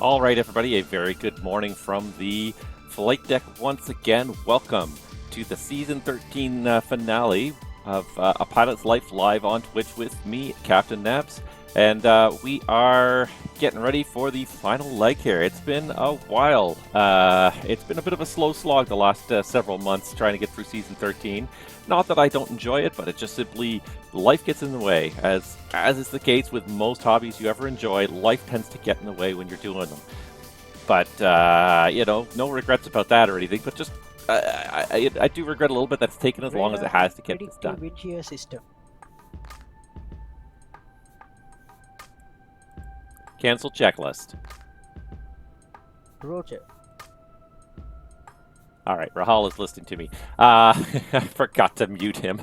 All right, everybody, a very good morning from the flight deck once again. Welcome to the Season 13 finale of A Pilot's Life live on Twitch with me, Captain Nabs. And we are getting ready for the final leg here. It's been a while. It's been a bit of a slow slog the last several months trying to get through Season 13. Not that I don't enjoy it, but it just simply, life gets in the way. As is the case with most hobbies you ever enjoy, life tends to get in the way when you're doing them. But, you know, no regrets about that or anything, but just, I do regret a little bit that it's taken as long as it has to get this done. System. Cancel checklist. Roger. All right, Rahal is listening to me. I forgot to mute him.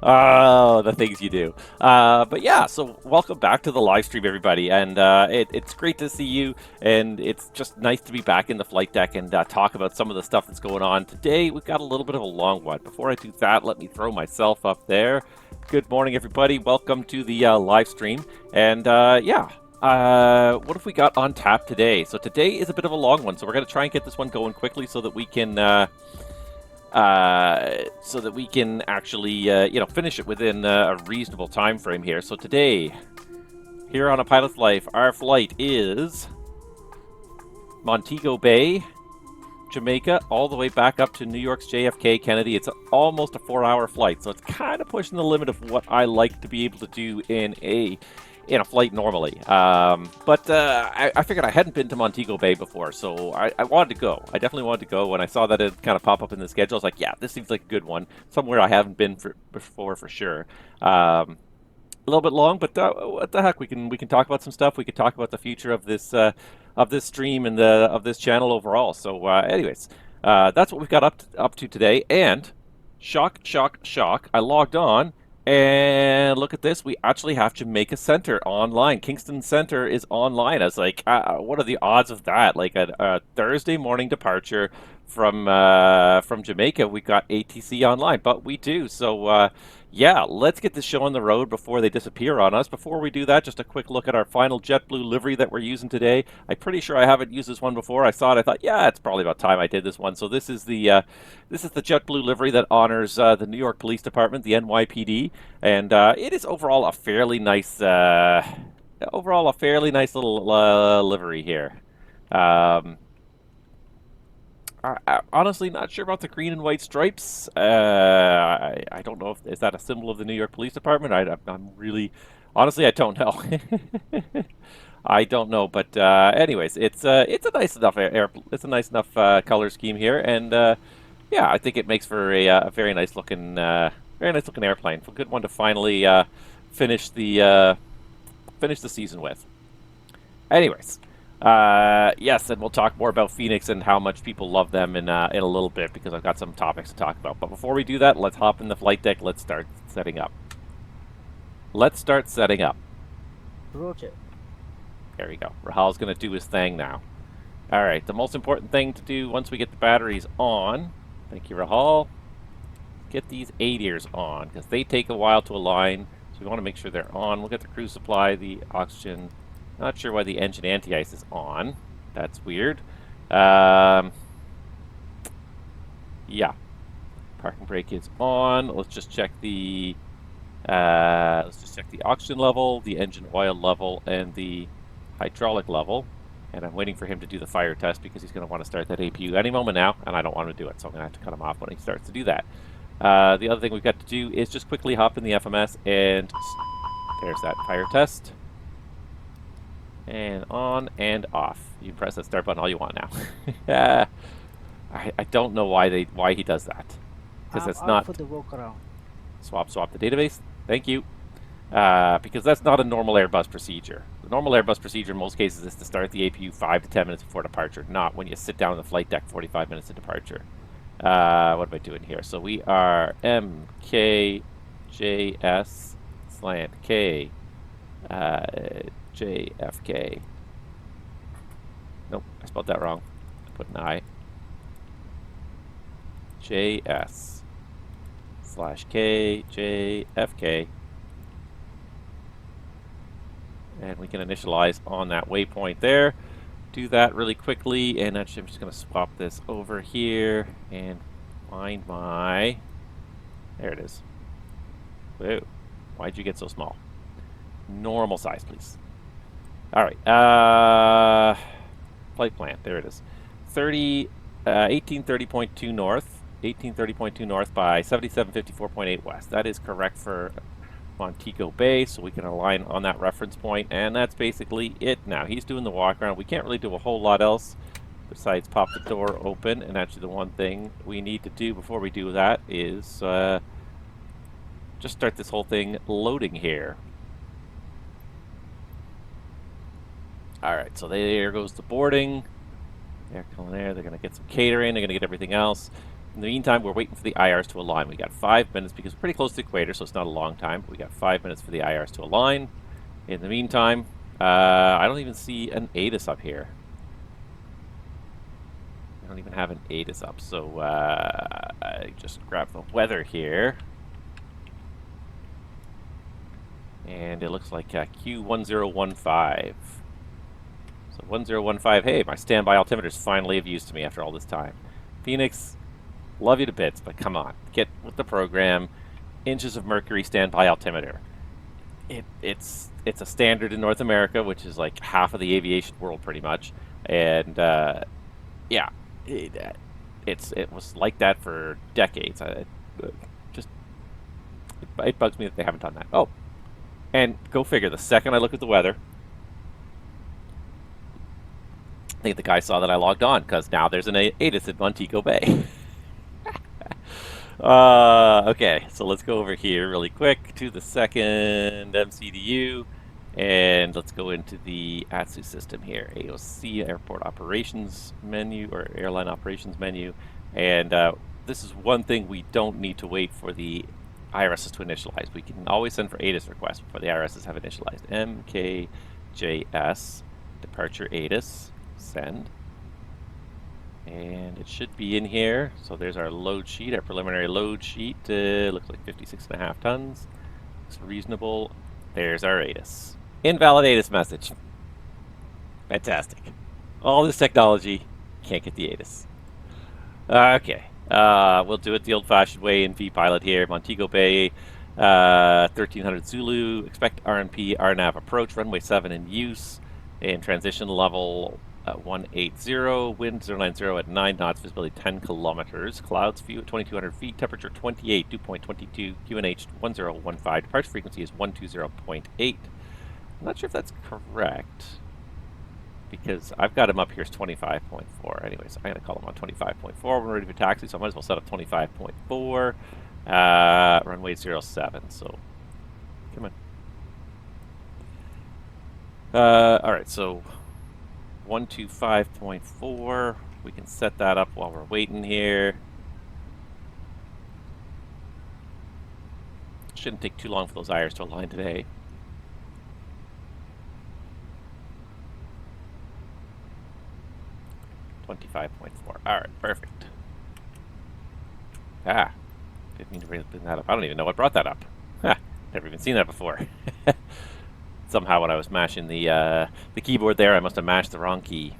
Oh, the things you do. But yeah, so welcome back to the live stream, everybody. And it's great to see you. And it's just nice to be back in the flight deck and talk about some of the stuff that's going on. Today, we've got a little bit of a long one. Before I do that, let me throw myself up there. Good morning, everybody. Welcome to the live stream. And yeah. What have we got on tap today? So today is a bit of a long one, so we're going to try and get this one going quickly so that we can actually you know, finish it within a reasonable time frame here. So today, here on A Pilot's Life, our flight is Montego Bay, Jamaica, all the way back up to New York's JFK Kennedy. It's almost a 4-hour flight, so it's kind of pushing the limit of what I like to be able to do in a flight normally. But I figured I hadn't been to Montego Bay before, so I wanted to go. I definitely wanted to go. When I saw that it kind of pop up in the schedule, I was like, yeah, this seems like a good one. Somewhere I haven't been before for sure. A little bit long, but what the heck? We can talk about some stuff. We could talk about the future of this stream and of this channel overall. So anyways, that's what we've got up to today. And shock, I logged on. And look at this, we actually have Jamaica Center online. Kingston Center is online. I was like, what are the odds of that? Like a Thursday morning departure from Jamaica, we got ATC online, but we do. So yeah, let's get this show on the road before they disappear on us. Before we do that, just a quick look at our final JetBlue livery that we're using today. I'm pretty sure I haven't used this one before. I saw it, I thought, yeah, it's probably about time I did this one. So this is the JetBlue livery that honors the New York Police Department, the NYPD, and it is overall a fairly nice little livery here. Honestly, not sure about the green and white stripes. I don't know if is that a symbol of the New York Police Department. I'm really, honestly, I don't know. I don't know, but anyways, it's a nice enough it's a nice enough color scheme here, and yeah, I think it makes for a very nice looking airplane. A good one to finally finish the season with. Anyways. Yes, and we'll talk more about Fenix and how much people love them in a little bit, because I've got some topics to talk about. But before we do that, let's hop in the flight deck. Let's start setting up. Roger. There we go. Rahal's going to do his thing now. All right, the most important thing to do once we get the batteries on, thank you, Rahal, get these ADIRs on, because they take a while to align. So we want to make sure they're on. We'll get the crew supply, the oxygen. Not sure why the engine anti-ice is on. That's weird. Yeah. Parking brake is on. Let's just check the oxygen level, the engine oil level, and the hydraulic level. And I'm waiting for him to do the fire test because he's going to want to start that APU any moment now, and I don't want him to do it, so I'm going to have to cut him off when he starts to do that. The other thing we've got to do is just quickly hop in the FMS, and there's that fire test. And on and off. You can press that start button all you want now. I don't know why he does that, because that's not for the workaround. Swap the database. Thank you. Because that's not a normal Airbus procedure. The normal Airbus procedure in most cases is to start the APU 5 to 10 minutes before departure, not when you sit down on the flight deck 45 minutes to departure. What am I doing here? So we are MKJS-K. JFK. Nope, I spelled that wrong. I put an I. JS/KJFK. And we can initialize on that waypoint there. Do that really quickly, and actually I'm just going to swap this over here and find my... There it is. Whoa. Why'd you get so small? Normal size, please. All right. Flight plan. There it is. 1830.2 north. 1830.2 north by 7754.8 west. That is correct for Montego Bay, so we can align on that reference point, and that's basically it now. He's doing the walk around. We can't really do a whole lot else besides pop the door open, and actually the one thing we need to do before we do that is just start this whole thing loading here. Alright, so there goes the boarding. They're coming there, they're going to get some catering, they're going to get everything else. In the meantime, we're waiting for the IRs to align. We got 5 minutes because we're pretty close to the equator, so it's not a long time. But we got 5 minutes for the IRs to align. In the meantime, I don't even see an ATIS up here. I don't even have an ATIS up, so I just grab the weather here. And it looks like Q1015. So 1015, hey, my standby altimeter is finally of use to me after all this time. Fenix, love you to bits, but come on, get with the program. Inches of mercury standby altimeter. It's a standard in North America, which is like half of the aviation world pretty much. And yeah, it was like that for decades. It bugs me that they haven't done that. Oh, and go figure, the second I look at the weather, I think the guy saw that I logged on, because now there's an ATIS at Montego Bay. Okay, so let's go over here really quick to the second MCDU, and let's go into the ATSU system here, AOC, Airport Operations menu, or Airline Operations menu, and this is one thing we don't need to wait for the IRSs to initialize. We can always send for ATIS requests before the IRSs have initialized. MKJS, departure ATIS, send. And it should be in here. So there's our load sheet, our preliminary load sheet. Looks like 56.5 tons. Looks reasonable. There's our ATIS. Invalid ATIS message. Fantastic. All this technology, can't get the ATIS. Okay. We'll do it the old-fashioned way in vPilot here. Montego Bay, 1300 Zulu. Expect RNP, RNAV approach. Runway 7 in use. In transition level 180. Wind 090 at 9 knots. Visibility 10 kilometers. Clouds view at 2200 feet. Temperature 28. Dew point 22. QNH 1015. Departure frequency is 120.8. I'm not sure if that's correct, because I've got him up here as 25.4. Anyways, I'm going to call him on 25.4. We're ready for taxi, so I might as well set up 25.4. Runway 07, so come on. Alright, so 125.4. We can set that up while we're waiting here. Shouldn't take too long for those IRs to align today. Alright, perfect. Ah, didn't mean to bring that up. I don't even know what brought that up. Never even seen that before. Somehow when I was mashing the keyboard there, I must have mashed the wrong key.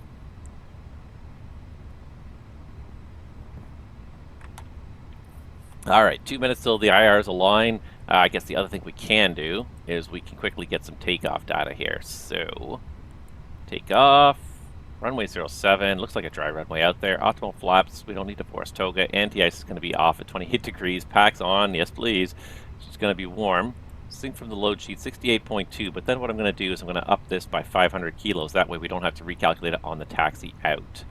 Alright, 2 minutes till the IRs align. I guess the other thing we can do is we can quickly get some takeoff data here. So, takeoff. Runway 07, looks like a dry runway out there. Optimal flaps, we don't need to force toga. Anti-ice is going to be off at 28 degrees. Packs on, yes please. It's going to be warm. Sync from the load sheet, 68.2. But then what I'm going to do is I'm going to up this by 500 kilos. That way we don't have to recalculate it on the taxi out.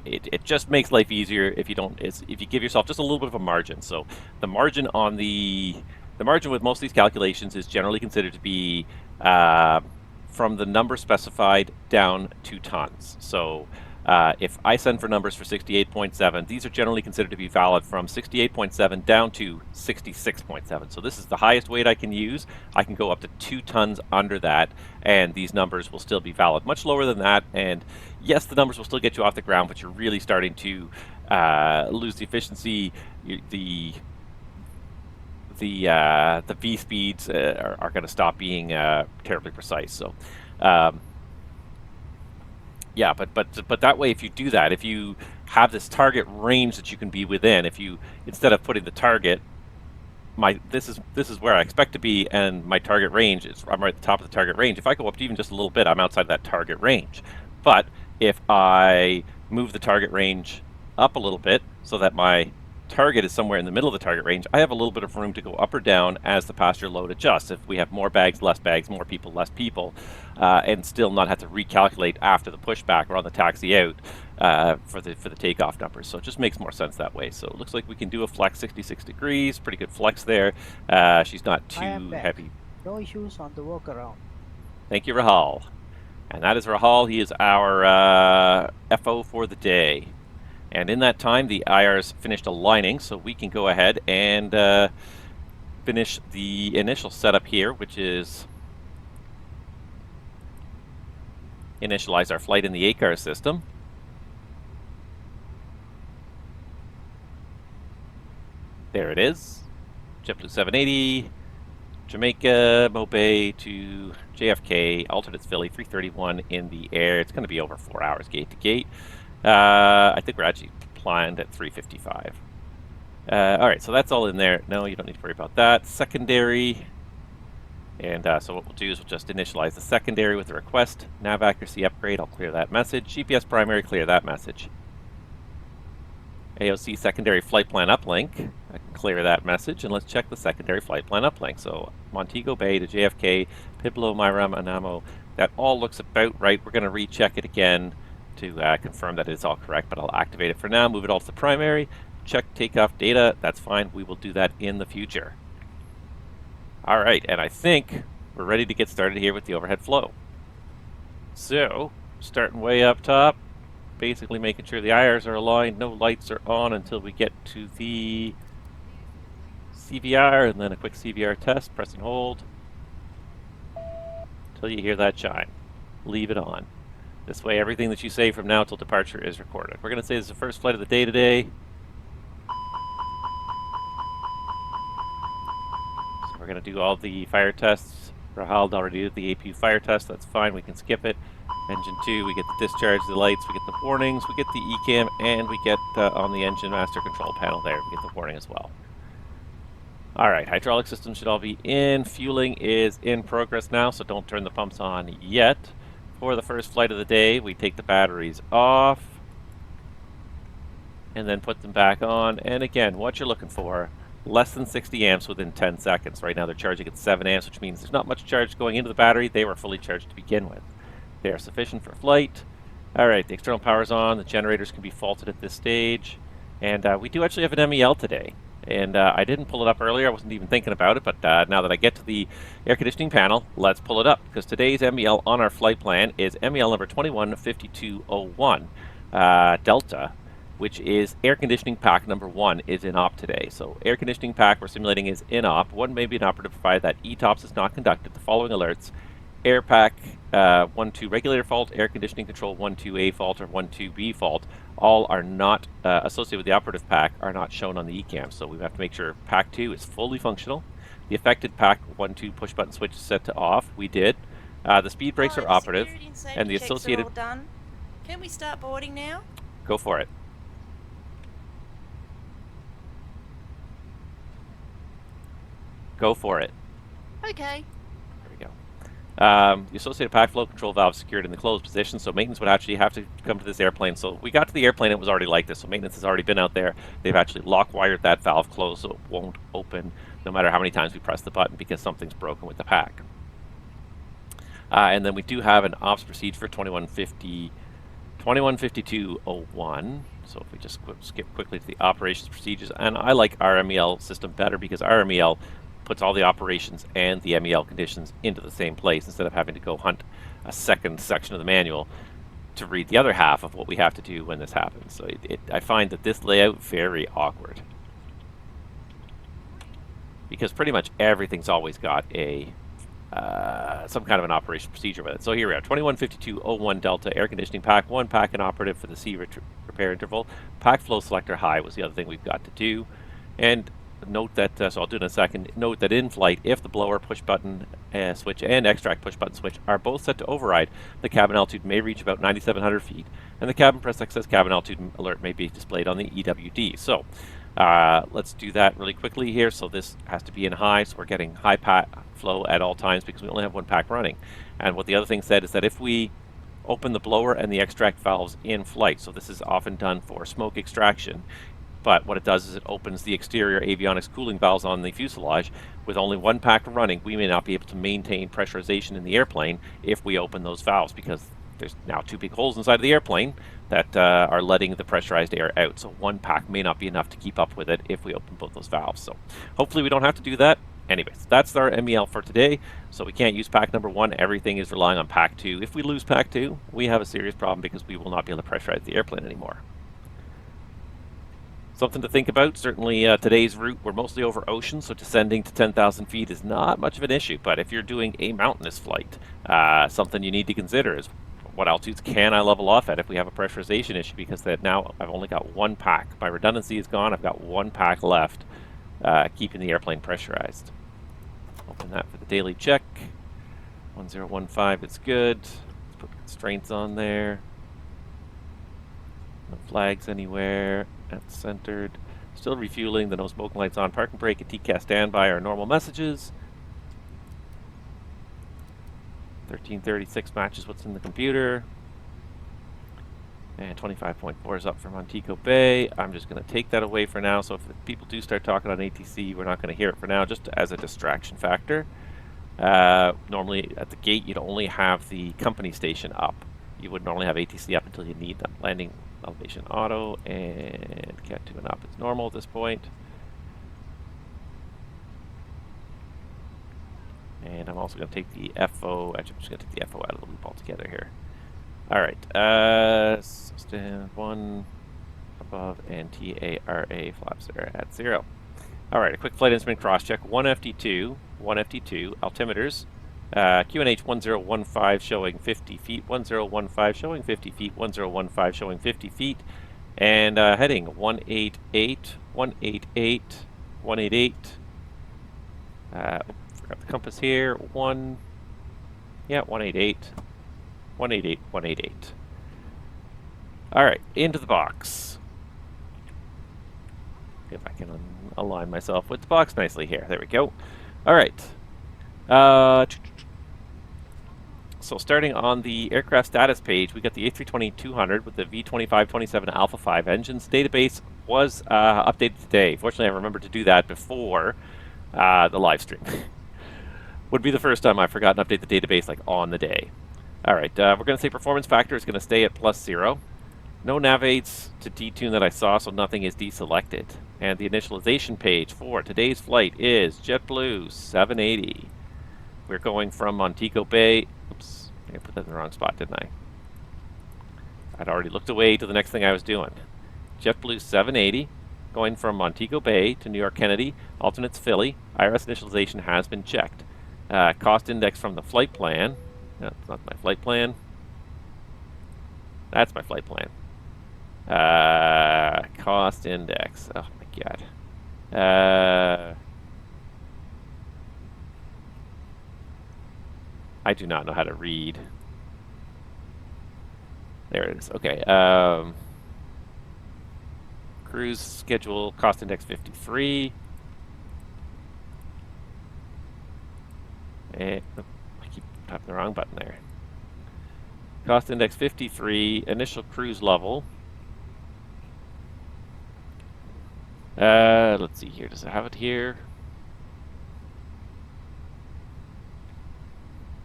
It just makes life easier if you don't. If you give yourself just a little bit of a margin. So the margin on the margin with most of these calculations is generally considered to be from the number specified down 2 tons. So if I send for numbers for 68.7, these are generally considered to be valid from 68.7 down to 66.7. So this is the highest weight I can use. I can go up to 2 tons under that, and these numbers will still be valid. Much lower than that, and yes, the numbers will still get you off the ground, but you're really starting to lose the efficiency. the V speeds are going to stop being terribly precise. So, yeah, but that way, if you do that, if you have this target range that you can be within, if you, instead of putting the target, this is where I expect to be, and my target range is, I'm right at the top of the target range. If I go up to even just a little bit, I'm outside that target range. But if I move the target range up a little bit so that my target is somewhere in the middle of the target range, I have a little bit of room to go up or down as the passenger load adjusts. If we have more bags, more people, less people, and still not have to recalculate after the pushback or on the taxi out for the takeoff numbers. So it just makes more sense that way. So it looks like we can do a flex 66 degrees, pretty good flex there. She's not too heavy. No issues on the workaround. Thank you, Rahal. And that is Rahal. He is our FO for the day. And in that time, the IRs finished aligning, so we can go ahead and finish the initial setup here, which is initialize our flight in the ACAR system. There it is. JetBlue 780, Jamaica, Mobay to JFK, alternates Philly, 331 in the air. It's going to be over 4 hours gate to gate. I think we're actually planned at 3:55. All right, so that's all in there. No, you don't need to worry about that. Secondary. And so what we'll do is we'll just initialize the secondary with a request. Nav accuracy upgrade, I'll clear that message. GPS primary, clear that message. AOC secondary flight plan uplink, I can clear that message. And let's check the secondary flight plan uplink. So Montego Bay to JFK, Piblo, Myram, Anamo. That all looks about right. We're going to recheck it again to confirm that it's all correct, but I'll activate it for now, move it all to the primary, check takeoff data. That's fine. We will do that in the future. All right, and I think we're ready to get started here with the overhead flow. So, starting way up top, basically making sure the IRs are aligned, no lights are on until we get to the CVR, and then a quick CVR test, press and hold, until you hear that chime. Leave it on. This way, everything that you say from now till departure is recorded. We're going to say this is the first flight of the day today. So we're going to do all the fire tests. Rahal already did the APU fire test. That's fine. We can skip it. Engine 2, we get the discharge, the lights, we get the warnings, we get the ECAM, and we get on the engine master control panel there, we get the warning as well. All right, hydraulic systems should all be in. Fueling is in progress now, so don't turn the pumps on yet. For the first flight of the day, we take the batteries off and then put them back on. And again, what you're looking for, less than 60 amps within 10 seconds. Right now they're charging at 7 amps, which means there's not much charge going into the battery. They were fully charged to begin with. They are sufficient for flight. All right, the external power's on. The generators can be faulted at this stage. And we do actually have an MEL today. And I didn't pull it up earlier. I wasn't even thinking about it. But now that I get to the air conditioning panel, let's pull it up. Because today's MEL on our flight plan is MEL number 215201 Delta, which is air conditioning pack number 1 is in op today. So air conditioning pack we're simulating is in op. 1 may be inoperative provided that ETOPS is not conducted. The following alerts: air pack 1-2 regulator fault, air conditioning control 1-2A fault, or 1-2B fault, all are not associated with the operative pack, are not shown on the ECAM. So we have to make sure pack 2 is fully functional. The affected pack 1-2 push button switch is set to off. We did. The speed brakes are operative, and the associated. All done. Can we start boarding now? Go for it. Go for it. Okay. The associated pack flow control valve secured in the closed position, so maintenance would actually have to come to this airplane. So we got to the airplane, it was already like this, so maintenance has already been out there. They've actually lock wired that valve closed so it won't open no matter how many times we press the button because something's broken with the pack. And then we do have an ops procedure for 215201. So if we just skip quickly to the operations procedures, and I like our MEL system better because our MEL puts all the operations and the MEL conditions into the same place instead of having to go hunt a second section of the manual to read the other half of what we have to do when this happens. So I find that this layout very awkward because pretty much everything's always got a some kind of an operation procedure with it. So here we are, 215201 Delta, air conditioning pack 1, pack inoperative for the C repair interval. Pack flow selector high was the other thing we've got to do. And note that, so I'll do it in a second, note that in flight, if the blower push button switch and extract push button switch are both set to override, the cabin altitude may reach about 9,700 feet, and the cabin press access cabin altitude alert may be displayed on the EWD. So let's do that really quickly here. So this has to be in high, so we're getting high pack flow at all times because we only have one pack running. And what the other thing said is that if we open the blower and the extract valves in flight, so this is often done for smoke extraction, but what it does is it opens the exterior avionics cooling valves on the fuselage. With only one pack running, we may not be able to maintain pressurization in the airplane if we open those valves, because there's now two big holes inside of the airplane that are letting the pressurized air out. So one pack may not be enough to keep up with it if we open both those valves. So hopefully we don't have to do that. Anyways, that's our MEL for today. So we can't use pack number 1. Everything is relying on pack 2. If we lose pack 2, we have a serious problem because we will not be able to pressurize the airplane anymore. Something to think about. Certainly today's route, we're mostly over ocean, so descending to 10,000 feet is not much of an issue. But if you're doing a mountainous flight, something you need to consider is what altitudes can I level off at if we have a pressurization issue, because that now I've only got one pack. My redundancy is gone. I've got one pack left, keeping the airplane pressurized. Open that for the daily check. 1015, it's good. Let's put constraints on there. No flags anywhere. That's centered. Still refueling. The no smoking lights on. Park and brake and TCAS standby are normal messages. 1336 matches what's in the computer. And 25.4 is up for Montego Bay. I'm just going to take that away for now. So if people do start talking on ATC, we're not going to hear it for now, just as a distraction factor. Normally at the gate, you'd only have the company station up. You would normally have ATC up until you need them. Landing elevation auto and Cat 2 and up. It's normal at this point. And I'm also going to take the FO. Actually, I'm just going to take the FO out of the loop altogether here. All right. So stand 1 above and TARA flaps are at 0. All right. A quick flight instrument cross check. 1FD2, altimeters. QNH 1015 showing 50 feet, 1015 showing 50 feet, 1015 showing 50 feet, and heading 188, 188, 188. Forgot the compass here. 188, 188, 188. All right, into the box. See if I can align myself with the box nicely here. There we go. All right. So starting on the aircraft status page, we got the A320-200 with the V2527 Alpha 5 engines. Database was updated today. Fortunately, I remembered to do that before the live stream. Would be the first time I've forgotten to update the database like on the day. All right, we're going to say performance factor is going to stay at +0. No nav aids to detune that I saw, so nothing is deselected. And the initialization page for today's flight is JetBlue 780. We're going from Montego Bay. Oops, I put that in the wrong spot, didn't I? I'd already looked away to the next thing I was doing. JetBlue 780, going from Montego Bay to New York Kennedy, alternates Philly. IRS initialization has been checked. Cost index from the flight plan. No, it's not my flight plan. That's my flight plan. Cost index. Oh my god. I do not know how to read. There it is. Okay. Cruise schedule, cost index 53. And I keep tapping the wrong button there. Cost index 53, initial cruise level. Let's see here. Does it have it here?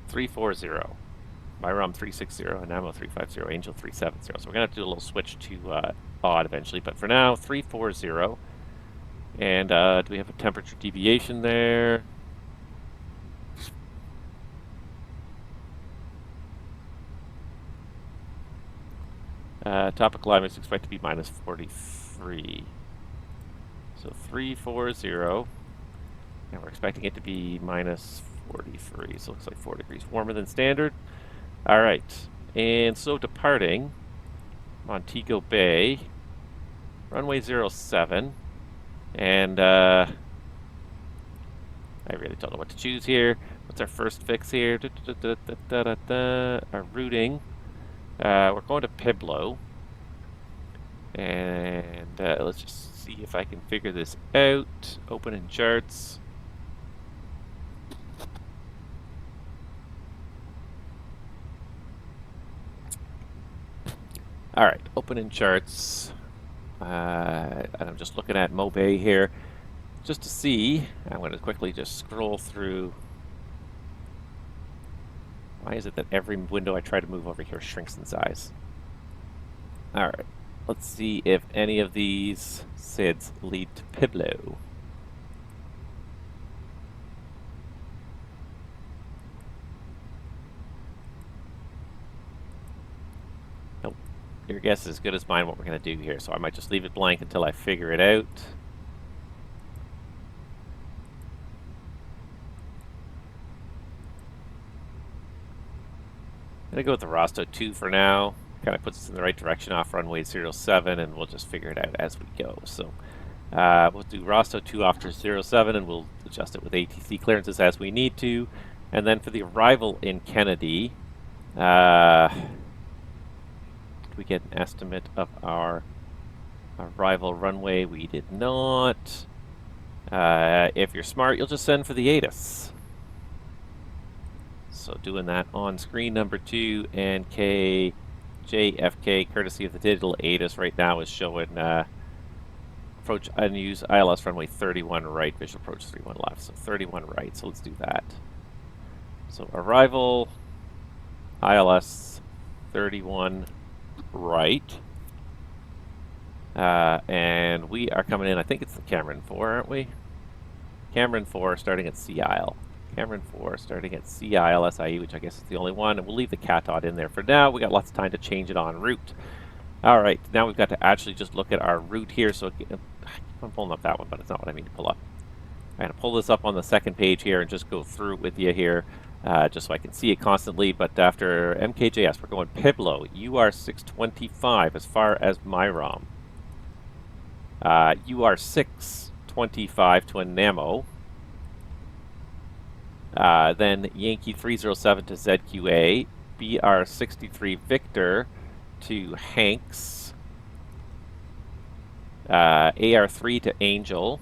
340. Myrom 360 and Ammo 350, Angel 370. So we're going to have to do a little switch to odd eventually. But for now, 340. And do we have a temperature deviation there? Topic climate is expected to be -43. So 340. And we're expecting it to be -43. So it looks like 4 degrees warmer than standard. All right. And so departing Montego Bay, runway 07. And I really don't know what to choose here. What's our first fix here? Our routing. We're going to Pueblo. And let's just see if I can figure this out. Open in charts. Alright, open in charts. And I'm just looking at Mobay here just to see. I'm going to quickly just scroll through. Why is it that every window I try to move over here shrinks in size? Alright, let's see if any of these SIDs lead to Pueblo. Nope. Your guess is as good as mine what we're going to do here, so I might just leave it blank until I figure it out. I'm going to go with the Rosto 2 for now. Kind of puts us in the right direction off runway 07, and we'll just figure it out as we go. So we'll do Rosto 2 off to 07, and we'll adjust it with ATC clearances as we need to. And then for the arrival in Kennedy, did we get an estimate of our arrival runway? We did not. If you're smart, you'll just send for the ATIS. So doing that on screen number 2, and KJFK, courtesy of the digital ATIS, right now is showing approach unused ILS runway 31 right, visual approach 31 left. So 31 right, so let's do that. So arrival, ILS 31 right. And we are coming in, I think it's the Cameron 4, aren't we? Cameron 4 starting at Sea Isle. Cameron 4 starting at Sea Isle SIE, which I guess is the only one, and we'll leave the CATOD in there for now. We got lots of time to change it en route. All right, now we've got to actually just look at our route here. So I'm pulling up that one, but it's not what I mean to pull up. I'm going to pull this up on the second page here and just go through it with you here, just so I can see it constantly. But after MKJS, we're going Pueblo, UR 625 as far as Myrom. UR 625 to Anamo. Then Yankee 307 to ZQA, BR 63 Victor to Hanks, AR3 to Angel,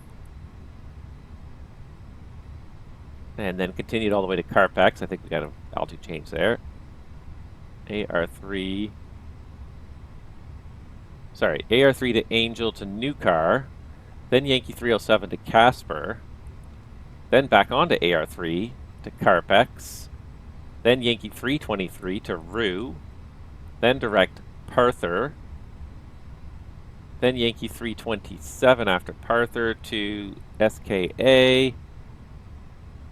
and then continued all the way to Carpex. I think we got an altitude change there. AR3 to Angel to Newcar, then Yankee 307 to Casper, then back on to AR3 to Carpex, then Yankee 323 to Rue, then direct Parther, then Yankee 327 after Parther to SKA,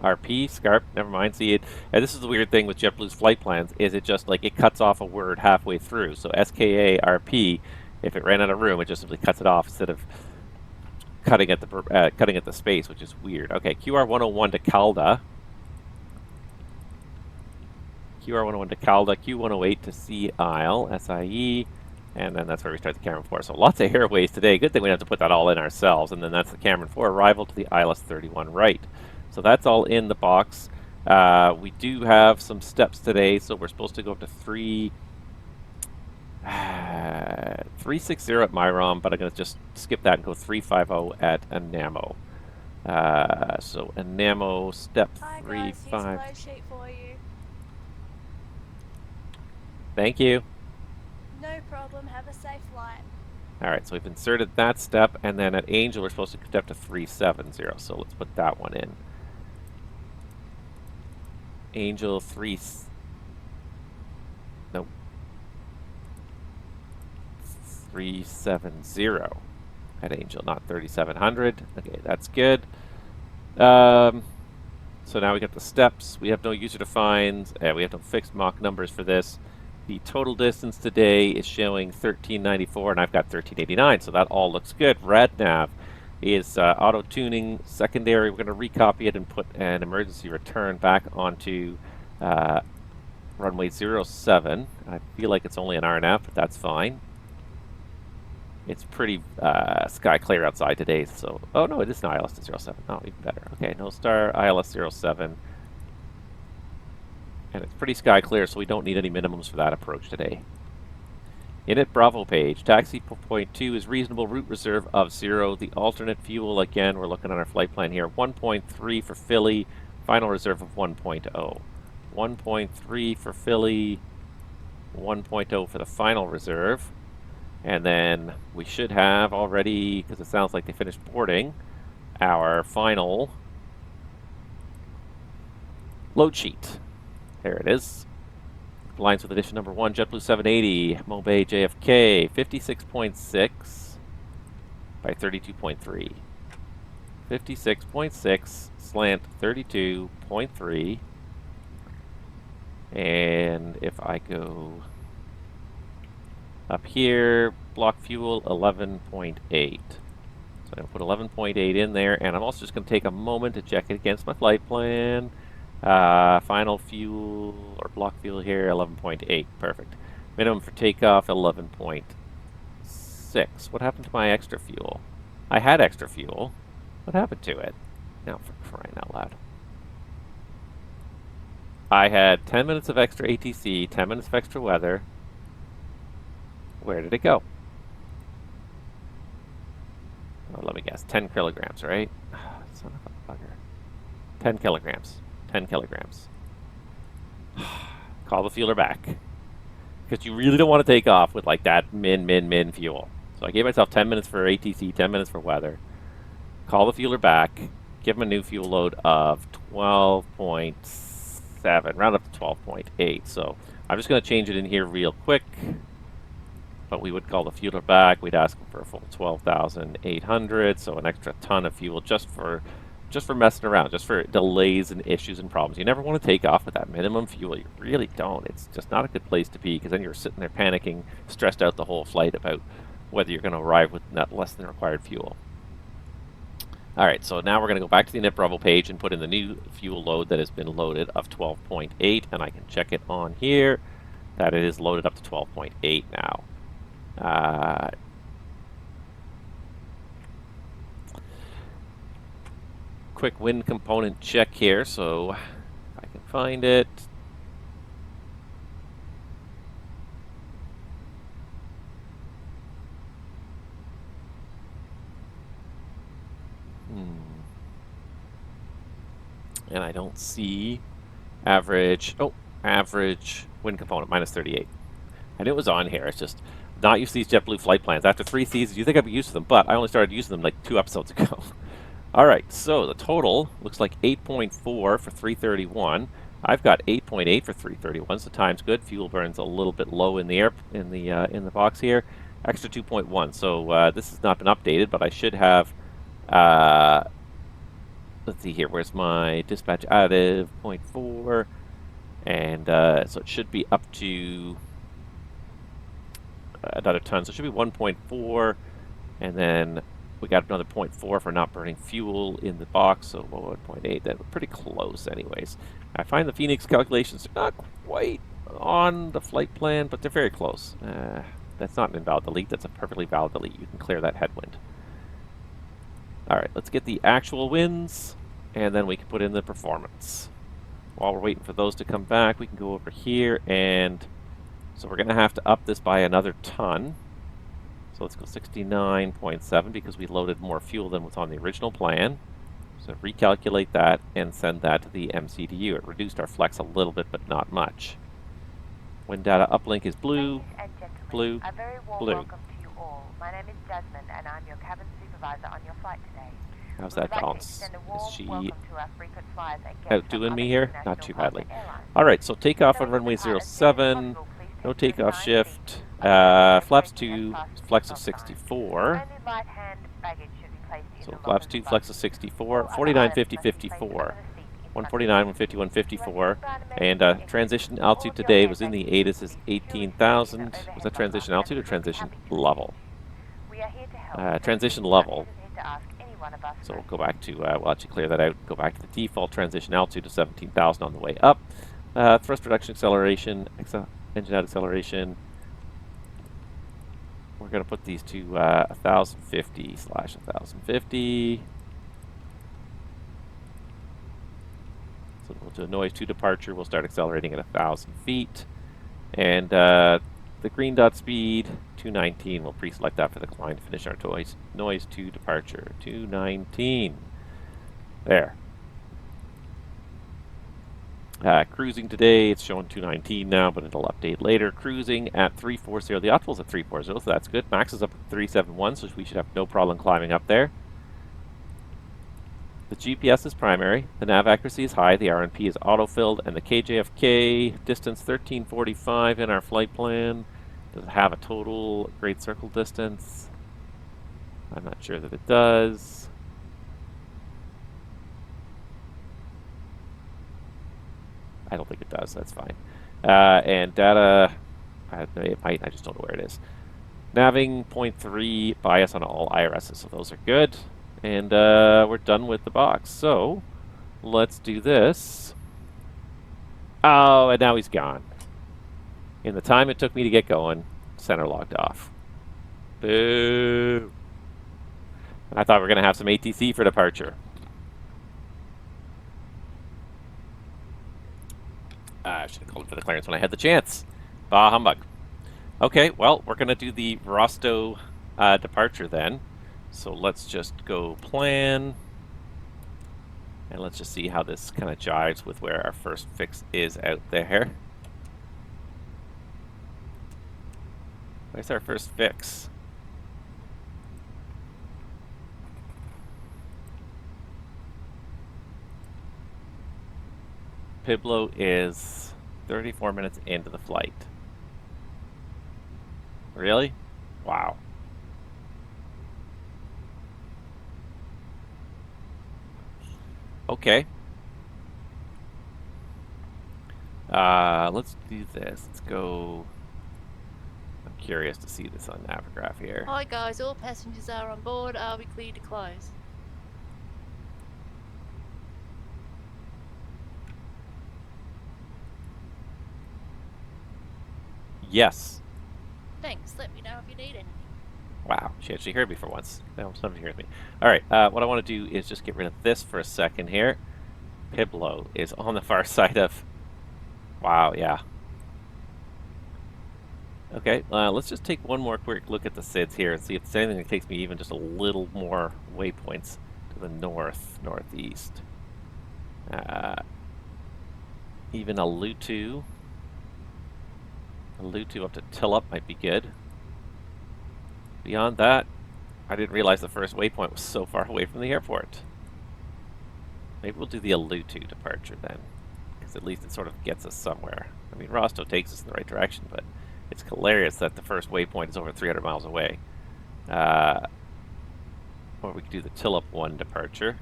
RP, Scarp, never mind, see it. And this is the weird thing with JetBlue's flight plans, is it just like, it cuts off a word halfway through. So SKA, RP, if it ran out of room, it just simply cuts it off instead of cutting at the space, which is weird. Okay, QR101 to Calda. QR101 to Calda, Q108 to Sea Isle, SIE, and then that's where we start the Cameron 4. So lots of airways today. Good thing we don't have to put that all in ourselves. And then that's the Cameron 4 arrival to the ILS 31 right. So that's all in the box. We do have some steps today, so we're supposed to go up to 360 at Myrom, but I'm going to just skip that and go 350 at Anamo. So Anamo step 35. Here's a load sheet for you. Thank you. No problem. Have a safe flight. All right, so we've inserted that step, and then at Angel we're supposed to step to 370. So let's put that one in. Angel 370 at Angel, not 3700. Okay, that's good. So now we got the steps. We have no user defined. We have no fixed Mach numbers for this. The total distance today is showing 1394, and I've got 1389, so that all looks good. RadNav is auto-tuning secondary. We're going to recopy it and put an emergency return back onto runway 07. I feel like it's only an RNAV, but that's fine. It's pretty sky clear outside today, so... Oh, no, it is not ILS to 07. Oh, even better. Okay, no star, ILS 07. And it's pretty sky clear, so we don't need any minimums for that approach today. Init Bravo page. Taxi point 2 is reasonable route reserve of 0. The alternate fuel, again, we're looking at our flight plan here. 1.3 for Philly, final reserve of 1.0. 1.3 for Philly, 1.0 for the final reserve. And then we should have already, because it sounds like they finished boarding, our final load sheet. There it is. Lines with edition number 1, JetBlue 780, Mobay JFK, 56.6 by 32.3. 56.6 slant 32.3. And if I go up here, block fuel 11.8. So I'm going to put 11.8 in there, and I'm also just going to take a moment to check it against my flight plan. Final fuel, or block fuel here, 11.8. Perfect. Minimum for takeoff, 11.6. What happened to my extra fuel? I had extra fuel. What happened to it? Now, for crying out loud. I had 10 minutes of extra ATC, 10 minutes of extra weather. Where did it go? Oh, let me guess. 10 kilograms, right? Son of a bugger. 10 kilograms. 10 kilograms. Call the fueler back. Because you really don't want to take off with like that min fuel. So I gave myself 10 minutes for ATC, 10 minutes for weather. Call the fueler back. Give him a new fuel load of 12.7. Round up to 12.8. So I'm just going to change it in here real quick. But we would call the fueler back. We'd ask him for a full 12,800. So an extra ton of fuel just for messing around, just for delays and issues and problems. You never want to take off with that minimum fuel. You really don't. It's just not a good place to be, because then you're sitting there panicking, stressed out the whole flight about whether you're going to arrive with less than required fuel. All right, so now we're going to go back to the Init Bravo page and put in the new fuel load that has been loaded of 12.8, and I can check it on here that it is loaded up to 12.8 now. Quick wind component check here, so I can find it. And I don't see average wind component, minus 38. And it was on here. It's just not used to these JetBlue flight plans. After 3 seasons, you think I'd be used to them, but I only started using them like 2 episodes ago. All right, so the total looks like 8.4 for 331. I've got 8.8 for 331, so time's good. Fuel burns a little bit low in the air in the box here. Extra 2.1. So this has not been updated, but I should have. Let's see here. Where's my dispatch additive? 0.4, and so it should be up to another ton. So it should be 1.4, and then we got another 0.4 for not burning fuel in the box, so 1.8. That's pretty close anyways. I find the Fenix calculations are not quite on the flight plan, but they're very close. That's not an invalid delete. That's a perfectly valid delete. You can clear that headwind. All right, let's get the actual wins, and then we can put in the performance. While we're waiting for those to come back, we can go over here, and so we're going to have to up this by another ton. So let's go 69.7 because we loaded more fuel than was on the original plan. So recalculate that and send that to the MCDU. It reduced our flex a little bit, but not much. Wind data uplink is blue, blue, A very warm blue. welcome to you all. My name is Jasmine, and I'm your cabin supervisor on your flight today. How's We would that like to balance? extend a Is warm she welcome to our frequent flyers and guests outdoing from me other here? international Not too cargo badly. airlines. All right, so takeoff on Knowing runway the pilot as 07. soon as possible, please No take your takeoff assigned shift. seat. Flaps Braking 2, and fasten flex of seatbelt signs. 64. Only light hand baggage should be placed in So the flaps lockers 2, above flex you. of 64. All other 49, items 50, must be placed 54. under the seat in front of 149, you. 151, To 54. rescue an And emergency transition exit, altitude all of your today was in hand the baggage ATIS should is be securely 18,000. placed in Was overhead that transition locker, altitude or and we'll be transition happy to level? We are here to help. Transition Please level. don't hesitate to ask any one of us So for we'll go back to, we'll actually clear that out. Go back to the default transition altitude of 17,000 on the way up. Thrust reduction acceleration, engine out acceleration. we're going to put these to 1050/1050. So we'll do a noise to departure. We'll start accelerating at 1,000 feet. And the green dot speed, 219. We'll pre-select that for the climb to finish our noise to departure. 219. There. Cruising today, it's showing 219 now, but it'll update later. Cruising at 340. The optimal's at 340, so that's good. Max is up at 371, so we should have no problem climbing up there. The GPS is primary, the nav accuracy is high, the RNP is auto-filled, and the KJFK distance 1345 in our flight plan. Does it have a total great circle distance? I'm not sure that it does. I don't think it does, that's fine. And data, it might, I just don't know where it is. Naving 0.3 bias on all IRSs, so those are good. And we're done with the box. So let's do this. Oh, and now he's gone. In the time it took me to get going, center logged off. Boo. And I thought we were going to have some ATC for departure. I should have called for the clearance when I had the chance. Bah humbug. Okay, well, we're going to do the Rostow departure then. So let's just go plan. And let's just see how this kind of jives with where our first fix is out there. Where's our first fix? Pueblo is 34 minutes into the flight. Really? Wow. Okay. Let's do this. Let's go. I'm curious to see this on Navigraph here. Hi guys, all passengers are on board. Are we clear to close? Yes. Thanks, let me know if you need anything. Wow, she actually heard me for once. Now somebody hears me. All right, what I want to do is just get rid of this for a second here. Pueblo is on the far side of... Wow, yeah. Okay, let's just take one more quick look at the SIDS here and see if there's anything that takes me even just a little more waypoints to the north, northeast. Even a Lutu. A Lutu up to Tillop might be good. Beyond that, I didn't realize the first waypoint was so far away from the airport. Maybe we'll do the Alutu departure then, because at least it sort of gets us somewhere. I mean, Rostow takes us in the right direction, but it's hilarious that the first waypoint is over 300 miles away. Or we could do the Tillop 1 departure.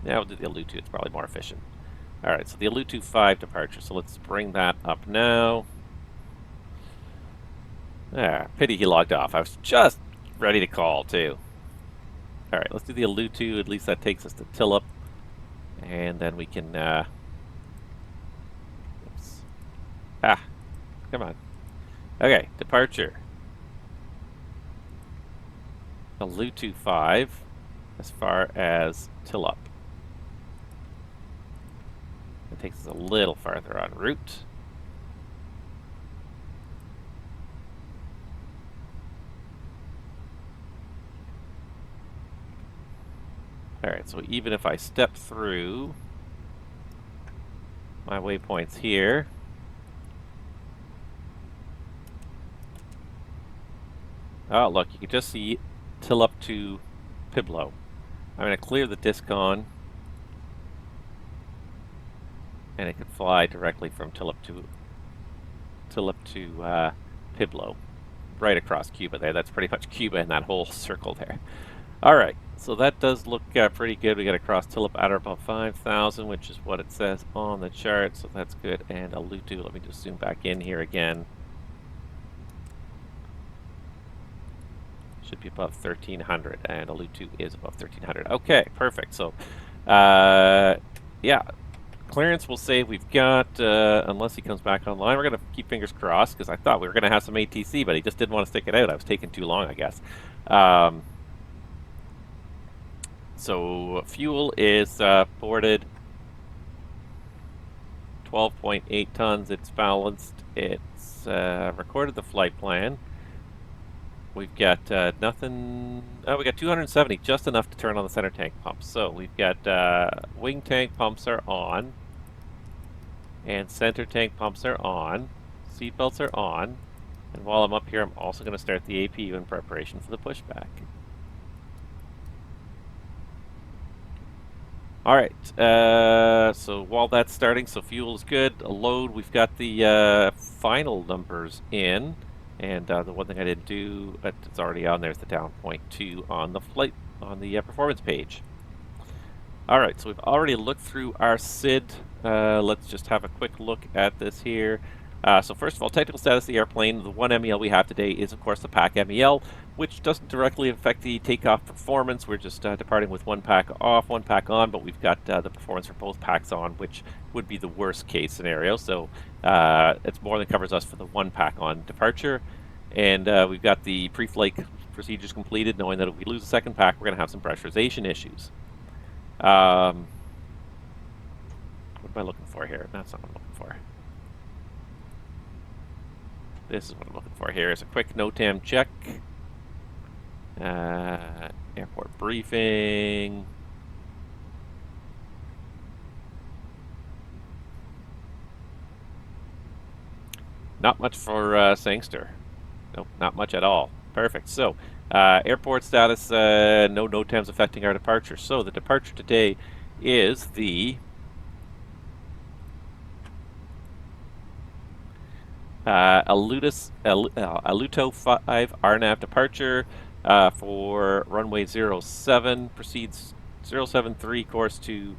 Yeah, we'll do the Alutu. It's probably more efficient. All right, so the Alutu 5 departure. So let's bring that up now. Ah, pity he logged off. I was just ready to call, too. All right, let's do the Alutu. At least that takes us to Tillop. And then we can... oops. Ah, come on. Okay, departure. Alutu 5 as far as Tillop. It takes us a little farther en route. Alright, so even if I step through my waypoints here, oh look, you can just see Tillop to Pueblo. I'm going to clear the discon, and it can fly directly from Tillop to Pueblo, right across Cuba there. That's pretty much Cuba in that whole circle there. All right, so that does look pretty good. We got to cross Tillop at about 5,000, which is what it says on the chart, so that's good. And Alutu, let me just zoom back in here again. Should be above 1,300, and Alutu is above 1,300. Okay, perfect. So yeah, clearance will say we've got, unless he comes back online, we're going to keep fingers crossed because I thought we were going to have some ATC, but he just didn't want to stick it out. I was taking too long, I guess. So fuel is boarded. 12.8 tons. It's balanced. It's recorded the flight plan. We've got nothing. Oh, we got 270, just enough to turn on the center tank pumps. So we've got wing tank pumps are on, and center tank pumps are on. Seatbelts are on, and while I'm up here, I'm also going to start the APU in preparation for the pushback. All right. So while that's starting, so fuel is good. A load. We've got the final numbers in. And the one thing I didn't do, but it's already on there, is the down point 2 on the flight, on the performance page. All right, so we've already looked through our SID. Let's just have a quick look at this here. So first of all, technical status of the airplane. The one MEL we have today is, of course, the pack MEL, which doesn't directly affect the takeoff performance. We're just departing with one pack off, one pack on, but we've got the performance for both packs on, which would be the worst case scenario. So it's more than covers us for the one pack on departure. And we've got the pre-flight procedures completed, knowing that if we lose a second pack, we're going to have some pressurization issues. What am I looking for here? That's not what I'm looking for. This is what I'm looking for here. Is a quick NOTAM check. Airport briefing. Not much for Sangster. Nope, not much at all. Perfect. So, airport status, no NOTAMs affecting our departure. So, the departure today is the Aluto 5 RNAV departure for runway 07, proceeds 073 course to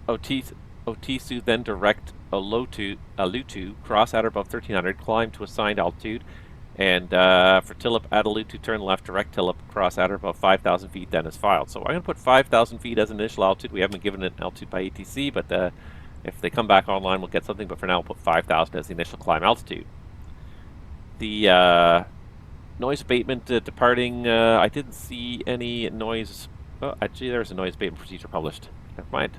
Otisu, then direct Alutu, cross at or above 1300, climb to assigned altitude, and for Tillip at Alutu, turn left, direct Tillip, cross at or above 5,000 feet, then is filed. So I'm going to put 5,000 feet as initial altitude. We haven't been given an altitude by ATC, but if they come back online, we'll get something, but for now, we'll put 5,000 as the initial climb altitude. The noise abatement departing, I didn't see any noise. Oh, actually, there's a noise abatement procedure published. Never mind.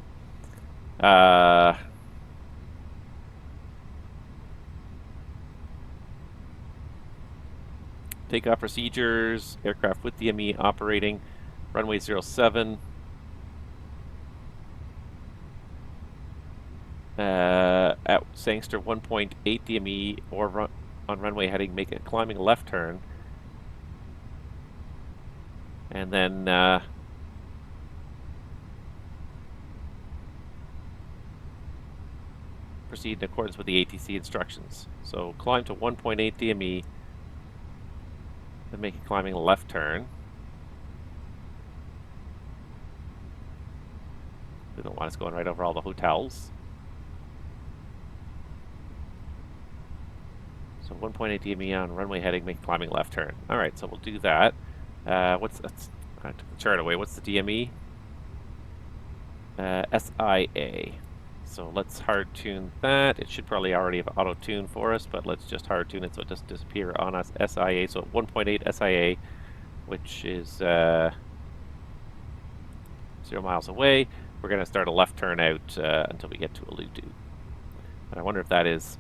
Takeoff procedures, aircraft with DME operating, runway 07. At Sangster 1.8 DME or on runway heading, make a climbing left turn. And then proceed in accordance with the ATC instructions. So climb to 1.8 DME, then make a climbing left turn. They don't want us going right over all the hotels. So 1.8 DME on runway heading, make climbing left turn. All right, so we'll do that. I took the chart away. What's the DME? SIA. So let's hard tune that. It should probably already have auto tune for us, but let's just hard tune it so it doesn't disappear on us. SIA, so 1.8 SIA, which is 0 miles away. We're going to start a left turn out until we get to Alutu. And I wonder if that is...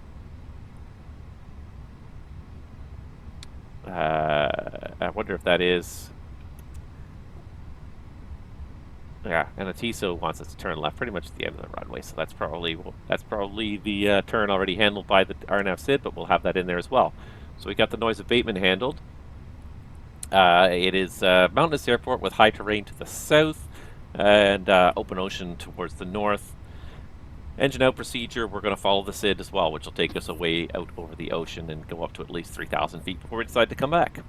I wonder if that is... Yeah, and Atiso wants us to turn left pretty much at the end of the runway, so that's probably the turn already handled by the RNAV SID, but we'll have that in there as well. So we got the noise abatement handled. It is mountainous airport with high terrain to the south and open ocean towards the north. Engine out procedure, we're going to follow the SID as well, which will take us away out over the ocean and go up to at least 3,000 feet before we decide to come back.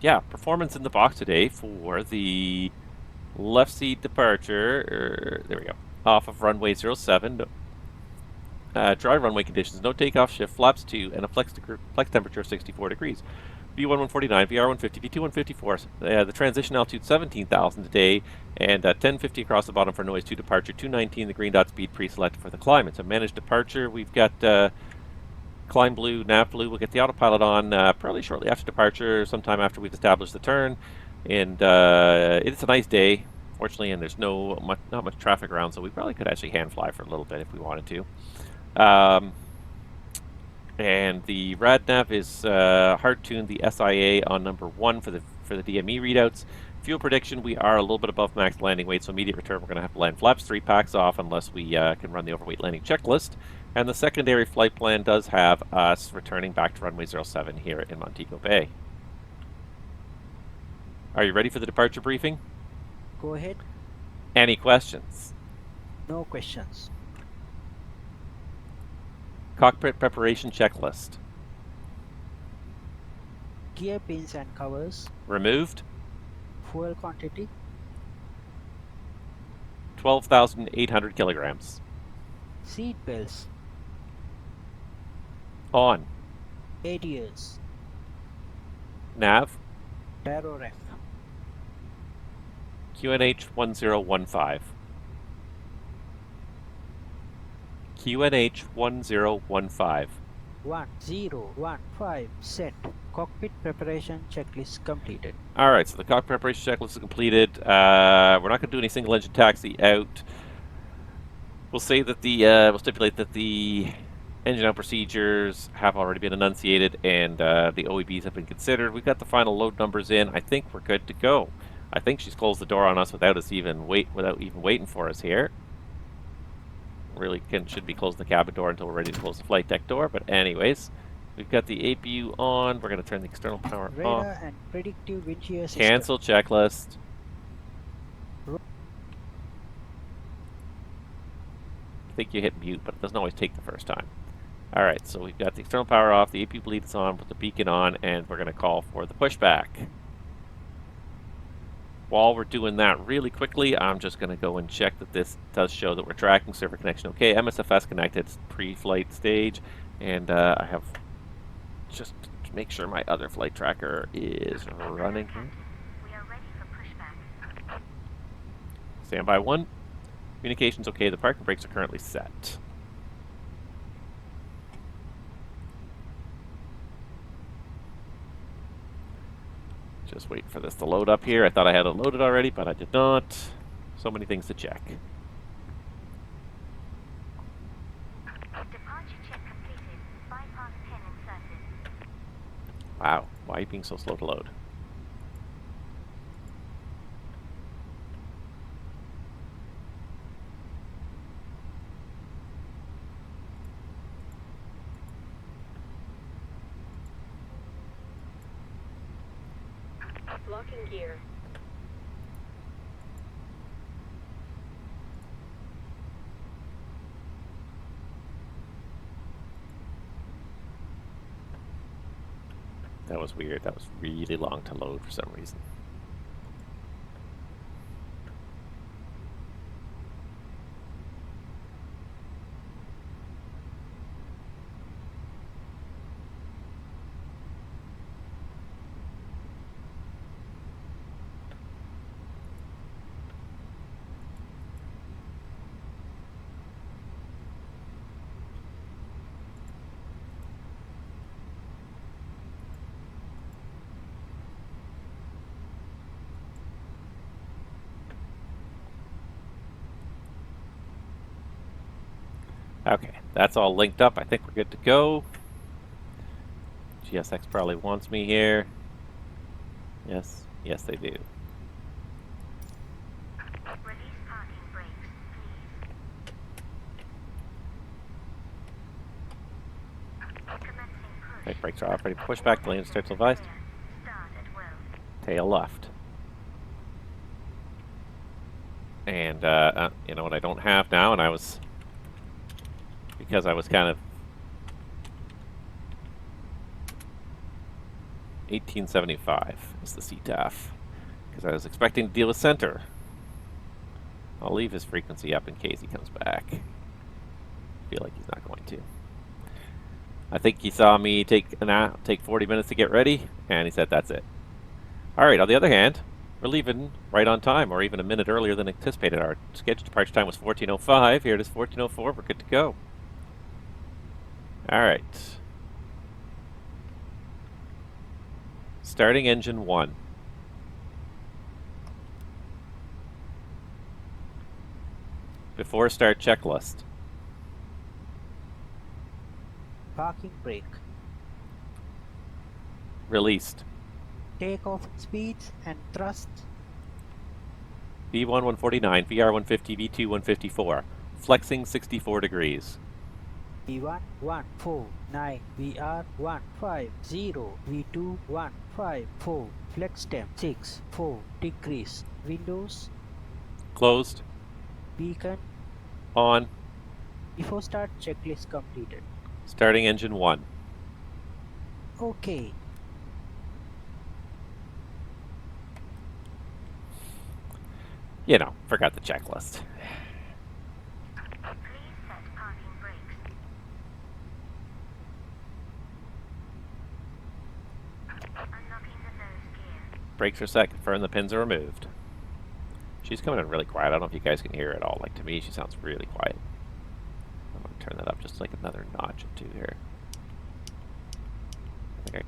Yeah, performance in the box today for the left seat departure. There we go. Off of runway 07. Dry runway conditions, no takeoff shift, flaps 2, and a flex temperature of 64 degrees. V1149, VR150, V2154. The transition altitude 17,000 today, and 1050 across the bottom for noise to departure. 219 the green dot speed pre-selected for the climb. It's a managed departure. We've got climb blue, nav blue. We'll get the autopilot on probably shortly after departure, sometime after we've established the turn. And it's a nice day, fortunately, and there's not much traffic around, so we probably could actually hand fly for a little bit if we wanted to. And the RadNav is hard-tuned the SIA on number 1 for the DME readouts. Fuel prediction, we are a little bit above max landing weight, so immediate return we're going to have to land flaps 3 packs off unless we can run the overweight landing checklist. And the secondary flight plan does have us returning back to runway 07 here in Montego Bay. Are you ready for the departure briefing? Go ahead. Any questions? No questions. Cockpit preparation checklist. Gear pins and covers. Removed. Fuel quantity. 12,800 kilograms. Seat belts. On. ADS. Nav. Gyro ref. QNH 1015. QNH 1015. 1015 set. Cockpit preparation checklist completed. Alright, so the cockpit preparation checklist is completed. We're not going to do any single engine taxi out. We'll say that we'll stipulate that the engine out procedures have already been enunciated and the OEBs have been considered. We've got the final load numbers in. I think we're good to go. I think she's closed the door on us without even waiting for us here. Really should be closing the cabin door until we're ready to close the flight deck door. But anyways, we've got the APU on. We're going to turn the external power Radar off. and predictive wind shear system. Cancel checklist. I think you hit mute, but it doesn't always take the first time. Alright, so we've got the external power off, the APU bleed is on, put the beacon on, and we're going to call for the pushback. While we're doing that really quickly, I'm just going to go and check that this does show that we're tracking server connection okay. MSFS connected, pre-flight stage, and I have just to make sure my other flight tracker is running here. We are ready for pushback. Standby 1. Communication's okay, the parking brakes are currently set. Just waiting for this to load up here. I thought I had it loaded already, but I did not. So many things to check. Departure check completed. Bypass pin inserted. Wow, why are you being so slow to load? Locking gear. That was weird. That was really long to load for some reason. Okay, that's all linked up. I think we're good to go. GSX probably wants me here. Yes, yes they do. Release parking brakes, please. Commencing push. Right, brakes are operating. Pushback, delay and starts advised. Start at will. Tail left. And, you know what I don't have now, and I was... Because I was kind of 1875 is the CTAF. Because I was expecting to deal with center. I'll leave his frequency up in case he comes back. I feel like he's not going to. I think he saw me take 40 minutes to get ready, and he said that's it. All right, on the other hand, we're leaving right on time, or even a minute earlier than anticipated. Our scheduled departure time was 14:05. Here it is 14:04. We're good to go. All right. Starting engine 1. Before start checklist. Parking brake. Released. Takeoff speeds and thrust. V1 149, VR 150, V2 154. Flexing 64 degrees. V1 149, VR 150, V2 154, flex temp 64 degrees, windows, Closed. beacon, On. before start checklist completed. Starting engine 1. Okay, You know, forgot the checklist. Please set parking brakes. Unlocking the nose gear. Brakes are set. Confirm the pins are removed. She's coming in really quiet. I don't know if you guys can hear it at all. Like, to me, she sounds really quiet. I'm going to turn that up just like another notch or two here. Okay.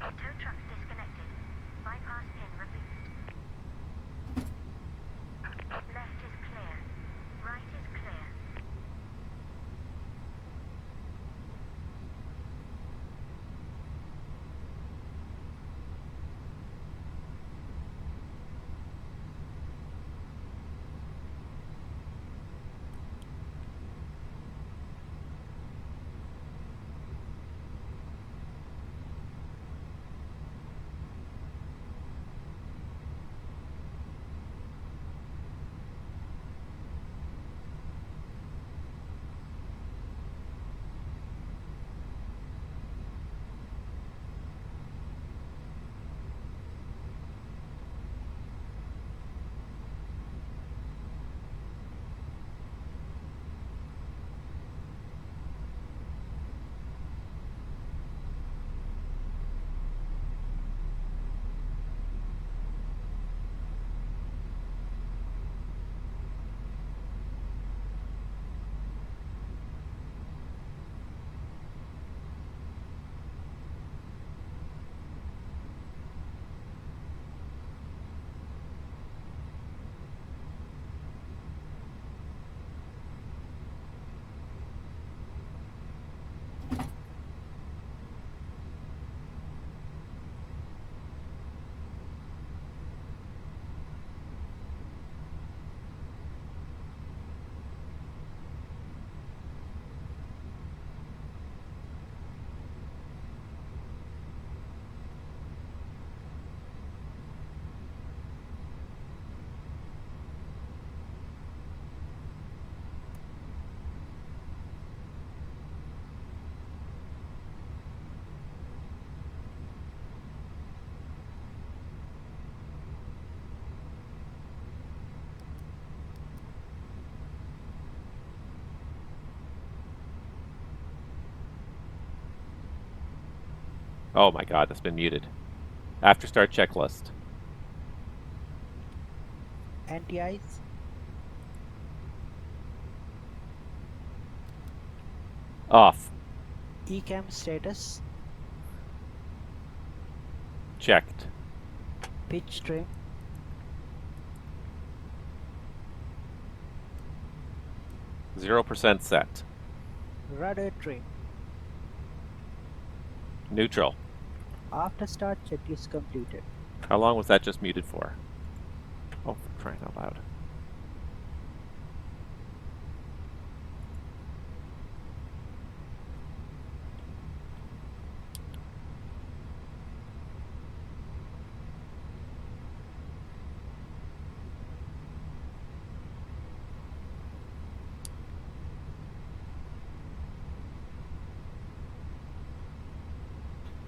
Tow truck disconnected. Bypass pin removed. Left is clear. Right is clear. Oh my god, that's been muted. After start checklist. anti-ice, Off. ECAM status, Checked. pitch trim, 0% set. rudder trim. Neutral. After start checklist completed. How long was that just muted for? Oh, for crying out loud.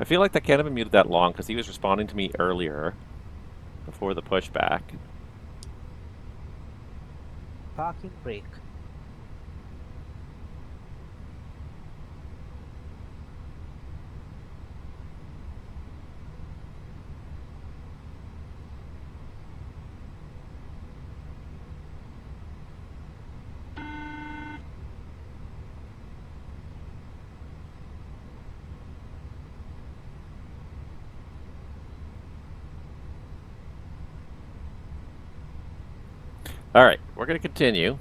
I feel like that can't have been muted that long because he was responding to me earlier before the pushback. Parking brake. Alright, we're going to continue.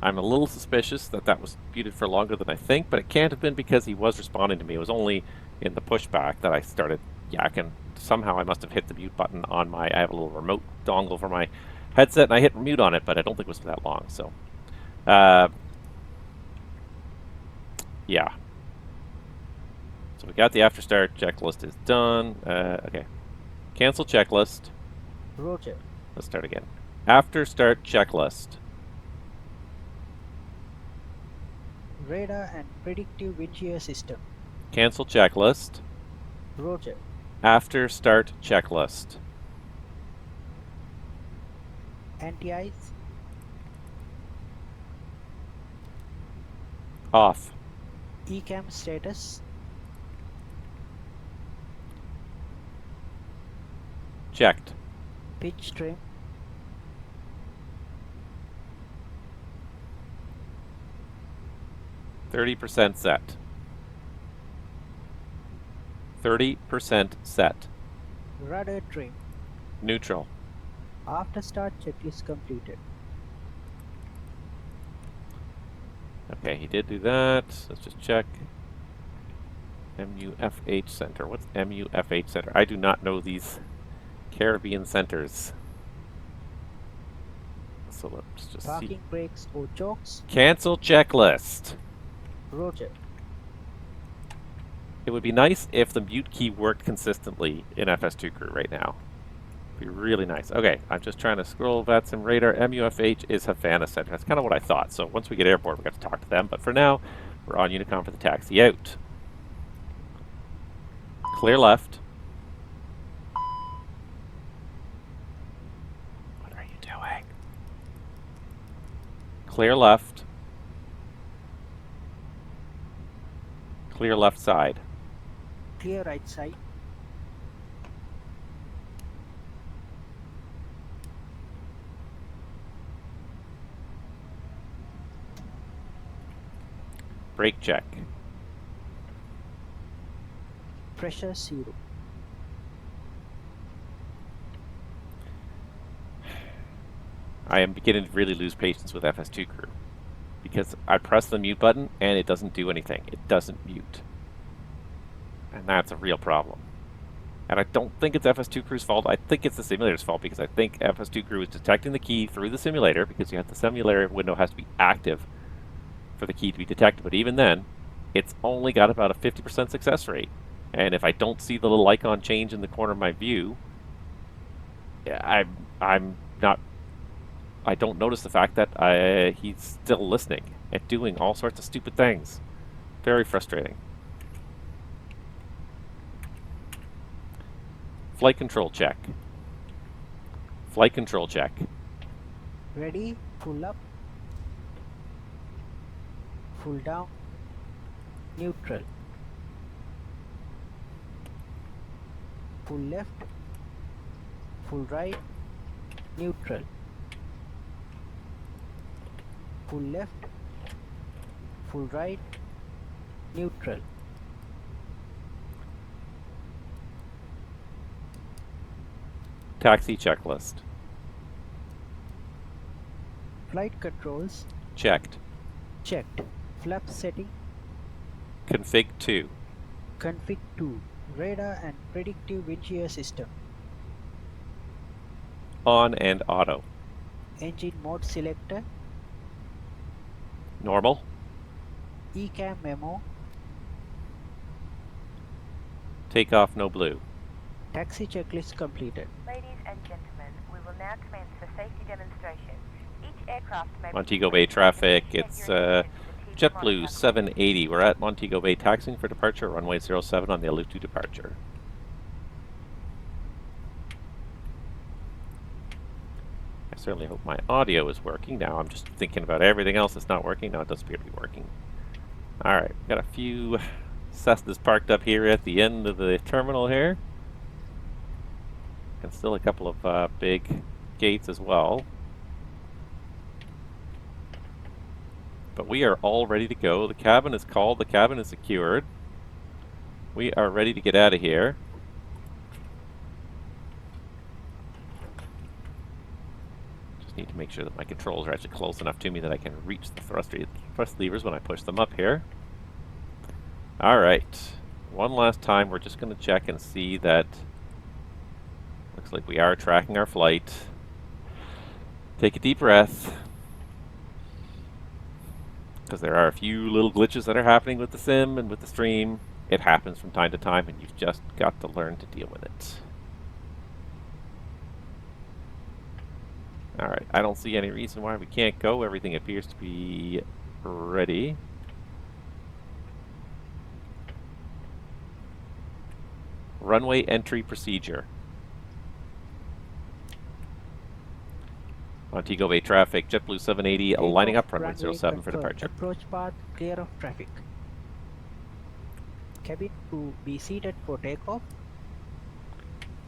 I'm a little suspicious that that was muted for longer than I think, but it can't have been because he was responding to me. It was only in the pushback that I started yakking. Somehow I must have hit the mute button on my... I have a little remote dongle for my headset, and I hit mute on it, but I don't think it was for that long, so... yeah. So we got the after start checklist is done. Okay. Cancel checklist. Roger. Let's start again. After start checklist. Radar and predictive wind shear system. Cancel checklist. Roger. After start checklist. Anti-ice. Off. ECAM status. Checked. Pitch trim. %30 set. 30% set. Rudder trim. Neutral. After start checklist completed. Okay, he did do that. Let's just check. MUFH Center. What's MUFH Center? I do not know these Caribbean centers. So let's just Parking see. brakes or chokes. Cancel checklist. Roger. It would be nice if the mute key worked consistently in FS2 Crew right now. It'd be really nice. Okay, I'm just trying to scroll VATSIM radar. MUFH is Havana Center. That's kind of what I thought. So once we get airborne, we got to talk to them. But for now, we're on Unicom for the taxi out. Clear left. What are you doing? Clear left. Clear left side. Clear right side. Brake check. Pressure 0. I am beginning to really lose patience with FS2 Crew because I press the mute button and it doesn't do anything. It doesn't mute. And that's a real problem. And I don't think it's FS2 Crew's fault. I think it's the simulator's fault because I think FS2 Crew is detecting the key through the simulator because you have the simulator window has to be active for the key to be detected. But even then, it's only got about a 50% success rate. And if I don't see the little icon change in the corner of my view, I don't notice the fact that he's still listening and doing all sorts of stupid things. Very frustrating. Flight control check. Flight control check. Ready, full up, full down, neutral, full left, full right, neutral, full left, full right, neutral. Taxi checklist. Flight controls, Checked. checked. Flap setting, Config 2. config 2. Radar and predictive wind shear system. On and auto. Engine mode selector, Normal. ECAM memo, Takeoff no blue. taxi checklist completed. Ladies and gentlemen, we will now commence the safety demonstration. Each aircraft may... Montego Bay traffic. It's JetBlue 780. We're at Montego Bay taxiing for departure, runway 07 on the Alutu departure. I certainly hope my audio is working. Now I'm just thinking about everything else that's not working. Now it does appear to be working. Alright, we've got a few Cessnas parked up here at the end of the terminal here. And still a couple of big gates as well. But we are all ready to go. The cabin is called. The cabin is secured. We are ready to get out of here. Just need to make sure that my controls are actually close enough to me that I can reach the thrust levers when I push them up here. Alright. One last time, we're just going to check and see that looks like we are tracking our flight. Take a deep breath. Because there are a few little glitches that are happening with the sim and with the stream. It happens from time to time, and you've just got to learn to deal with it. Alright, I don't see any reason why we can't go. Everything appears to be ready. Runway entry procedure. Montego Bay traffic, JetBlue 780 lining up, runway 07 for departure. Approach path clear of traffic. Cabin to be seated for takeoff.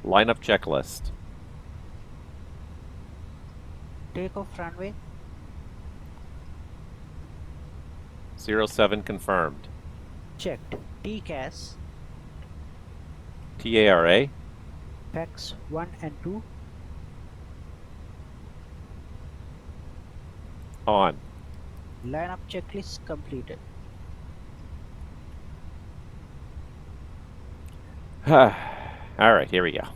Lineup checklist. Takeoff runway. 07 confirmed. Checked. TCAS. TARA. PAX 1 and 2. On. Lineup checklist completed. Alright, here we go.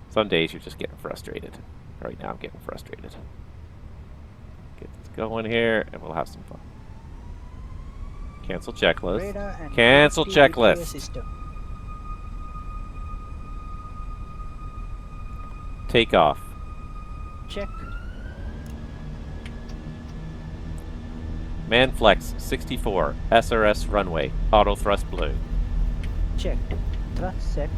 Some days you're just getting frustrated. Right now I'm getting frustrated. Get this going here and we'll have some fun. Cancel checklist. Radar and Cancel checklist. system. Takeoff. Check. Manflex 64, SRS runway, auto thrust blue. Checked. Thrust set.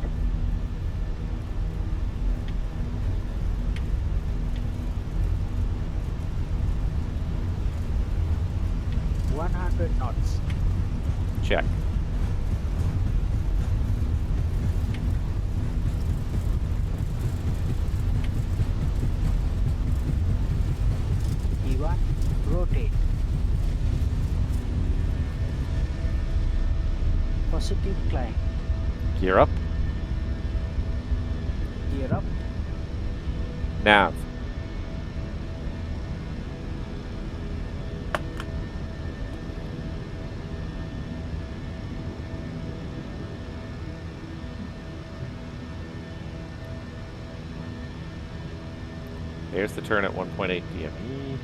knots. Check. E1, rotate. Positive climb. Gear up. Gear up. Nav. There's the turn at 1.8 DME.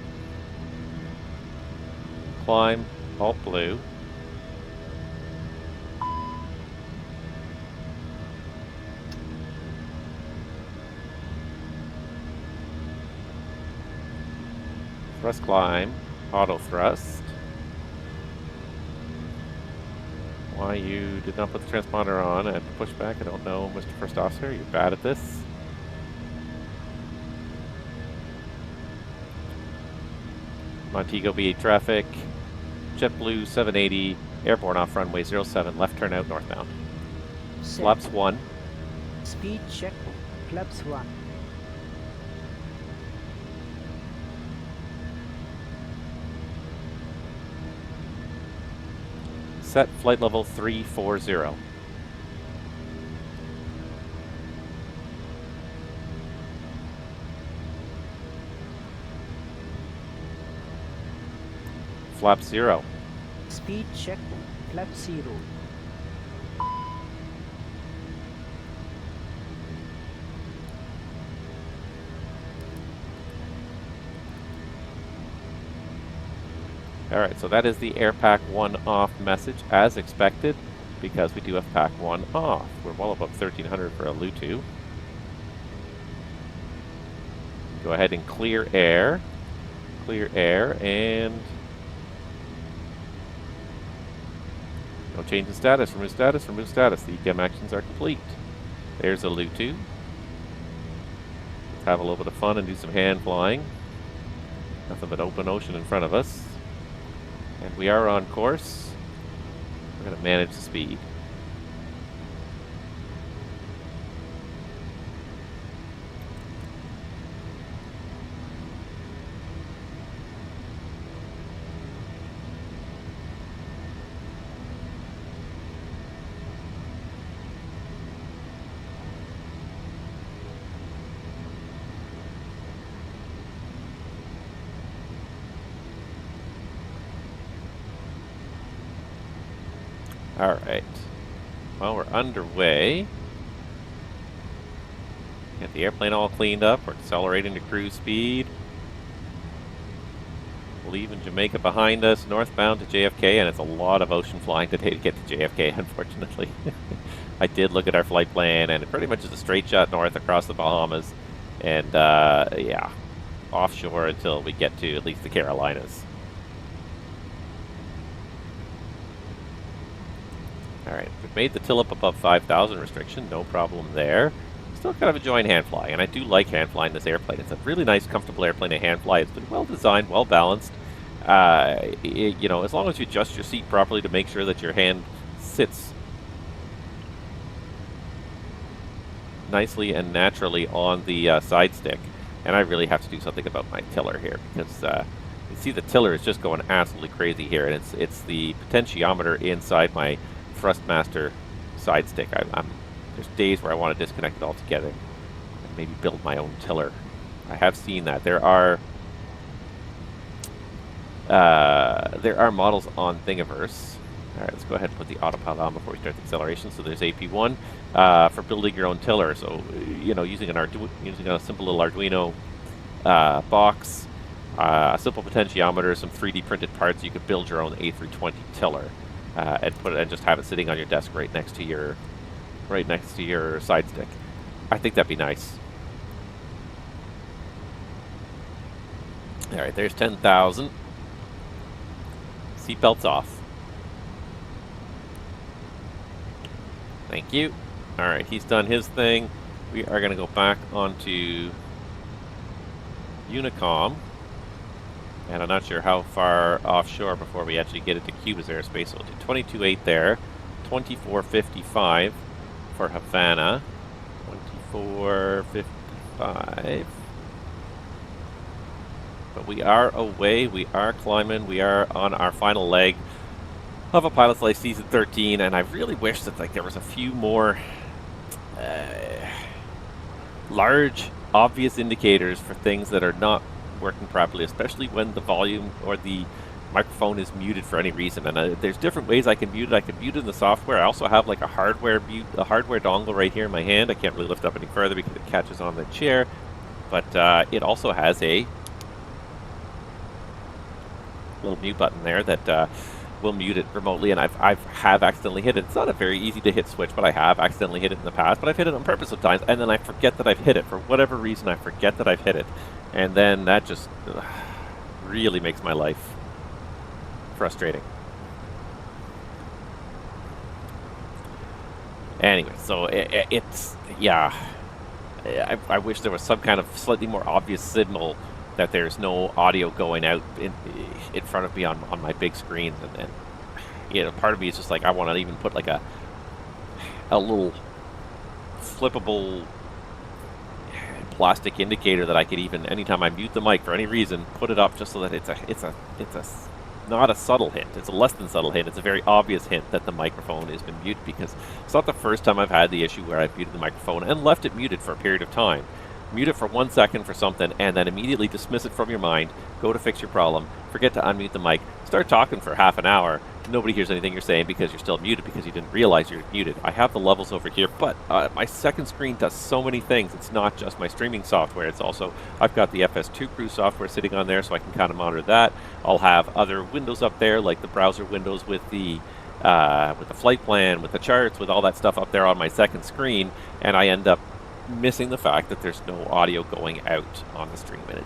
Climb, alt blue. Thrust climb, auto thrust. Why you did not put the transponder on and pushback, I don't know, Mr. First Officer. You're bad at this. Montego Bay traffic, JetBlue 780, airborne off runway 07, left turn out northbound. Set. Flaps 1. Speed check. Flaps 1. Set flight level 340. Flap 0. Speed check. Flap 0. Alright, so that is the Air Pack 1 off message, as expected, because we do have Pack 1 off. We're well above 1300 for a Alutu. Go ahead and clear air. Clear air, and No change in status. Remove status. Remove status. The ECAM actions are complete. There's a Lu-2. Let's have a little bit of fun and do some hand flying. Nothing but open ocean in front of us. And we are on course. We're going to manage the speed. Alright. Well, we're underway. Get the airplane all cleaned up. We're accelerating to cruise speed. Leaving Jamaica behind us, northbound to JFK, and it's a lot of ocean flying today to get to JFK, unfortunately. I did look at our flight plan, and it pretty much is a straight shot north across the Bahamas. And, yeah, offshore until we get to at least the Carolinas. Alright, we've made the till up above 5,000 restriction, no problem there. Still kind of enjoying hand flying, and I do like hand flying this airplane. It's a really nice, comfortable airplane to hand fly. It's been well designed, well balanced. You know, as long as you adjust your seat properly to make sure that your hand sits nicely and naturally on the side stick. And I really have to do something about my tiller here, because you see the tiller is just going absolutely crazy here, and it's the potentiometer inside my Thrustmaster side stick. There's days where I want to disconnect it altogether and maybe build my own tiller. I have seen that. There are models on Thingiverse. Alright, let's go ahead and put the autopilot on before we start the acceleration. So there's AP1 for building your own tiller. So, you know, using a simple little Arduino box, a simple potentiometer, some 3D printed parts, you could build your own A320 tiller. And just have it sitting on your desk right next to your side stick. I think that'd be nice. All right, there's 10,000. Seatbelts off. Thank you. All right, he's done his thing. We are going to go back onto Unicom. And I'm not sure how far offshore before we actually get into Cuba's airspace. So we'll do 22.8 there, 24.55 for Havana, 24.55. But we are away, we are climbing, we are on our final leg of A Pilot's Life Season 13, and I really wish that there was a few more large, obvious indicators for things that are not working properly, especially when the volume or the microphone is muted for any reason. And there's different ways I can mute it. I can mute it in the software. I also have like a hardware dongle right here in my hand. I can't really lift up any further because it catches on the chair. But it also has a little mute button there that will mute it remotely, and I have accidentally hit it. It's not a very easy to hit switch, but I have accidentally hit it in the past. But I've hit it on purpose sometimes, and then I forget that I've hit it. For whatever reason, I forget that I've hit it. And then that just really makes my life frustrating. Anyway, so it's, yeah. I wish there was some kind of slightly more obvious signal that there's no audio going out in front of me on my big screen. And you know, part of me is just like, I want to even put like a little flippable plastic indicator that I could even, anytime I mute the mic for any reason, put it up just so that it's not a subtle hint. It's a less than subtle hint. It's a very obvious hint that the microphone has been muted, because it's not the first time I've had the issue where I've muted the microphone and left it muted for a period of time. Mute it for 1 second for something and then immediately dismiss it from your mind, go to fix your problem, forget to unmute the mic, start talking for half an hour, nobody hears anything you're saying because you're still muted because you didn't realize you're muted. I have the levels over here, but my second screen does so many things. It's not just my streaming software, it's also, I've got the FS2 Crew software sitting on there so I can kind of monitor that. I'll have other windows up there, like the browser windows with the flight plan, with the charts, with all that stuff up there on my second screen, and I end up missing the fact that there's no audio going out on the stream, and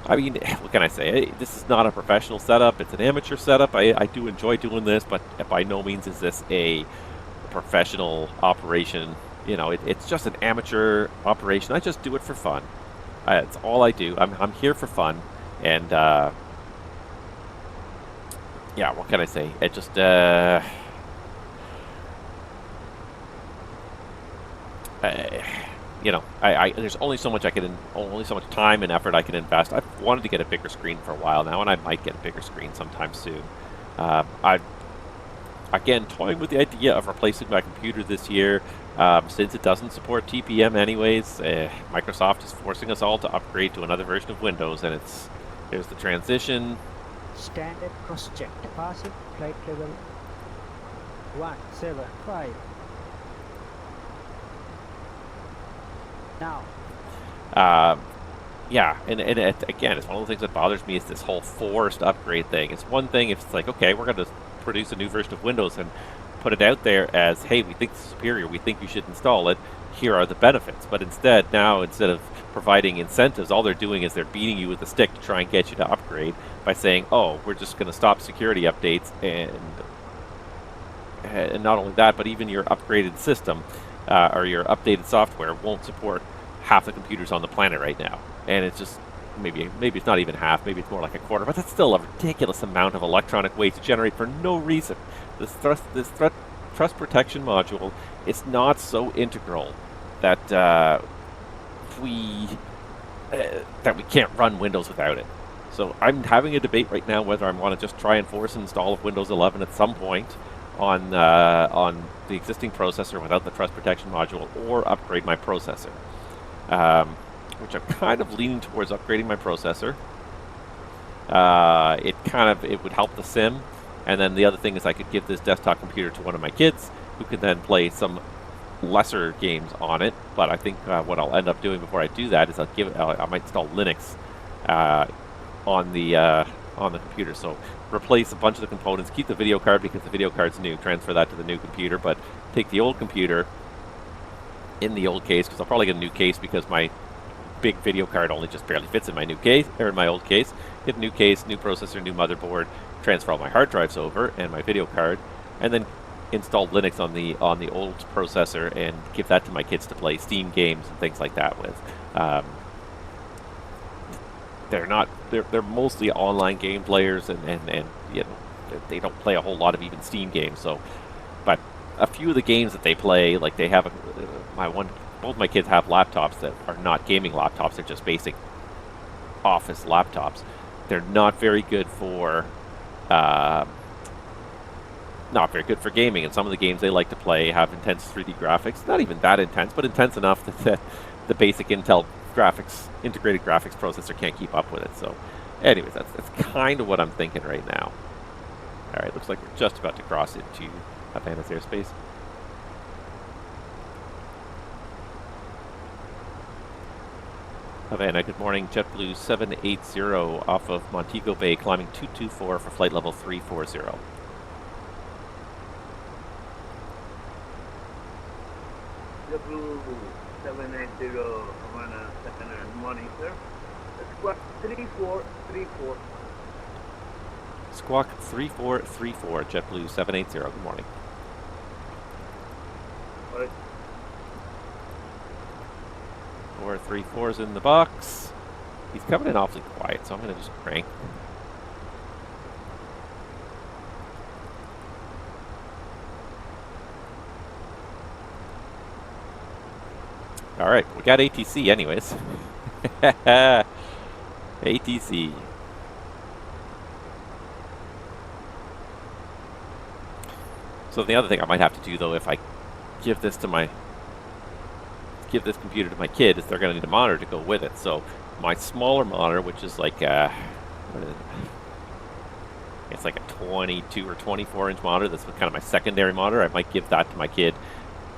I mean, what can I say? This is not a professional setup. It's an amateur setup. I do enjoy doing this, but by no means is this a professional operation. You know, it's just an amateur operation. I just do it for fun. It's all I do. I'm here for fun, and yeah, what can I say? It just you know, there's only so much only so much time and effort I can invest. I've wanted to get a bigger screen for a while now, and I might get a bigger screen sometime soon. Again, toying with the idea of replacing my computer this year, since it doesn't support TPM anyways. Microsoft is forcing us all to upgrade to another version of Windows, and there's the transition. Standard cross-checked. Passing flight level 175. Now. Yeah, and again, it's one of the things that bothers me is this whole forced upgrade thing. It's one thing if it's like, okay, we're going to produce a new version of Windows and put it out there as, hey, we think it's superior, we think you should install it, here are the benefits. But instead of providing incentives, all they're doing is they're beating you with a stick to try and get you to upgrade by saying, oh, we're just going to stop security updates, and not only that, but even your upgraded system or your updated software won't support half the computers on the planet right now. And it's just, maybe it's not even half, maybe it's more like a quarter, but that's still a ridiculous amount of electronic waste to generate for no reason. This trust protection module is not so integral that we can't run Windows without it. So I'm having a debate right now whether I want to just try and force an install of Windows 11 at some point on the existing processor without the trust protection module, or upgrade my processor. Which I'm kind of leaning towards upgrading my processor. It would help the sim, and then the other thing is I could give this desktop computer to one of my kids, who could then play some lesser games on it. But I think what I'll end up doing before I do that is I might install Linux on the computer. So replace a bunch of the components, keep the video card because the video card's new, transfer that to the new computer, but take the old computer in the old case, because I'll probably get a new case because my big video card only just barely fits in my new case, or in my old case. Get a new case, new processor, new motherboard, transfer all my hard drives over and my video card, and then install Linux on the old processor and give that to my kids to play Steam games and things like that with. They're mostly online game players, and you know, they don't play a whole lot of even Steam games. So, but a few of the games that they play, like they have both my kids have laptops that are not gaming laptops. They're just basic office laptops. They're not very good for gaming, and some of the games they like to play have intense 3D graphics. Not even that intense, but intense enough that the basic Intel integrated graphics processor can't keep up with it. So anyways, that's kind of what I'm thinking right now. Alright, looks like we're just about to cross into Havana's airspace. Havana, good morning. JetBlue 780 off of Montego Bay, climbing 224 for flight level 340. JetBlue 780 Havana, good morning, sir. Squawk 3434. Squawk 3434, JetBlue 780, good morning. All right. 434's in the box. He's coming in awfully quiet, so I'm going to just crank. Alright, we got ATC anyways. ATC. So the other thing I might have to do, though, if I give this computer to my kid, is they're going to need a monitor to go with it. So my smaller monitor, which is like it's like a 22 or 24 inch monitor, that's kind of my secondary monitor, I might give that to my kid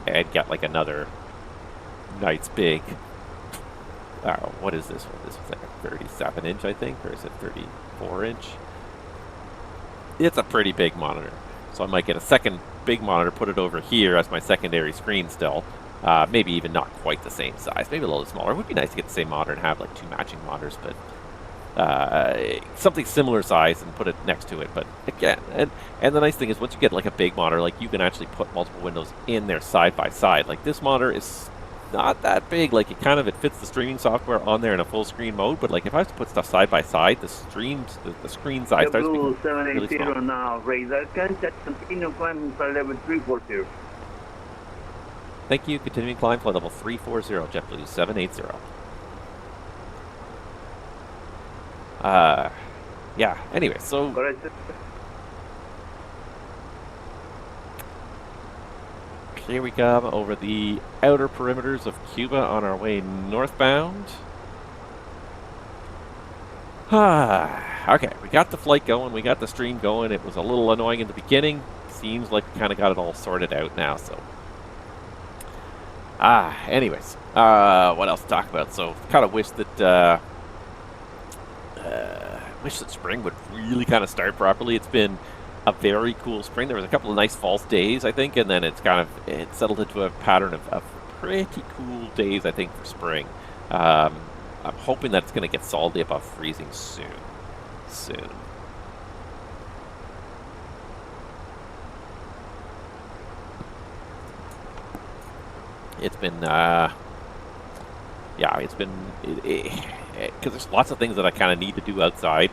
and get like another nice big, what is this one? This was like a 37 inch, I think, or is it 34 inch? It's a pretty big monitor. So I might get a second big monitor, put it over here as my secondary screen still. Maybe even not quite the same size, maybe a little smaller. It would be nice to get the same monitor and have like two matching monitors, but something similar size and put it next to it. But again, and the nice thing is once you get like a big monitor, like you can actually put multiple windows in there side by side. Like this monitor is not that big. Like it fits the streaming software on there in a full screen mode. But like if I was to put stuff side by side, the screen size starts becoming really small. Now, radar contact, continue climbing for level 340. Thank you. Continuing climb flight level 340, JetBlue 780. Yeah, anyway, so here we come over the outer perimeters of Cuba on our way northbound. Okay, we got the flight going, we got the stream going. It was a little annoying in the beginning. Seems like we kind of got it all sorted out now, so. Anyways, what else to talk about? So, kind of wish that spring would really kind of start properly. It's been a very cool spring. There was a couple of nice false days, I think, and then it's settled into a pattern of pretty cool days, I think, for spring. I'm hoping that it's going to get solidly above freezing soon. It's been, because there's lots of things that I kind of need to do outside.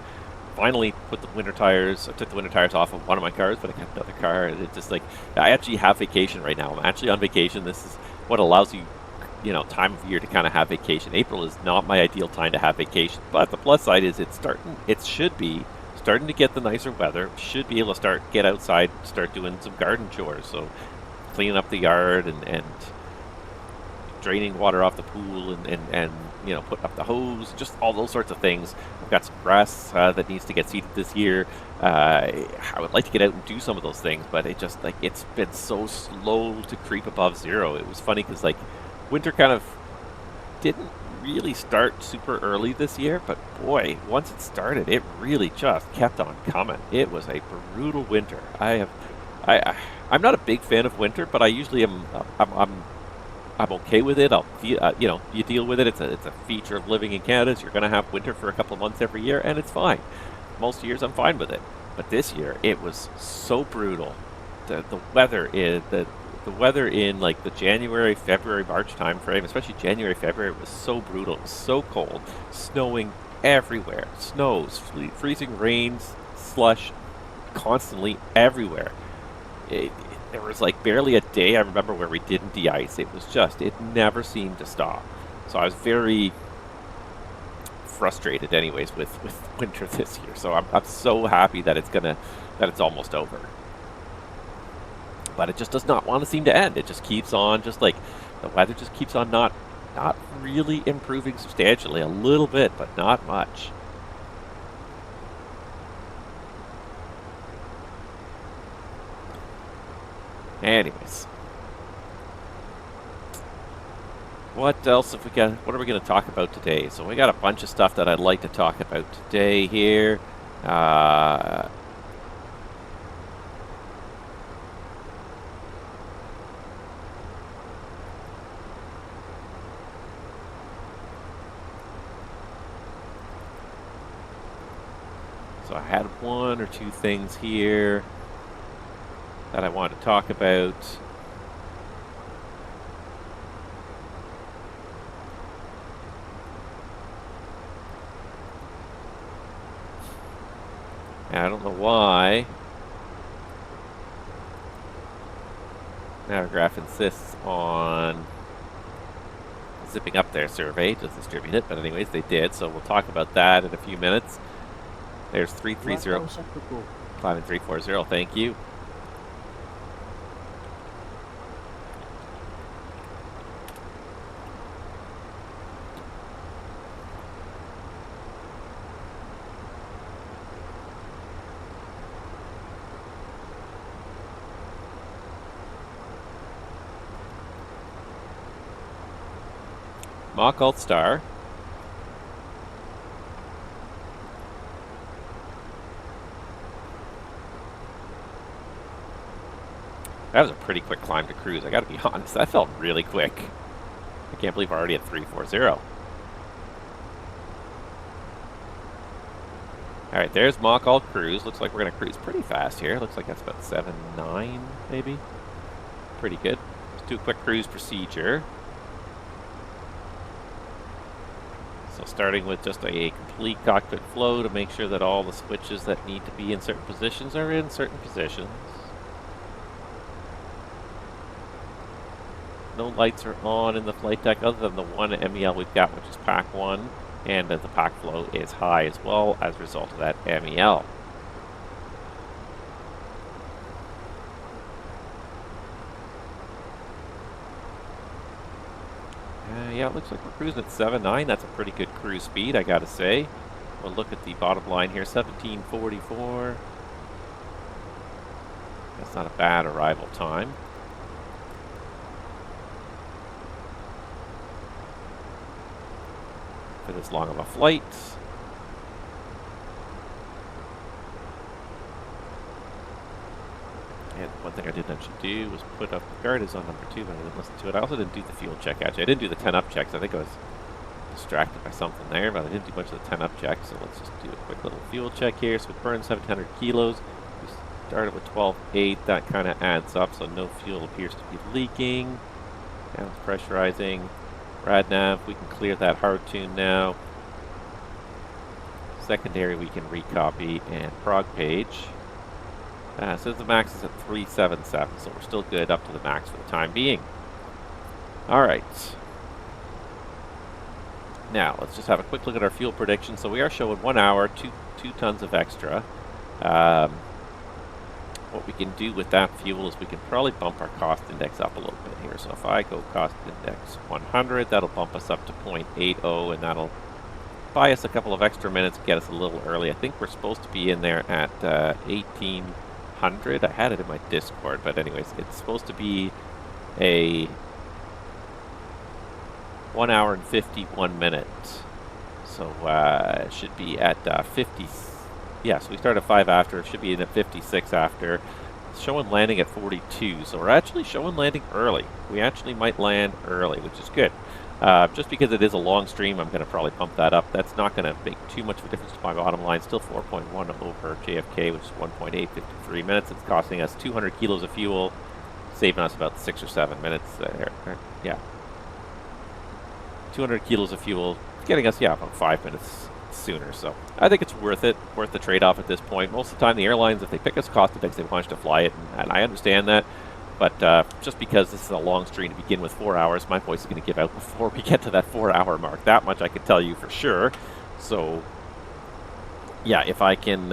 Finally put the winter tires, I took the winter tires off of one of my cars, but I got another car, and it's just like, I actually have vacation right now. I'm actually on vacation. This is what allows you, time of year to kind of have vacation. April is not my ideal time to have vacation, but the plus side is it should be starting to get the nicer weather. Should be able to get outside, start doing some garden chores. So cleaning up the yard and draining water off the pool and putting up the hose, just all those sorts of things. I've got some grass that needs to get seeded this year. I would like to get out and do some of those things, but it's been so slow to creep above zero. It was funny because winter kind of didn't really start super early this year, but boy, once it started, it really just kept on coming. It was a brutal winter. I'm not a big fan of winter, but I usually am. I'm okay with it. You deal with it. It's a feature of living in Canada. So you're going to have winter for a couple of months every year, and it's fine. Most years I'm fine with it, but this year it was so brutal. The weather in like the January, February, March time frame, especially January, February, was so brutal. It was so cold, snowing everywhere, snows, freezing rains, slush, constantly everywhere. There was barely a day I remember where we didn't de-ice. It never seemed to stop. So I was very frustrated anyways with winter this year. So I'm so happy that it's almost over. But it just does not want to seem to end. It just keeps on, the weather just keeps on not really improving substantially. A little bit, but not much. Anyways, what else have we got? What are we going to talk about today? So we got a bunch of stuff that I'd like to talk about today here. So I had one or two things here that I want to talk about. And I don't know why Navigraph insists on zipping up their survey to distribute it, but anyways, they did, so we'll talk about that in a few minutes. There's 330, climbing 340, thank you. Mach Alt Star. That was a pretty quick climb to cruise, I gotta be honest. That felt really quick. I can't believe we're already at 340. All right, there's Mach all cruise. Looks like we're going to cruise pretty fast here. Looks like that's about 7.9 maybe. Pretty good. Let's do a quick cruise procedure. So starting with just a complete cockpit flow to make sure that all the switches that need to be in certain positions are in certain positions. No lights are on in the flight deck other than the one MEL we've got, which is Pack 1, and the pack flow is high as well as a result of that MEL. Yeah, it looks like we're cruising at 7.9. That's a pretty good cruise speed, I gotta say. We'll look at the bottom line here, 17:44. That's not a bad arrival time. For this long of a flight. And one thing I didn't actually do was put up the guard is on number 2, but I didn't listen to it. I also didn't do the fuel check, actually. I didn't do the 10-up checks. I think I was distracted by something there, but I didn't do much of the 10-up check, so let's just do a quick little fuel check here. So it burned 700 kilos. We started with 12.8. That kind of adds up, so no fuel appears to be leaking. Now it's pressurizing. RadNav, we can clear that hard tune now. Secondary, we can recopy, and prog page. So the max is at 377, so we're still good up to the max for the time being. All right. Now, let's just have a quick look at our fuel prediction. So we are showing 1 hour, 2 tons of extra. What we can do with that fuel is we can probably bump our cost index up a little bit here. So if I go cost index 100, that'll bump us up to 0.80, and that'll buy us a couple of extra minutes, get us a little early. I think we're supposed to be in there at 1800. I had it in my Discord, but anyways, it's supposed to be a 1 hour and 51 minutes. So it should be at 50. Yes, we started at 5 after. It should be in at 56 after. It's showing landing at 42. So we're actually showing landing early. We actually might land early, which is good. Just because it is a long stream, I'm going to probably pump that up. That's not going to make too much of a difference to my bottom line. Still 4.1 over JFK, which is 1.853 minutes. It's costing us 200 kilos of fuel, saving us about 6 or 7 minutes there. Yeah. 200 kilos of fuel, getting us, yeah, about 5 minutes sooner. So I think it's worth it, worth the trade-off at this point. Most of the time, the airlines, if they pick us cost index, they want us to fly it, and I understand that. But just because this is a long stream to begin with, 4 hours, my voice is going to give out before we get to that 4-hour mark. That much I can tell you for sure. So, yeah, if I can,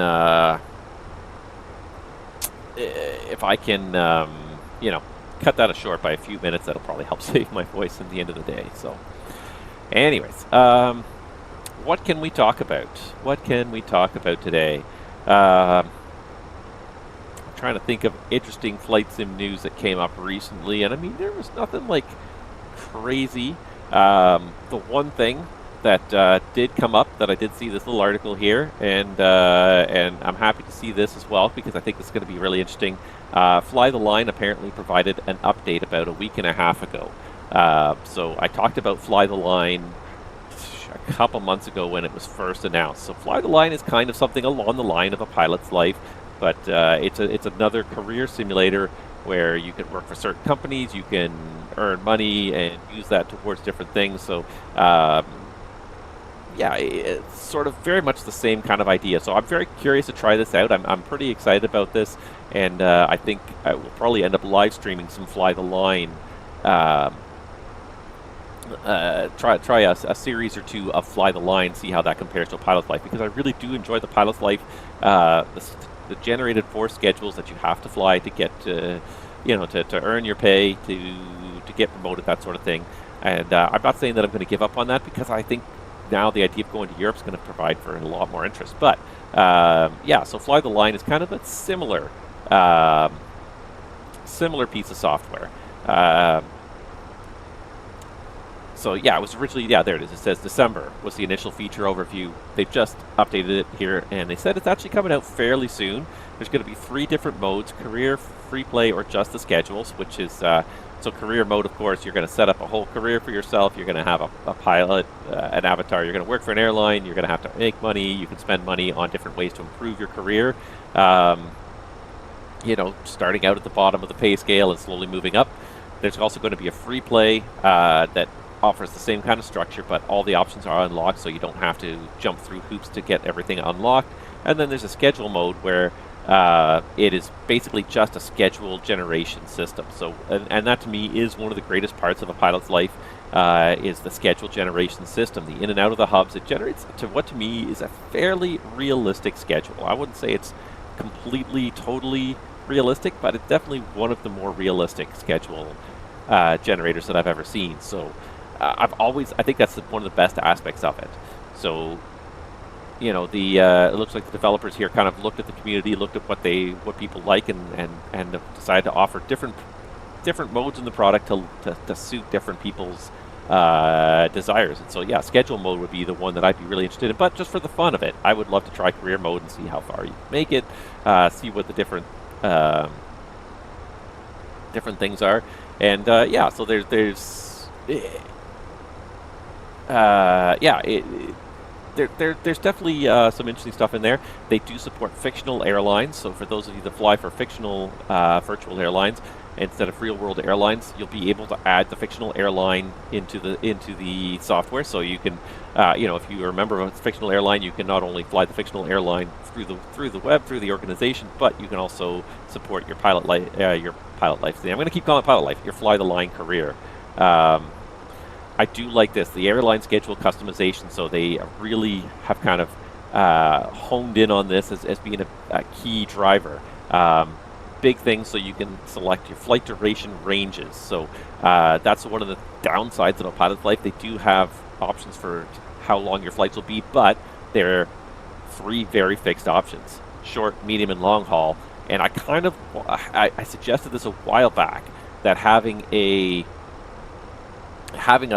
you know, cut that short by a few minutes, that'll probably help save my voice at the end of the day. So, anyways, what can we talk about? What can we talk about today? Trying to think of interesting flight sim news that came up recently, and I mean there was nothing like crazy. The one thing that did come up that I did see this little article here, and I'm happy to see this as well because I think it's going to be really interesting. Fly the Line apparently provided an update about a week and a half ago. So I talked about Fly the Line a couple months ago when it was first announced. So Fly the Line is kind of something along the line of a pilot's life. But it's another career simulator where you can work for certain companies, you can earn money and use that towards different things. So, yeah, it's sort of very much the same kind of idea. So I'm very curious to try this out. I'm pretty excited about this, and I think I will probably end up live streaming some Fly the Line. Try a series or two of Fly the Line, see how that compares to a pilot's life, because I really do enjoy the pilot's life. The generated force schedules that you have to fly to get to, you know, to earn your pay, to get promoted, that sort of thing. And I'm not saying that I'm going to give up on that because I think now the idea of going to Europe is going to provide for a lot more interest. But yeah, so Fly the Line is kind of a similar piece of software. So yeah, it was originally, yeah, there it is. It says December was the initial feature overview. They've just updated it here, and they said it's actually coming out fairly soon. there's going to be 3 different modes: career, free play, or just the schedules, which is so career mode, of course, you're going to set up a whole career for yourself. You're going to have a pilot, an avatar. You're going to work for an airline. You're going to have to make money. You can spend money on different ways to improve your career. You know, starting out at the bottom of the pay scale and slowly moving up. There's also going to be a free play that offers the same kind of structure, but all the options are unlocked, so you don't have to jump through hoops to get everything unlocked. And then there's a schedule mode where it is basically just a schedule generation system. So, and that to me is one of the greatest parts of a pilot's life, is the schedule generation system. The in and out of the hubs, it generates to what to me is a fairly realistic schedule. I wouldn't say it's completely, totally realistic, but it's definitely one of the more realistic schedule generators that I've ever seen. So I think that's one of the best aspects of it. So, you know, it looks like the developers here kind of looked at the community, looked at what people like, and decided to offer different modes in the product to suit different people's desires. And so, yeah, schedule mode would be the one that I'd be really interested in. But just for the fun of it, I would love to try career mode and see how far you can make it, see what the different things are. And yeah, so there's definitely some interesting stuff in there. They do support fictional airlines, so for those of you that fly for fictional virtual airlines instead of real-world airlines, you'll be able to add the fictional airline into the software. So you can, you know, if you are a member of a fictional airline, you can not only fly the fictional airline through the web, through the organization, but you can also support your pilot life. I'm going to keep calling it pilot life. Your fly the line career. I do like this, the airline schedule customization. So they really have kind of honed in on this as being a key driver. Big thing, so you can select your flight duration ranges. So that's one of the downsides of a pilot's life. They do have options for how long your flights will be, but they're 3 very fixed options: short, medium, and long haul. And I suggested this a while back, that having a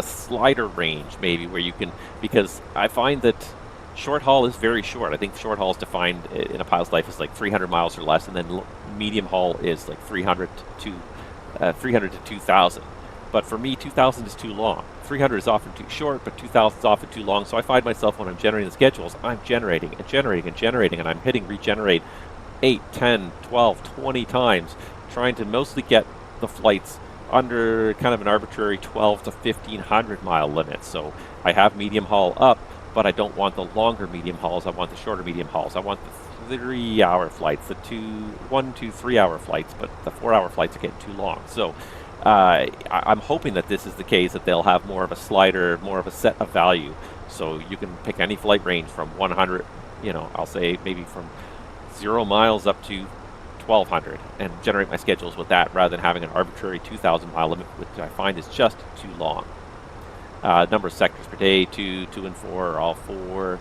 slider range maybe where you can, because I find that short haul is very short. I think short haul is defined in a pilot's life as like 300 miles or less, and then medium haul is like 300 to 2,000. But for me, 2,000 is too long. 300 is often too short, but 2,000 is often too long. So I find myself, when I'm generating the schedules, I'm generating and generating and generating, and I'm hitting regenerate 8, 10, 12, 20 times, trying to mostly get the flights under kind of an arbitrary 12 to 1,500 mile limit. So I have medium haul up, but I don't want the longer medium hauls. I want the shorter medium hauls. I want the 3-hour flights, the 1, 2, 3-hour flights, but the 4-hour flights are getting too long. So I'm hoping that this is the case, that they'll have more of a slider, more of a set of value. So you can pick any flight range from 100, you know, I'll say maybe from 0 miles up to 1,200, and generate my schedules with that, rather than having an arbitrary 2,000 mile limit, which I find is just too long. Number of sectors per day, 2, 2 and 4 are all 4.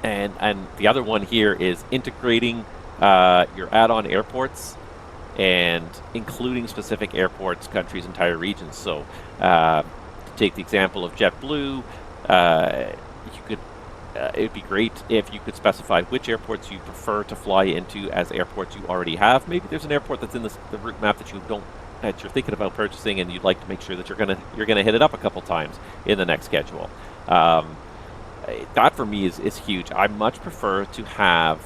And the other one here is integrating your add-on airports and including specific airports, countries, entire regions. So to take the example of JetBlue, you could it'd be great if you could specify which airports you prefer to fly into as airports you already have. Maybe there's an airport that's in the route map that you're thinking about purchasing, and you'd like to make sure that you're gonna hit it up a couple times in the next schedule. That for me is huge. I much prefer to have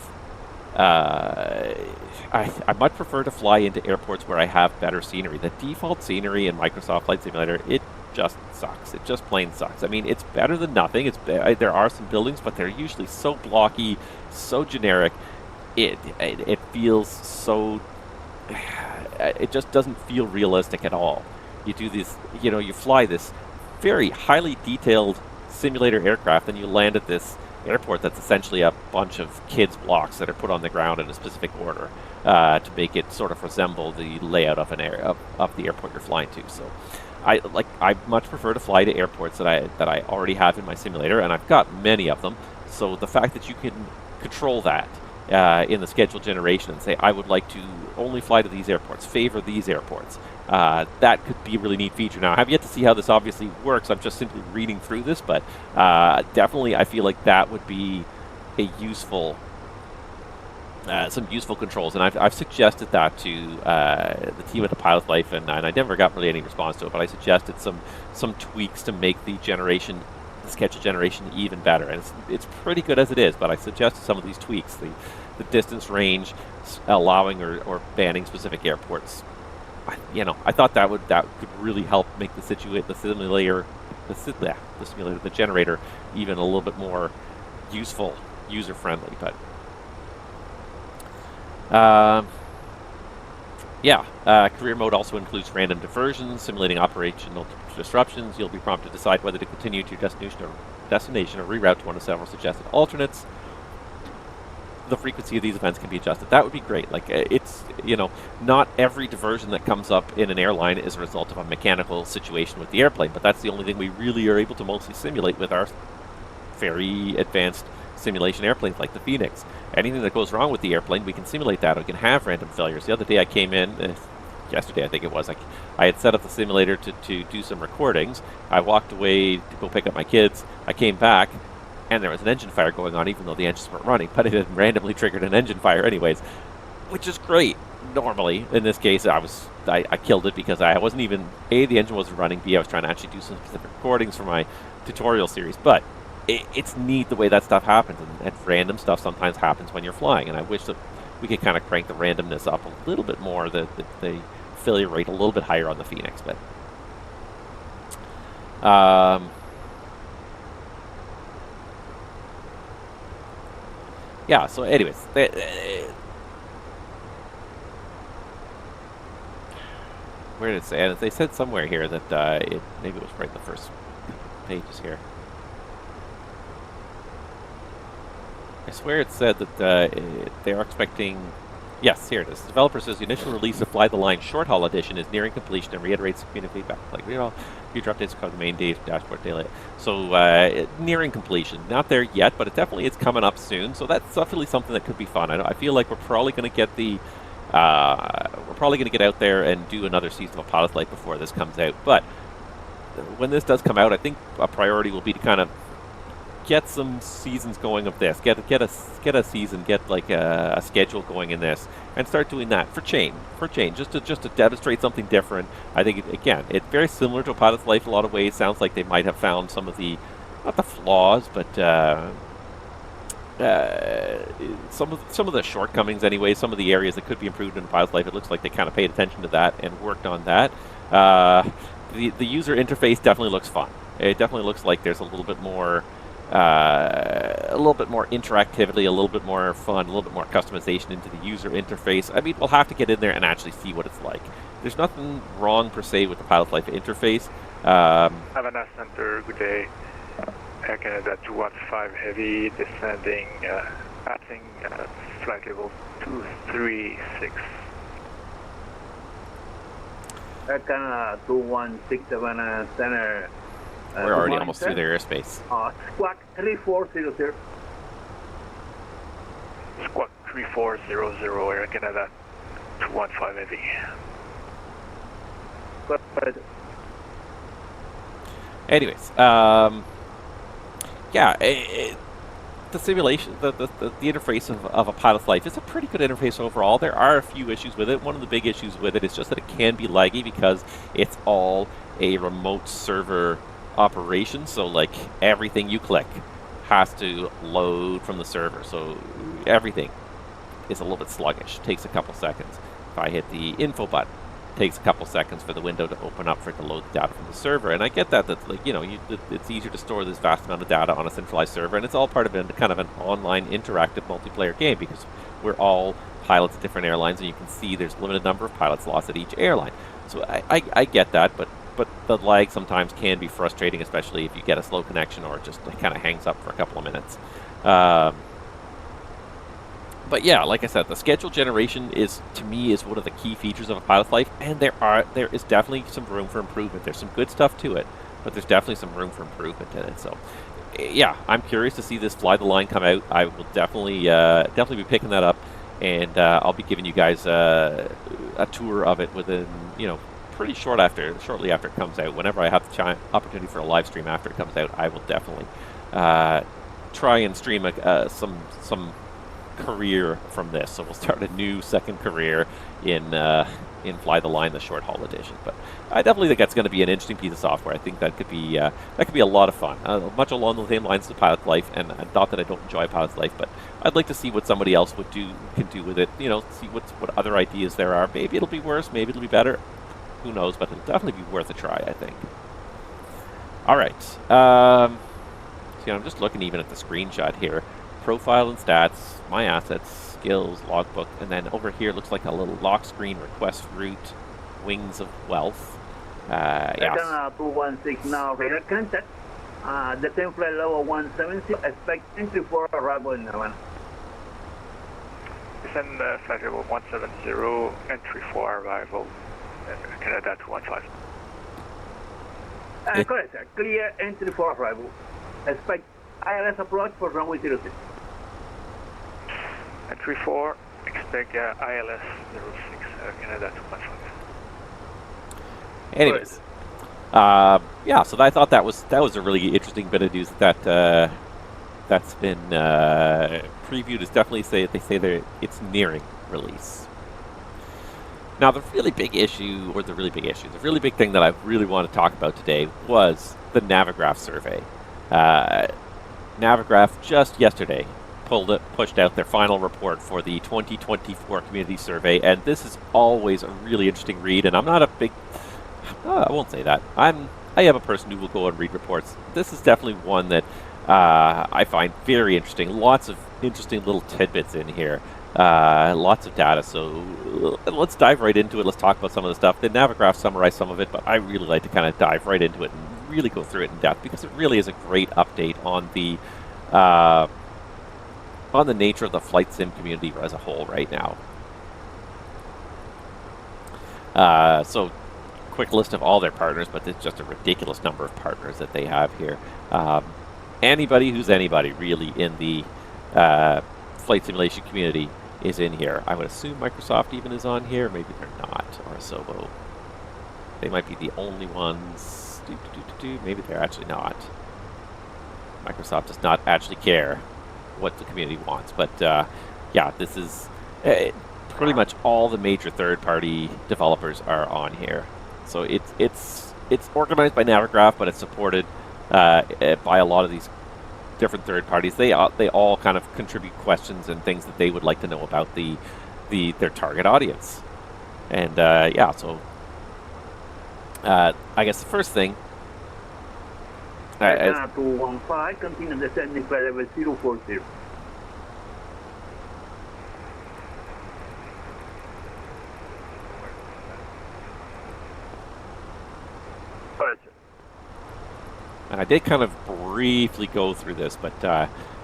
I much prefer to fly into airports where I have better scenery. The default scenery in Microsoft Flight Simulator, it just sucks. It just plain sucks. I mean, it's better than nothing. There are some buildings, but they're usually so blocky, so generic. It feels so. It just doesn't feel realistic at all. You do this, you fly this very highly detailed simulator aircraft, and you land at this airport that's essentially a bunch of kids' blocks that are put on the ground in a specific order to make it sort of resemble the layout of of the airport you're flying to. So I much prefer to fly to airports that I already have in my simulator, and I've got many of them. So the fact that you can control that in the schedule generation and say, I would like to only fly to these airports, favor these airports, that could be a really neat feature. Now, I have yet to see how this obviously works. I'm just simply reading through this, but definitely I feel like that would be a useful some useful controls, and I've suggested that to the team at the Pilot's Life, and I never got really any response to it, but I suggested some tweaks to make the schedule generation even better, and it's pretty good as it is, but I suggested some of these tweaks, the distance range, allowing or banning specific airports. I thought that could really help make the generator, even a little bit more useful, user-friendly, but career mode also includes random diversions, simulating operational disruptions. You'll be prompted to decide whether to continue to your destination or reroute to one of several suggested alternates. The frequency of these events can be adjusted. That would be great. Like, it's, not every diversion that comes up in an airline is a result of a mechanical situation with the airplane, but that's the only thing we really are able to mostly simulate with our very advanced simulation airplanes like the Fenix. Anything that goes wrong with the airplane, we can simulate that. We can have random failures. The other day I came in, yesterday I think it was, I had set up the simulator to do some recordings. I walked away to go pick up my kids. I came back, and there was an engine fire going on, even though the engines weren't running, but it had randomly triggered an engine fire anyways, which is great. Normally, in this case, I killed it because I wasn't even, A, the engine wasn't running, B, I was trying to actually do some specific recordings for my tutorial series, but it's neat the way that stuff happens, and random stuff sometimes happens when you're flying, and I wish that we could kind of crank the randomness up a little bit more, the failure rate a little bit higher on the Fenix, but yeah, so anyways, where did it say? And they said somewhere here that maybe it was right in the first pages here. I swear it said that they are expecting. Yes, here it is. The developer says the initial release of Fly the Line Short Haul Edition is nearing completion and reiterates community feedback. Like, future updates called the main dashboard daylight. So nearing completion. Not there yet, but it's coming up soon. So that's definitely something that could be fun. I feel like we're probably going to get out there and do another season of Pilot's Life before this comes out. But when this does come out, I think a priority will be to kind of get some seasons going of this. Get a season, get like a schedule going in this, and start doing that for change, just to demonstrate something different. I think it's very similar to a Pilot's Life in a lot of ways. Sounds like they might have found some of the, not the flaws, but some of the shortcomings anyway. Some of the areas that could be improved in Pilot's Life. It looks like they kind of paid attention to that and worked on that. The user interface definitely looks fun. It definitely looks like there's a little bit more interactivity, a little bit more fun, a little bit more customization into the user interface. I mean, we'll have to get in there and actually see what it's like. There's nothing wrong per se with the Pilot's Life interface. Havana Center, good day. Air Canada 215 Heavy, descending, passing flight level 236. Air Canada 216 Havana Center. We're already almost through their airspace. Squawk 3400. Squawk 3400, Air Canada 215 Heavy. Anyways, the simulation, the interface of a Pilot's Life is a pretty good interface overall. There are a few issues with it. One of the big issues with it is just that it can be laggy because it's all a remote server operation, so like everything you click has to load from the server, so everything is a little bit sluggish. It takes a couple seconds. If I hit the info button, it takes a couple seconds for the window to open up for it to load the data from the server, and I get that. That's like, it's easier to store this vast amount of data on a centralized server, and it's all part of kind of an online interactive multiplayer game because we're all pilots at different airlines, and you can see there's a limited number of pilot slots at each airline. So I get that, but the lag sometimes can be frustrating, especially if you get a slow connection or it just kind of hangs up for a couple of minutes. But yeah, like I said, the schedule generation to me is one of the key features of a Pilot's Life, and there is definitely some room for improvement. There's some good stuff to it, but there's definitely some room for improvement in it. So yeah, I'm curious to see this Fly the Line come out. I will definitely be picking that up, and I'll be giving you guys a tour of it within, pretty shortly after it comes out. Whenever I have the opportunity for a live stream after it comes out, I will definitely try and stream some career from this. So we'll start a new second career in Fly the Line, the short haul edition. But I definitely think that's going to be an interesting piece of software. I think that could be a lot of fun. Much along the same lines as Pilot's Life, and not that I don't enjoy Pilot's Life, but I'd like to see what somebody else can do with it. You know, see what other ideas there are. Maybe it'll be worse, maybe it'll be better. Who knows? But it'll definitely be worth a try, I think. All right. See, I'm just looking even at the screenshot here. Profile and stats, my assets, skills, logbook, and then over here looks like a little lock screen, request route, wings of wealth. Yes. 216 now, radar contact. The 10 flight level 170, expect entry for arrival in Havana. Descend flight level 170, entry for arrival, Canada 215. Correct, sir. Clear entry for arrival. Expect ILS approach for runway 06. Entry 4, expect ILS 06, Canada 215. Anyways, yeah. So I thought that was a really interesting bit of news that's been previewed. Is definitely they say it's nearing release. Now the really big thing that I really want to talk about today was the Navigraph survey. Navigraph just yesterday pushed out their final report for the 2024 community survey, and this is always a really interesting read. And I'm not a big I won't say that. I am a person who will go and read reports. This is definitely one that I find very interesting. Lots of interesting little tidbits in here. Lots of data. So let's dive right into it. Let's talk about some of the stuff. The Navigraph summarized some of it, but I really like to kind of dive right into it and really go through it in depth, because it really is a great update on the nature of the flight sim community as a whole right now. So quick list of all their partners, but it's just a ridiculous number of partners that they have here. Anybody who's anybody really in the flight simulation community is in here. I would assume Microsoft even is on here. Maybe they're not. Or Asobo. They might be the only ones. Maybe they're actually not. Microsoft does not actually care what the community wants. But yeah, this is pretty much all the major third-party developers are on here. So it's organized by Navigraph, but it's supported by a lot of these different third parties. They all kind of contribute questions and things that they would like to know about their target audience. And yeah, so I guess the first thing. 215, continue descending flight level 040. And I did kind of briefly go through this, but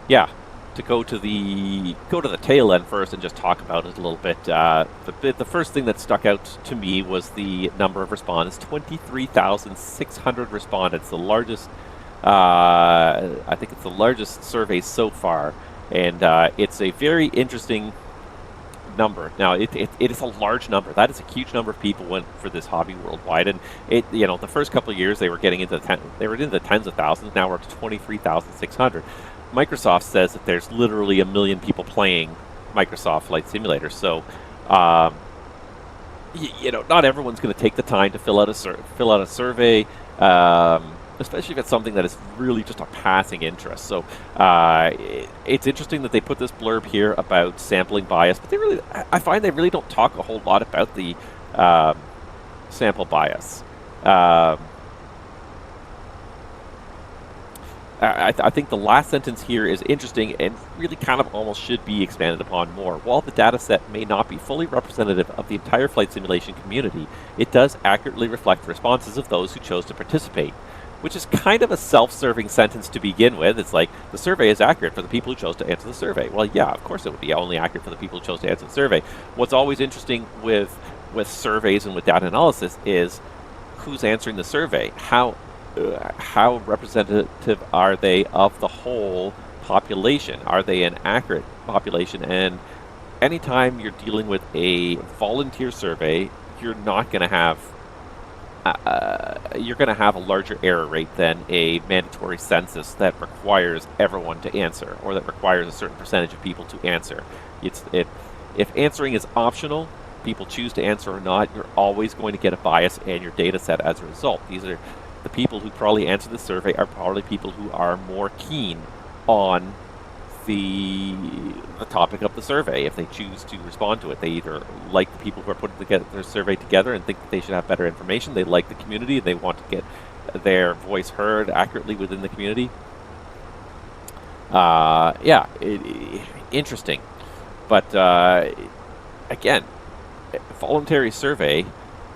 yeah, to go to the tail end first and just talk about it a little bit. The first thing that stuck out to me was the number of respondents. 23,600 respondents, the largest. I think it's the largest survey so far, and it's a very interesting number. Now, it is a large number. That is a huge number of people went for this hobby worldwide, and the first couple of years they were getting into the tens of thousands. Now we're up to 23,600. Microsoft says that there's literally 1 million people playing Microsoft Flight Simulator. So, not everyone's going to take the time to fill out a survey. Especially if it's something that is really just a passing interest. So it's interesting that they put this blurb here about sampling bias, but I find they really don't talk a whole lot about the sample bias. I think the last sentence here is interesting and really kind of almost should be expanded upon more. While the data set may not be fully representative of the entire flight simulation community, it does accurately reflect the responses of those who chose to participate. Which is kind of a self-serving sentence to begin with. It's like, the survey is accurate for the people who chose to answer the survey. Well, yeah, of course it would be only accurate for the people who chose to answer the survey. What's always interesting with surveys and with data analysis is who's answering the survey. How representative are they of the whole population? Are they an accurate population? And anytime you're dealing with a volunteer survey, you're not going to have you're going to have a larger error rate than a mandatory census that requires everyone to answer, or that requires a certain percentage of people to answer. If answering is optional, people choose to answer or not, you're always going to get a bias in your data set as a result. These are the people who probably answer the survey are probably people who are more keen on the topic of the survey. If they choose to respond to it, they either like the people who are putting their survey together and think that they should have better information, they like the community, and they want to get their voice heard accurately within the community. Interesting. But again, voluntary survey,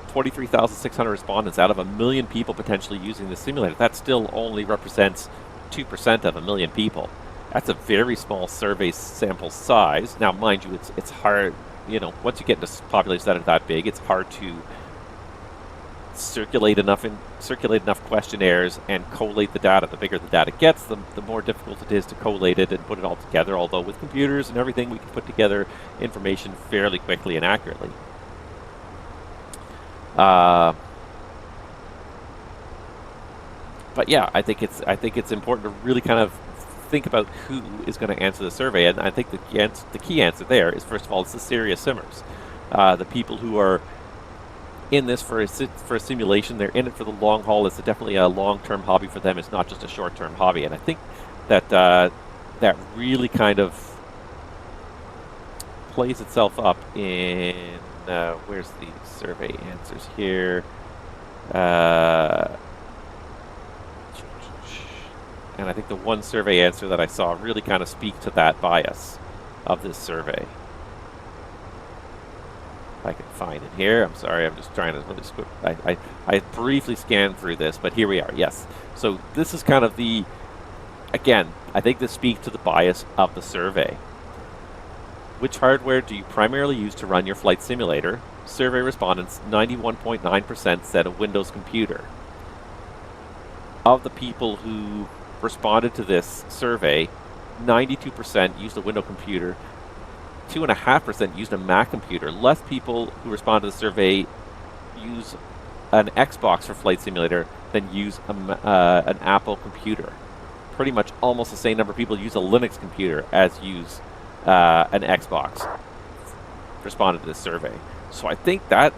23,600 respondents out of 1 million people potentially using the simulator. That still only represents 2% of 1 million people. That's a very small survey sample size. Now, mind you, it's hard, once you get into populations that are that big, it's hard to circulate enough questionnaires and collate the data. The bigger the data gets, the more difficult it is to collate it and put it all together, although with computers and everything, we can put together information fairly quickly and accurately. But yeah, I think it's important to really kind of think about who is going to answer the survey, and I think the key answer there is, first of all, it's the serious simmers, the people who are in this for a simulation. They're in it for the long haul. It's definitely a long-term hobby for them. It's not just a short-term hobby, and I think that that really kind of plays itself up in where's the survey answers here. And I think the one survey answer that I saw really kind of speak to that bias of this survey. If I can find it here. I'm sorry, I'm just trying to really I briefly scanned through this, but here we are. Yes. So this is kind of the, again, I think this speaks to the bias of the survey. Which hardware do you primarily use to run your flight simulator? Survey respondents, 91.9% said a Windows computer. Of the people who responded to this survey, 92% used a Windows computer, 2.5% used a Mac computer. Less people who responded to the survey use an Xbox for flight simulator than use an Apple computer. Pretty much almost the same number of people use a Linux computer as use an Xbox responded to this survey. So I think that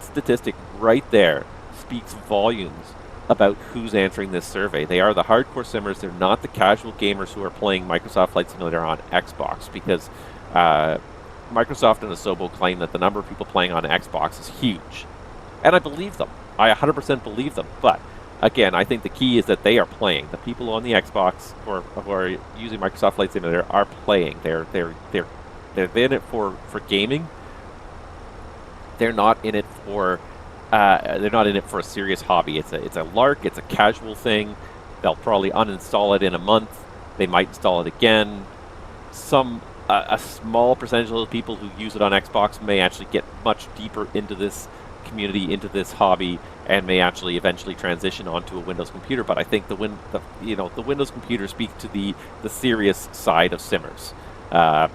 statistic right there speaks volumes about who's answering this survey. They are the hardcore simmers. They're not the casual gamers who are playing Microsoft Flight Simulator on Xbox, because Microsoft and Asobo claim that the number of people playing on Xbox is huge. And I believe them. I 100% believe them. But again, I think the key is that they are playing. The people on the Xbox who are using Microsoft Flight Simulator are playing. They're in it for gaming. They're not in it for a serious hobby. It's a lark. It's a casual thing. They'll probably uninstall it in a month. They might install it again. A small percentage of those people who use it on Xbox may actually get much deeper into this community, into this hobby, and may actually eventually transition onto a Windows computer. But I think the Windows computer speaks to the serious side of simmers.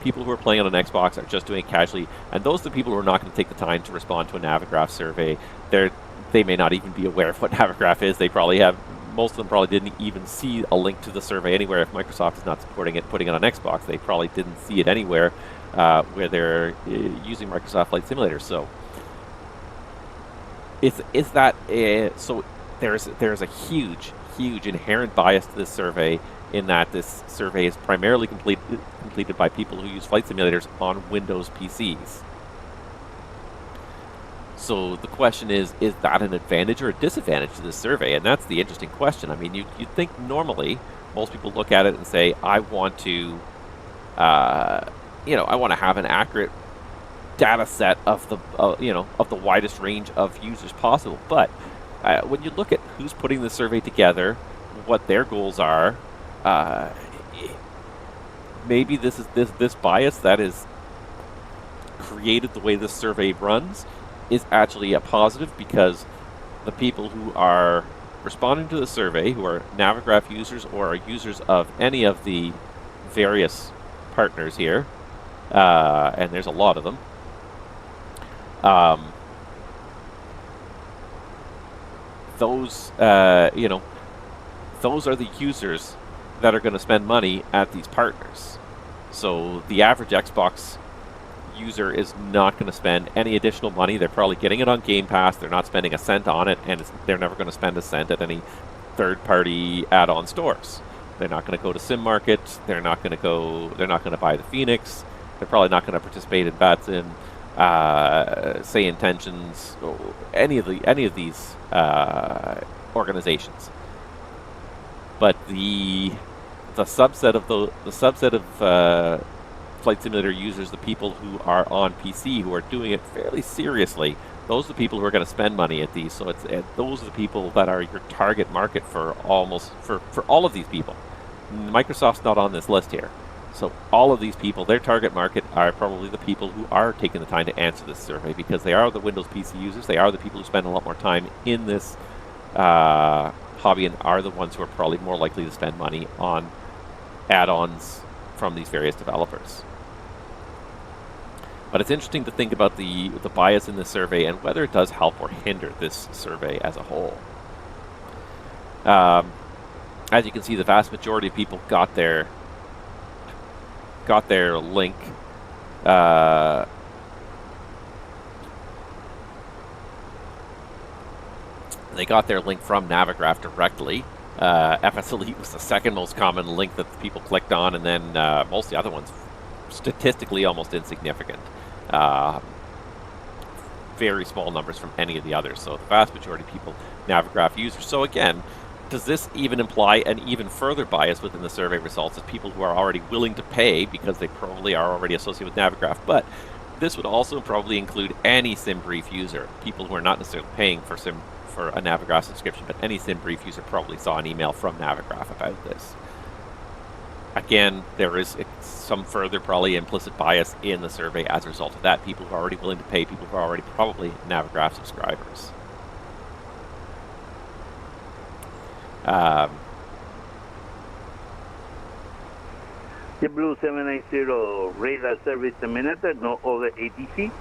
People who are playing on an Xbox are just doing it casually, and those are the people who are not going to take the time to respond to a Navigraph survey. They may not even be aware of what Navigraph is. Most of them probably didn't even see a link to the survey anywhere. If Microsoft is not supporting it, putting it on Xbox, they probably didn't see it anywhere where they're using Microsoft Flight Simulator. So so there's a huge inherent bias to this survey, in that this survey is primarily completed by people who use flight simulators on Windows PCs. So the question is that an advantage or a disadvantage to this survey? And that's the interesting question. I mean, you'd think normally most people look at it and say, I want to have an accurate data set of the widest range of users possible. But when you look at who's putting the survey together, what their goals are, maybe this bias that is created the way this survey runs is actually a positive, because the people who are responding to the survey, who are Navigraph users or are users of any of the various partners here, and there's a lot of them, those, you know, those are the users that are going to spend money at these partners. So the average Xbox user is not going to spend any additional money. They're probably getting it on Game Pass. They're not spending a cent on it, and they're never going to spend a cent at any third-party add-on stores. They're not going to go to Sim Market. They're not going to go. They're not going to buy the Fenix. They're probably not going to participate in VATSIM, Say Intentions, any of these organizations. But the subset of flight simulator users, the people who are on PC, who are doing it fairly seriously, those are the people who are going to spend money at these. So those are the people that are your target market for all of these people. Microsoft's not on this list here. So all of these people, their target market are probably the people who are taking the time to answer this survey, because they are the Windows PC users. They are the people who spend a lot more time in this hobby, and are the ones who are probably more likely to spend money on add-ons from these various developers. But it's interesting to think about the bias in this survey and whether it does help or hinder this survey as a whole. As you can see, the vast majority of people got their link. They got their link from Navigraph directly. FSElite was the second most common link that people clicked on, and then most of the other ones statistically almost insignificant. Very small numbers from any of the others. So the vast majority of people, Navigraph users. So again, does this even imply an even further bias within the survey results of people who are already willing to pay because they probably are already associated with Navigraph? But this would also probably include any SimBrief user, people who are not necessarily paying for a Navigraph subscription, but any SimBrief user probably saw an email from Navigraph about this. Again, there is some further probably implicit bias in the survey as a result of that. People who are already willing to pay, people who are already probably Navigraph subscribers. Blue 780 radar service a minute, no other ATC.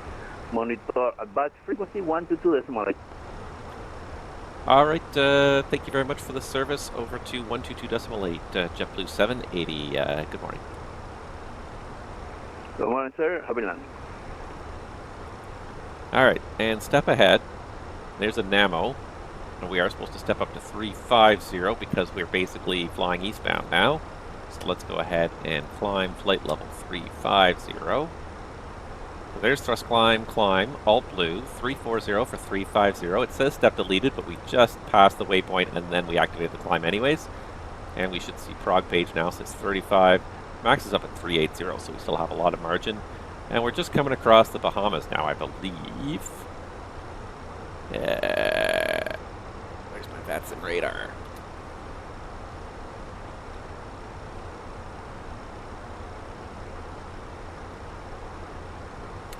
Monitor advanced frequency 122.8. All right, thank you very much for the service. Over to 122.8, JetBlue 780. Good morning. Good morning, sir. Happy landing. All right, and step ahead. There's a NAMO. And we are supposed to step up to 350 because we're basically flying eastbound now. So let's go ahead and climb flight level 350. So there's thrust climb, alt blue, 340 for 350. It says step deleted, but we just passed the waypoint and then we activated the climb anyways. And we should see prog page now, so it's 35. Max is up at 380, so we still have a lot of margin. And we're just coming across the Bahamas now, I believe. Where's my VATSIM radar?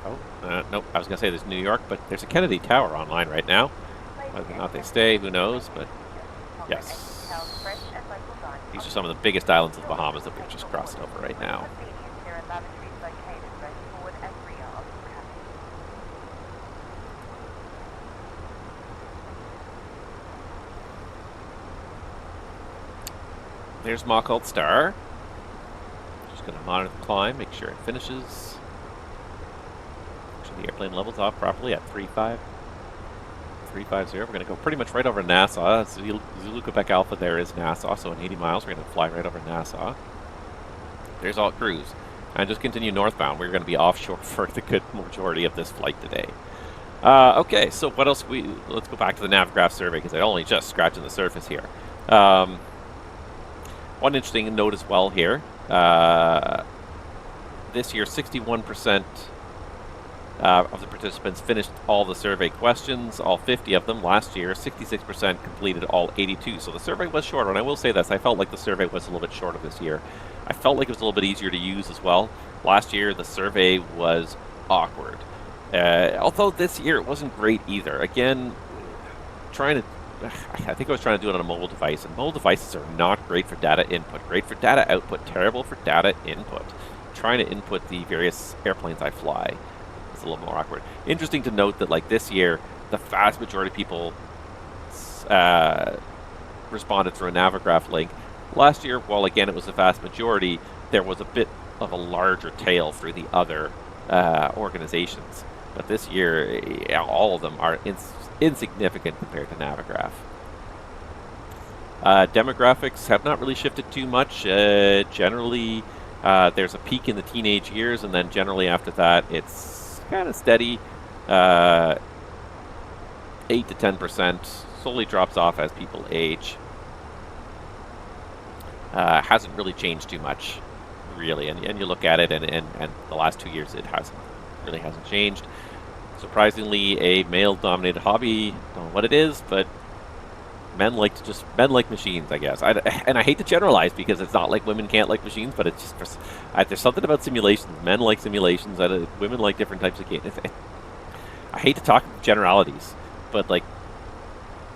Oh, nope, I was going to say there's New York, but there's a Kennedy Tower online right now. Whether or not they stay, who knows, but yes. These are some of the biggest islands of the Bahamas that we're just crossing over right now. There's Mach Alt Star. Just going to monitor the climb, make sure it finishes. Make sure the airplane levels off properly at 350. We're going to go pretty much right over Nassau. Zulu Quebec Alpha there is Nassau, so in 80 miles we're going to fly right over Nassau. There's Alt Cruise. And just continue northbound. We're going to be offshore for the good majority of this flight today. Okay, so what else? Let's go back to the Navigraph survey because I'm only just scratching the surface here. One interesting note as well here. This year, 61% of the participants finished all the survey questions, all 50 of them. Last year, 66% completed all 82. So the survey was shorter, and I will say this. I felt like the survey was a little bit shorter this year. I felt like it was a little bit easier to use as well. Last year, the survey was awkward. Although this year, it wasn't great either. Again, I think I was trying to do it on a mobile device, and mobile devices are not great for data input. Great for data output, terrible for data input. Trying to input the various airplanes I fly is a little more awkward. Interesting to note that, like, this year, the vast majority of people responded through a Navigraph link. Last year, while again it was the vast majority, there was a bit of a larger tail through the other organizations. But this year, all of them are insignificant compared to Navigraph. Demographics have not really shifted too much. Generally, there's a peak in the teenage years, and then generally after that, it's kind of steady. 8 to 10% slowly drops off as people age. Hasn't really changed too much, really. And you look at it, and the last 2 years, it really hasn't changed. Surprisingly, a male-dominated hobby. Don't know what it is, but men like machines, I guess. And I hate to generalize because it's not like women can't like machines, but it's just there's something about simulations. Men like simulations. Women like different types of games. I hate to talk generalities, but like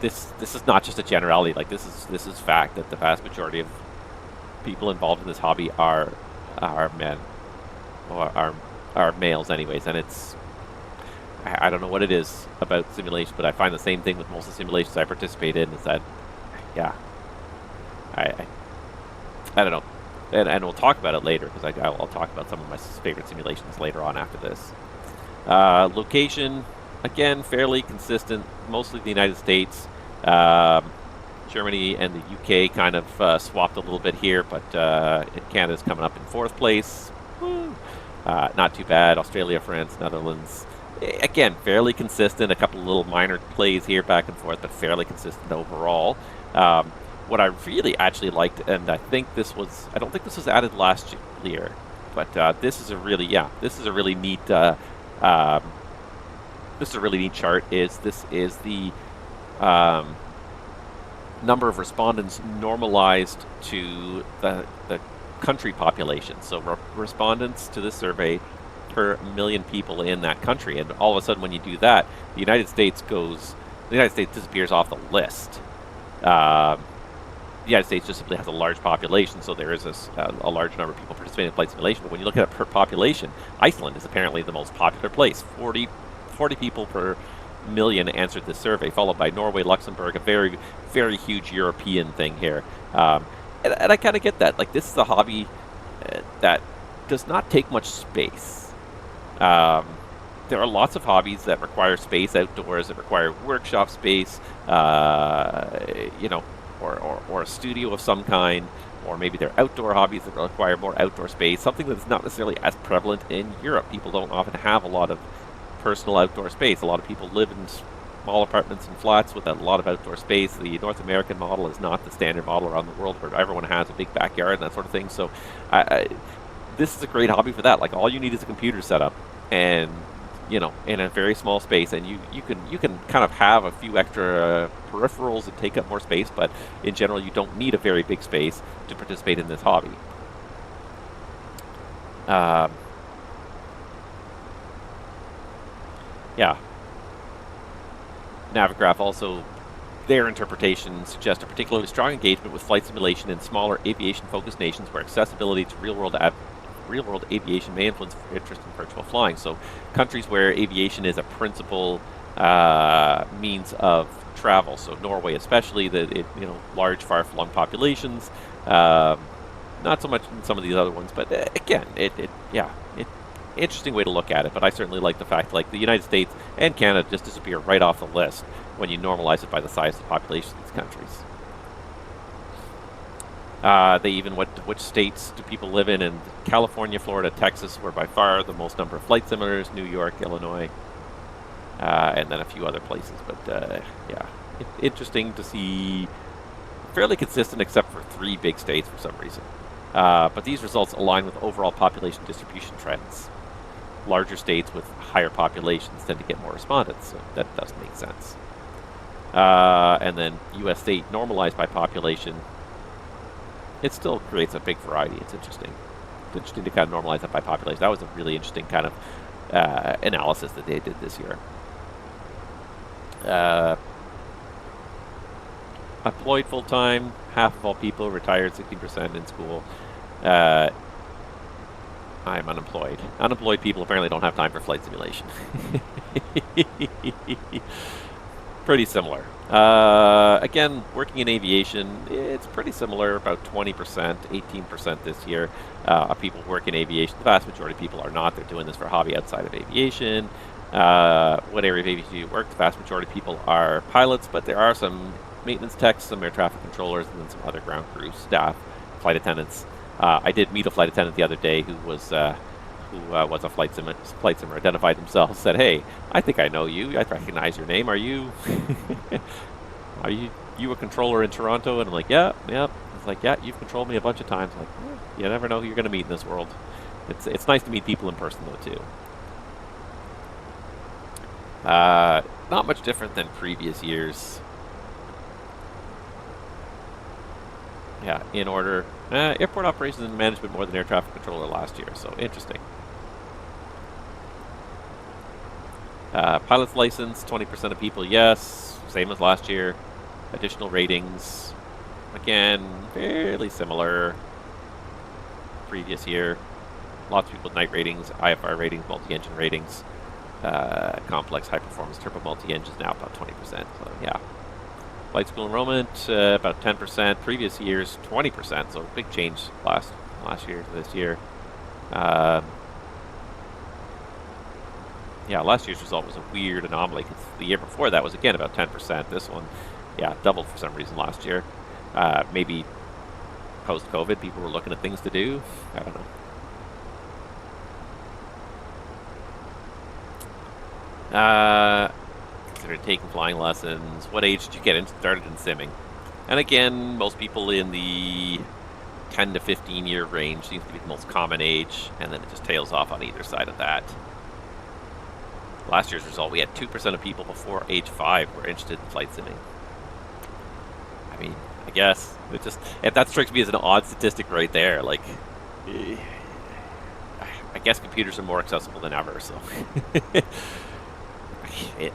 this is not just a generality. Like this is fact that the vast majority of people involved in this hobby are men, or are males, anyways. And I don't know what it is about simulation, but I find the same thing with most of the simulations I participate in, is that, yeah, I don't know. And we'll talk about it later, because I'll talk about some of my favorite simulations later on after this. Location, again, fairly consistent, mostly the United States. Germany and the UK kind of swapped a little bit here, but Canada's coming up in 4th place. Woo. Not too bad. Australia, France, Netherlands. Again, fairly consistent. A couple of little minor plays here back and forth, but fairly consistent overall. What I really actually liked, and I don't think this was added last year, but this is a really neat chart. This is the number of respondents normalized to the country population. So respondents to this survey per million people in that country, and all of a sudden when you do that, the United States disappears off the list. The United States just simply has a large population, so there is a large number of people participating in flight simulation. But when you look at it per population, Iceland is apparently the most popular place. 40 people per million answered this survey, followed by Norway, Luxembourg, a very, very huge European thing here. And I kind of get that. Like, this is a hobby that does not take much space. There are lots of hobbies that require space outdoors, that require workshop space, or a studio of some kind, or maybe they're outdoor hobbies that require more outdoor space, something that's not necessarily as prevalent in Europe. People don't often have a lot of personal outdoor space. A lot of people live in small apartments and flats with a lot of outdoor space. The North American model is not the standard model around the world where everyone has a big backyard and that sort of thing. So this is a great hobby for that. Like, all you need is a computer setup, and in a very small space, and you can kind of have a few extra peripherals that take up more space, but in general you don't need a very big space to participate in this hobby. Yeah. Navigraph also, their interpretation suggests a particularly strong engagement with flight simulation in smaller aviation-focused nations where accessibility to real-world aviation may influence interest in virtual flying. So countries where aviation is a principal means of travel. So Norway, especially, large, far-flung populations. Not so much in some of these other ones, but again, interesting way to look at it. But I certainly like the fact, like, the United States and Canada just disappear right off the list when you normalize it by the size of the population of these countries. They even which states do people live in? And California, Florida, Texas were by far the most number of flight simulators. New York, Illinois, and then a few other places. But interesting to see. Fairly consistent, except for 3 big states for some reason. But these results align with overall population distribution trends. Larger states with higher populations tend to get more respondents, so that does make sense. And then U.S. state normalized by population. It still creates a big variety. It's interesting. It's interesting to kind of normalize that by population. That was a really interesting kind of analysis that they did this year. Employed full-time, half of all people, retired 16% in school. I'm unemployed. Unemployed people apparently don't have time for flight simulation. pretty similar. Again, working in aviation, it's pretty similar, about 20%, 18% this year of people work in aviation. The vast majority of people are not. They're doing this for hobby outside of aviation. What area of aviation do you work? The vast majority of people are pilots, but there are some maintenance techs, some air traffic controllers, and then some other ground crew staff, flight attendants. I did meet a flight attendant the other day who was a flight simmer, identified himself, said, "Hey, I think I know you. I recognize your name. Are you a controller in Toronto?" And I'm like, "Yeah." He's like, "Yeah, you've controlled me a bunch of times." I'm like, you never know who you're going to meet in this world. It's nice to meet people in person though too. Not much different than previous years. Yeah, in order. Airport operations and management more than air traffic controller last year, so interesting. Pilot's license, 20% of people, yes. Same as last year. Additional ratings, again, fairly similar. Previous year. Lots of people with night ratings, IFR ratings, multi-engine ratings. Complex high-performance turbo multi-engines now about 20%, so yeah. Flight school enrollment, about 10%. Previous years, 20%, so big change last year to this year. Yeah, last year's result was a weird anomaly because the year before that was again about 10%. This one, yeah, doubled for some reason last year. Maybe post-COVID, people were looking at things to do. I don't know. Consider taking flying lessons. What age did you get started in simming? And again, most people in the 10 to 15 year range seems to be the most common age, and then it just tails off on either side of that. Last year's result, we had 2% of people before age 5 were interested in flight simming. I mean, I guess that strikes me as an odd statistic right there. Like, I guess computers are more accessible than ever, so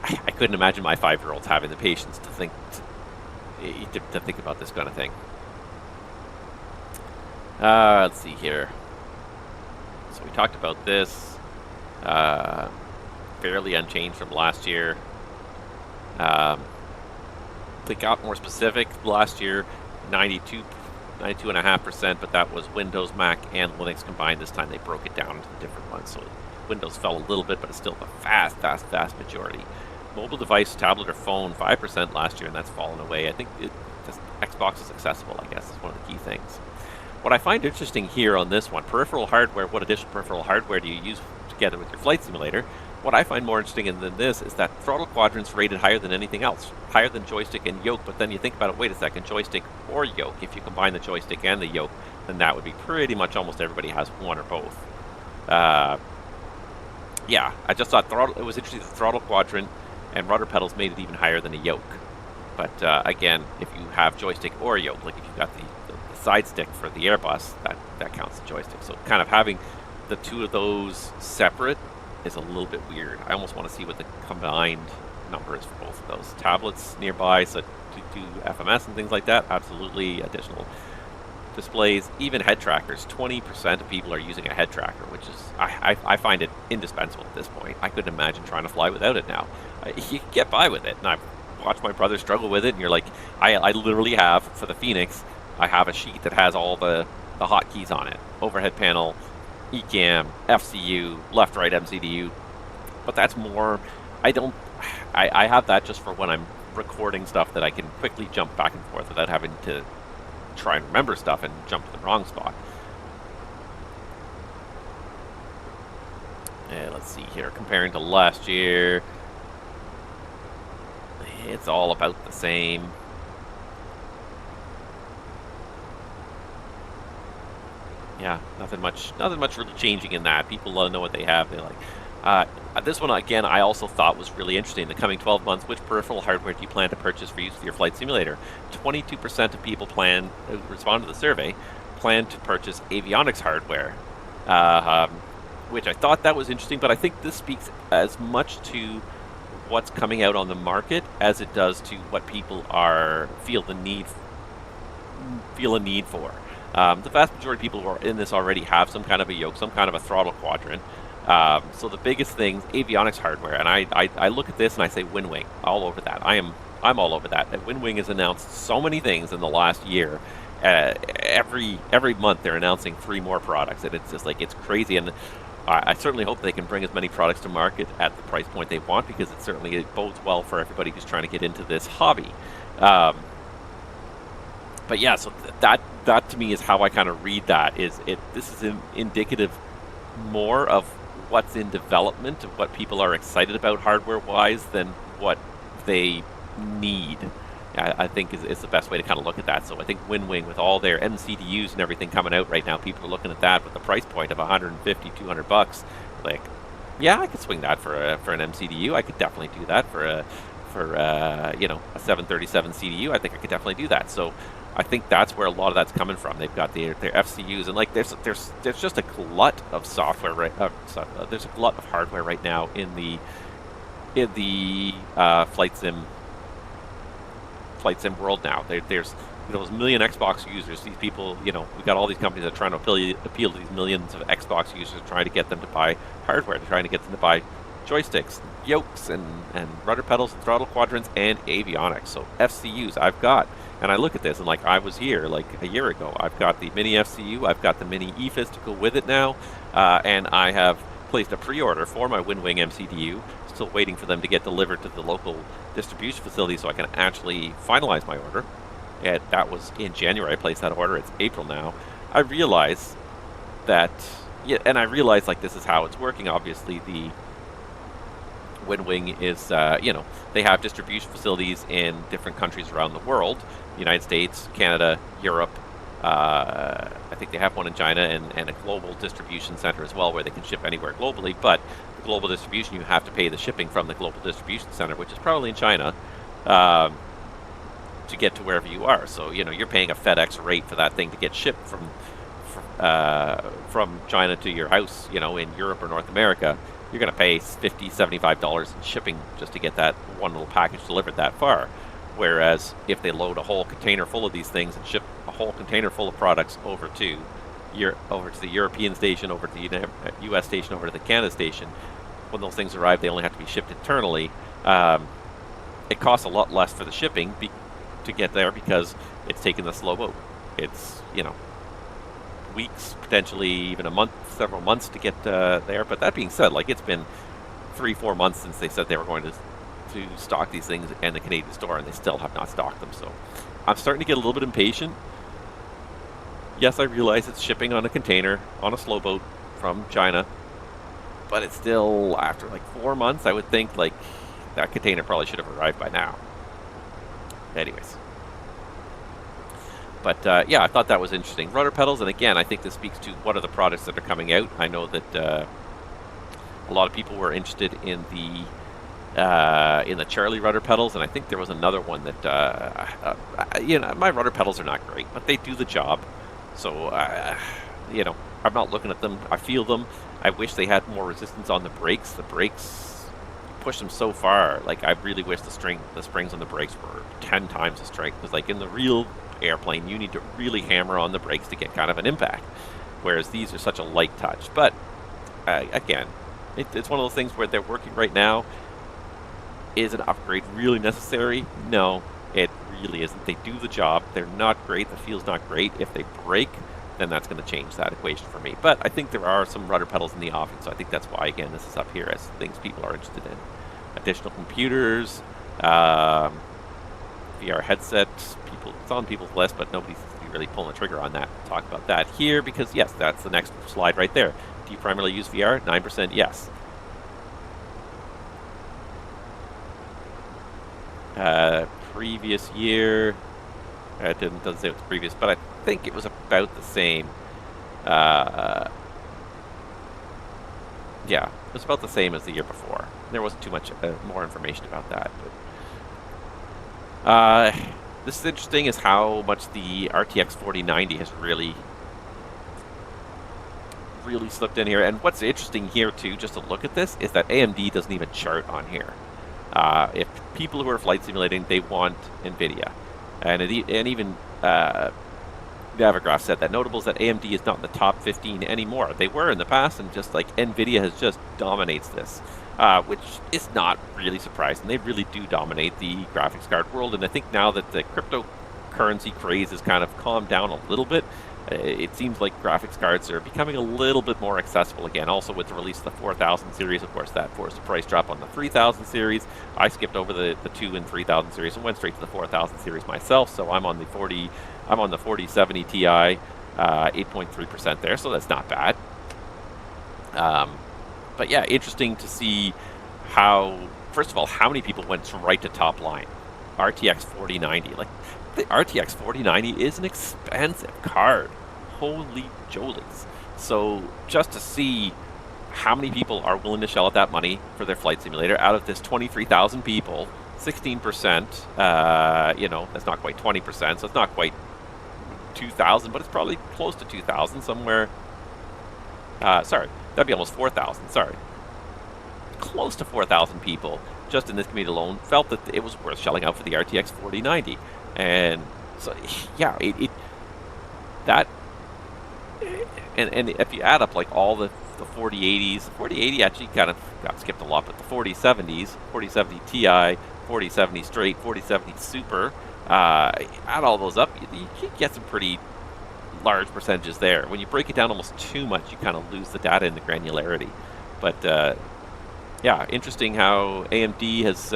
I couldn't imagine my 5-year-olds having the patience to think about this kind of thing. Let's see here. So we talked about this. Fairly unchanged from last year. They got more specific last year, 92.5%, but that was Windows, Mac, and Linux combined. This time they broke it down into different ones. So Windows fell a little bit, but it's still the vast majority. Mobile device, tablet, or phone, 5% last year, and that's fallen away. I think Xbox is accessible, I guess, is one of the key things. What I find interesting here on this one, peripheral hardware, what additional peripheral hardware do you use together with your flight simulator? What I find more interesting than this is that throttle quadrant's rated higher than anything else, higher than joystick and yoke, but then you think about it, wait a second, joystick or yoke, if you combine the joystick and the yoke, then that would be pretty much almost everybody has one or both. Yeah, I just thought it was interesting, the throttle quadrant and rudder pedals made it even higher than a yoke. But again, if you have joystick or yoke, like if you've got the side stick for the Airbus, that counts the joystick. So kind of having the two of those separate is a little bit weird. I almost want to see what the combined number is for both of those. Tablets nearby, so to do FMS and things like that, absolutely. Additional displays, even head trackers. 20% of people are using a head tracker, which is, I find it indispensable at this point. I couldn't imagine trying to fly without it now. You can get by with it, and I've watched my brother struggle with it, and you're like, I literally have, for the Fenix, I have a sheet that has all the hotkeys on it. Overhead panel, ECAM, FCU, left, right, MCDU. But that's more, I have that just for when I'm recording stuff that I can quickly jump back and forth without having to try and remember stuff and jump to the wrong spot. And let's see here, comparing to last year, it's all about the same. Yeah, nothing much really changing in that. People know what they have. They like. This one, again, I also thought was really interesting. The coming 12 months, which peripheral hardware do you plan to purchase for use with your flight simulator? 22% of people who respond to the survey plan to purchase avionics hardware, which I thought that was interesting, but I think this speaks as much to what's coming out on the market as it does to what people feel a need for. The vast majority of people who are in this already have some kind of a yoke, some kind of a throttle quadrant. So the biggest thing, avionics hardware, and I look at this and I say WinWing, all over that. I'm all over that. WinWing has announced so many things in the last year. Every month they're announcing 3 more products, and it's just like, it's crazy. And I certainly hope they can bring as many products to market at the price point they want, because it bodes well for everybody who's trying to get into this hobby. But yeah, so that to me is how I kind of read that. This is indicative more of what's in development, of what people are excited about hardware-wise, than what they need. I think is the best way to kind of look at that. So I think WinWing, with all their MCDUs and everything coming out right now, people are looking at that with the price point of $150, $200. Like, yeah, I could swing that for an MCDU. I could definitely do that for a 737 CDU. I think I could definitely do that. So I think that's where a lot of that's coming from. They've got their FCUs, and like there's just a glut of software there's a glut of hardware right now in the flight sim world now. There's those million Xbox users. These people, we got all these companies that are trying to appeal to these millions of Xbox users, trying to get them to buy hardware. They're trying to get them to buy joysticks, yokes, and rudder pedals, and throttle quadrants, and avionics. So FCUs I've got. And I look at this, and like, I was here like a year ago. I've got the mini FCU, I've got the mini EFIS to go with it now, and I have placed a pre-order for my WinWing MCDU. Still waiting for them to get delivered to the local distribution facility so I can actually finalize my order. And that was in January. I placed that order. It's April now. I realize that, like, this is how it's working. Obviously, the WinWing is, they have distribution facilities in different countries around the world. United States, Canada, Europe. I think they have one in China, and a global distribution center as well, where they can ship anywhere globally. But the global distribution, you have to pay the shipping from the global distribution center, which is probably in China, to get to wherever you are. So, you're paying a FedEx rate for that thing to get shipped from China to your house, in Europe or North America. You're going to pay $50, $75 in shipping just to get that one little package delivered that far. Whereas if they load a whole container full of these things and ship a whole container full of products over to the European station, over to the US station, over to the Canada station, when those things arrive, they only have to be shipped internally. It costs a lot less for the shipping to get there, because it's taking the slow boat. It's, weeks, potentially even a month, several months to get there. But that being said, like, it's been 3-4 months since they said they were going to stock these things in the Canadian store, and they still have not stocked them. So I'm starting to get a little bit impatient. Yes, I realize it's shipping on a container on a slow boat from China, but it's still, after like 4 months, I would think like that container probably should have arrived by now. Anyways. But yeah, I thought that was interesting. Rudder pedals, and again, I think this speaks to what are the products that are coming out. I know that a lot of people were interested in the Charlie rudder pedals, and I think there was another one that my rudder pedals are not great, but they do the job. So I'm not looking at them. I feel them. I wish they had more resistance on the brakes. The brakes, you push them so far. Like, I really wish the springs on the brakes were 10 times the strength. Because like in the real airplane, you need to really hammer on the brakes to get kind of an impact, whereas these are such a light touch. But again, it's one of those things where they're working right now. Is an upgrade really necessary? No, it really isn't. They do the job. They're not great. The feel's not great. If they break, then that's going to change that equation for me. But I think there are some rudder pedals in the offing, so I think that's why, again, this is up here as things people are interested in. Additional computers, VR headsets. It's on people's list, but nobody's really pulling the trigger on that. We'll talk about that here, because yes, that's the next slide right there. Do you primarily use VR? 9% yes. Previous year, it doesn't say what's previous, but I think it was about the same. Yeah, it was about the same as the year before. There wasn't too much more information about that. But this is interesting, is how much the RTX 4090 has really slipped in here. And what's interesting here too, just to look at this, is that AMD doesn't even chart on here. If people who are flight simulating, they want NVIDIA, and even Navigraph said that notables that AMD is not in the top 15 anymore. They were in the past, and just like NVIDIA has just dominates this, which is not really surprising. They really do dominate the graphics card world, and I think now that the cryptocurrency craze has kind of calmed down a little bit, it seems like graphics cards are becoming a little bit more accessible again. Also with the release of the 4000 series, of course, that forced a price drop on the 3000 series. I skipped over the 2 and 3000 series and went straight to the 4000 series myself, so I'm on the 4070 Ti, 8.3% there, so that's not bad. But yeah, interesting to see how, first of all, how many people went right to top line. RTX 4090, like the RTX 4090 is an expensive card. Holy jolies. So just to see how many people are willing to shell out that money for their flight simulator out of this 23,000 people, 16%, you know, that's not quite 20%, so it's not quite 2,000, but it's probably close to 2,000 somewhere. Sorry, that'd be almost 4,000, sorry. Close to 4,000 people just in this community alone felt that it was worth shelling out for the RTX 4090. And so, yeah, and if you add up like all the 4080s, the 4080 actually kind of got skipped a lot, but the 4070s, 4070 Ti, 4070 straight, 4070 super, add all those up, you get some pretty large percentages there. When you break it down almost too much, you kind of lose the data and the granularity. But yeah, interesting how AMD has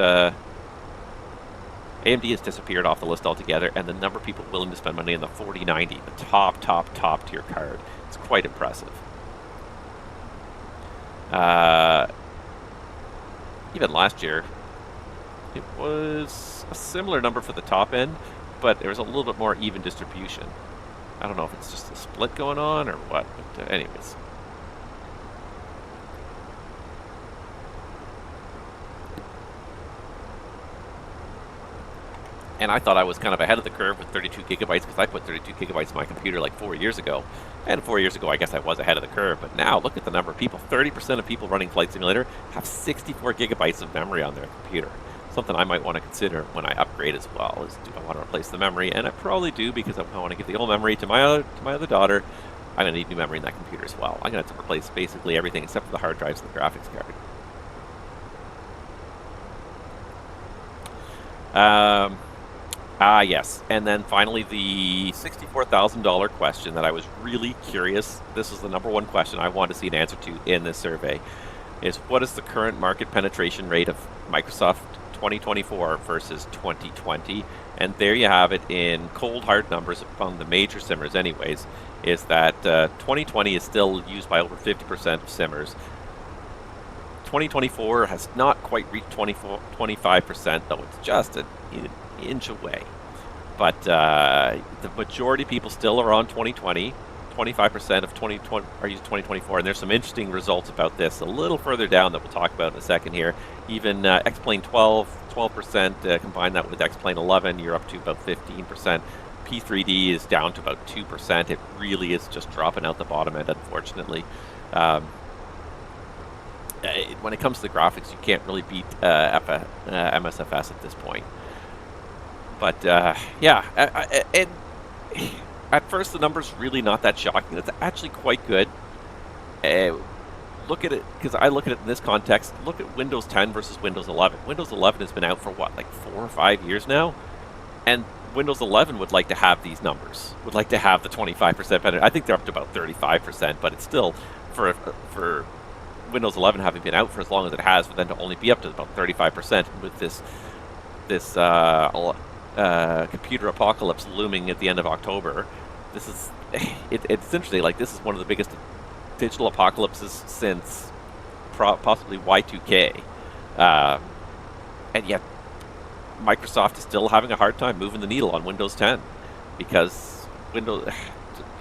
disappeared off the list altogether, and the number of people willing to spend money on the 4090, the top tier card, it's quite impressive. Even last year, it was a similar number for the top end, but there was a little bit more even distribution. I don't know if it's just a split going on or what, but anyways. And I thought I was kind of ahead of the curve with 32 gigabytes because I put 32 gigabytes in my computer like 4 years ago. And 4 years ago, I guess I was ahead of the curve. But now, look at the number of people. 30% of people running Flight Simulator have 64 gigabytes of memory on their computer. Something I might want to consider when I upgrade as well is, do I want to replace the memory? And I probably do, because I want to give the old memory to my other daughter. I'm going to need new memory in that computer as well. I'm going to have to replace basically everything except for the hard drives and the graphics card. Yes. And then finally, the $64,000 question that I was really curious. This is the number one question I wanted to see an answer to in this survey. Is what is the current market penetration rate of Microsoft 2024 versus 2020? And there you have it in cold hard numbers from the major simmers anyways, is that 2020 is still used by over 50% of simmers. 2024 has not quite reached 25%, though it's just an inch away. But the majority of people still are on 2020. 25% of 2020 are using 2024, and there's some interesting results about this a little further down that we'll talk about in a second here. Even X-Plane 12%, combine that with X-Plane 11, you're up to about 15%. P3D is down to about 2%. It really is just dropping out the bottom end, unfortunately. When it comes to the graphics, you can't really beat MSFS at this point. But yeah, and at first the number's really not that shocking. It's actually quite good. Look at it, because I look at it in this context. Look at Windows 10 versus Windows 11. Windows 11 has been out for what, like 4 or 5 years now? And Windows 11 would like to have these numbers, would like to have the 25% penetration. I think they're up to about 35%, but it's still, for Windows 11 having been out for as long as it has, for them to only be up to about 35% with this computer apocalypse looming at the end of October. This is it's interesting. Like, this is one of the biggest digital apocalypses since possibly Y2K, and yet Microsoft is still having a hard time moving the needle on Windows 10, because Windows,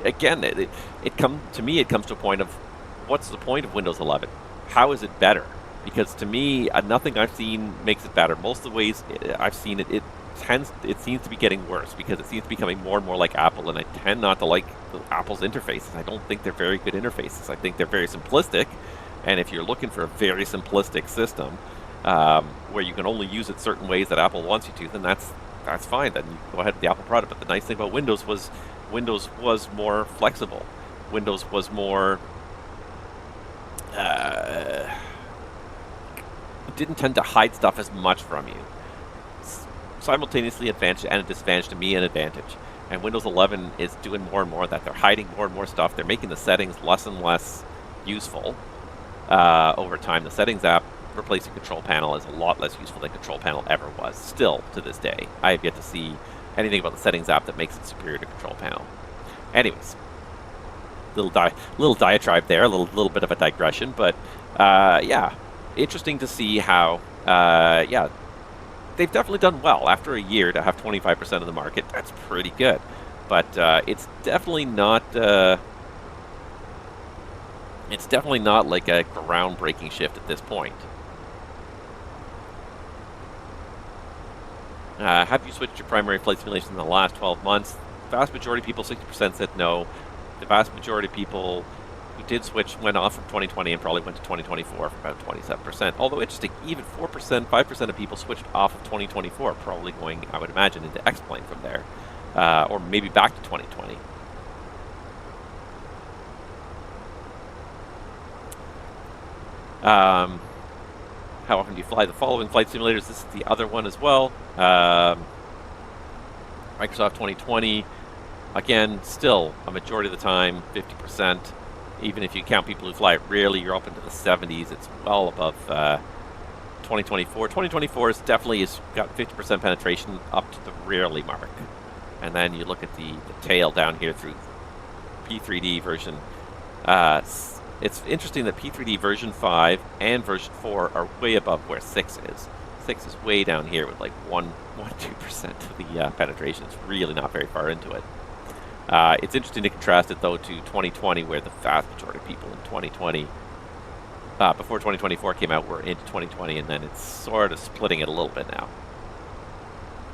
again, it comes to a point of, what's the point of Windows 11? How is it better? Because to me, nothing I've seen makes it better. Most of the ways I've seen it, it seems to be getting worse, because it seems to be becoming more and more like Apple, and I tend not to like Apple's interfaces. I don't think they're very good interfaces. I think they're very simplistic, and if you're looking for a very simplistic system where you can only use it certain ways that Apple wants you to, then that's fine. Then you go ahead with the Apple product. But the nice thing about Windows was Windows was more flexible. Windows was more didn't tend to hide stuff as much from you. Simultaneously advantage and a disadvantage to me, an advantage. And Windows 11 is doing more and more of that. They're hiding more and more stuff. They're making the settings less and less useful over time. The settings app replacing Control Panel is a lot less useful than Control Panel ever was. Still, to this day, I have yet to see anything about the settings app that makes it superior to Control Panel. Anyways, little diatribe there, a little bit of a digression, but yeah, interesting to see how yeah, they've definitely done well after a year to have 25% of the market. That's pretty good, but it's definitely not like a groundbreaking shift at this point. Have you switched your primary flight simulation in the last 12 months? The vast majority of people, 60%, said no. The vast majority of people who did switch went off from 2020 and probably went to 2024 for about 27%. Although interesting, even 4%, 5% of people switched off of 2024, probably going, I would imagine, into X-Plane from there. Or maybe back to 2020. How often do you fly the following flight simulators? This is the other one as well. Microsoft 2020, again, still a majority of the time, 50%. Even if you count people who fly it rarely, you're up into the 70s. It's well above 2024. 2024 is definitely got 50% penetration up to the rarely mark. And then you look at the tail down here through P3D version. It's interesting that P3D version 5 and version 4 are way above where 6 is. 6 is way down here with like 1-2% of the penetration. It's really not very far into it. It's interesting to contrast it though to 2020, where the vast majority of people in 2020, before 2024 came out, were into 2020, and then it's sort of splitting it a little bit now.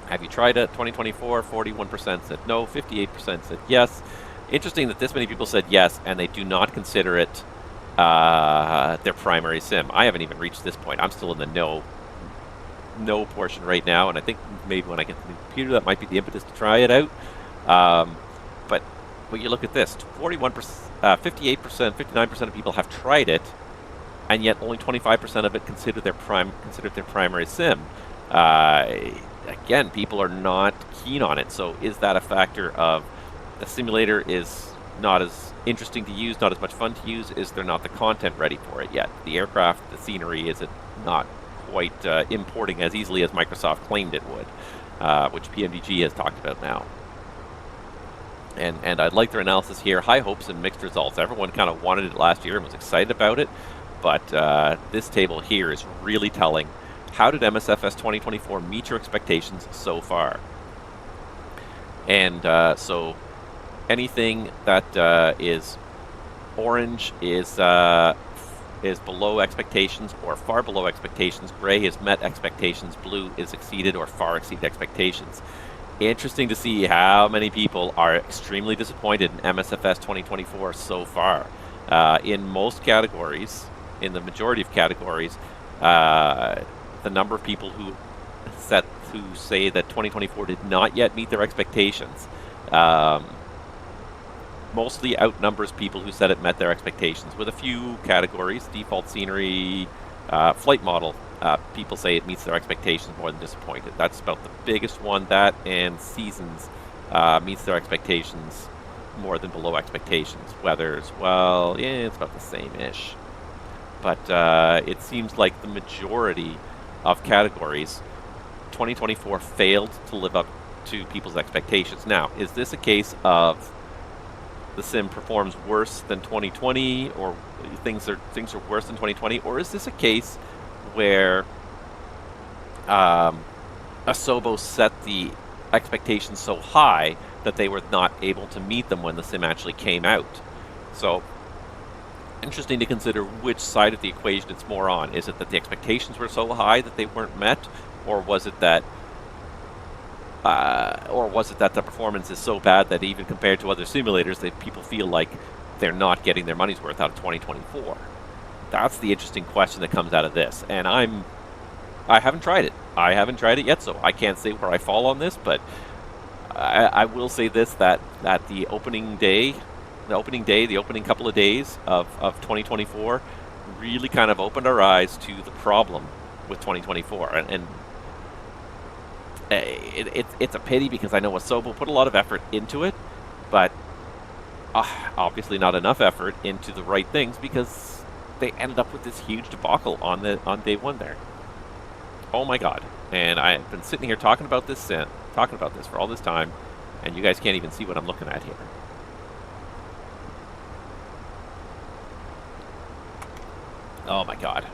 Have you tried it? 2024, 41% said no, 58% said yes. Interesting that this many people said yes, and they do not consider it their primary sim. I haven't even reached this point. I'm still in the no portion right now, and I think maybe when I get the new computer, that might be the impetus to try it out. But when you look at this, 41%, 58%, 59% of people have tried it, and yet only 25% of it considered their primary sim. Again, people are not keen on it. So is that a factor of the simulator is not as interesting to use, not as much fun to use? Is there not the content ready for it yet? The aircraft, the scenery, is it not quite importing as easily as Microsoft claimed it would, which PMDG has talked about now. And I'd like their analysis here. High hopes and mixed results. Everyone kind of wanted it last year and was excited about it, but this table here is really telling. How did MSFS 2024 meet your expectations so far? And so anything that is orange is below expectations or far below expectations. Gray is met expectations. Blue is exceeded or far exceeded expectations. Interesting to see how many people are extremely disappointed in MSFS 2024 so far. In most categories, in the majority of categories, the number of people who say that 2024 did not yet meet their expectations mostly outnumbers people who said it met their expectations, with a few categories. Default scenery, flight model, people say it meets their expectations more than disappointed. That's about the biggest one. That and seasons meets their expectations more than below expectations. Weathers, well, yeah, it's about the same-ish. But it seems like the majority of categories, 2024 failed to live up to people's expectations. Now, is this a case of the sim performs worse than 2020, or things are worse than 2020, or is this a case where Asobo set the expectations so high that they were not able to meet them when the sim actually came out? So interesting to consider which side of the equation it's more on. Is it that the expectations were so high that they weren't met, or was it that the performance is so bad that even compared to other simulators, that people feel like they're not getting their money's worth out of 2024? That's the interesting question that comes out of this. And I haven't tried it. I haven't tried it yet, so I can't say where I fall on this, but I will say this, that the opening couple of days of 2024 really kind of opened our eyes to the problem with 2024. And it's a pity because I know Asobo put a lot of effort into it, but obviously not enough effort into the right things because they ended up with this huge debacle on day one there. Oh my god. And I've been sitting here talking about this for all this time, and you guys can't even see what I'm looking at here. Oh my god.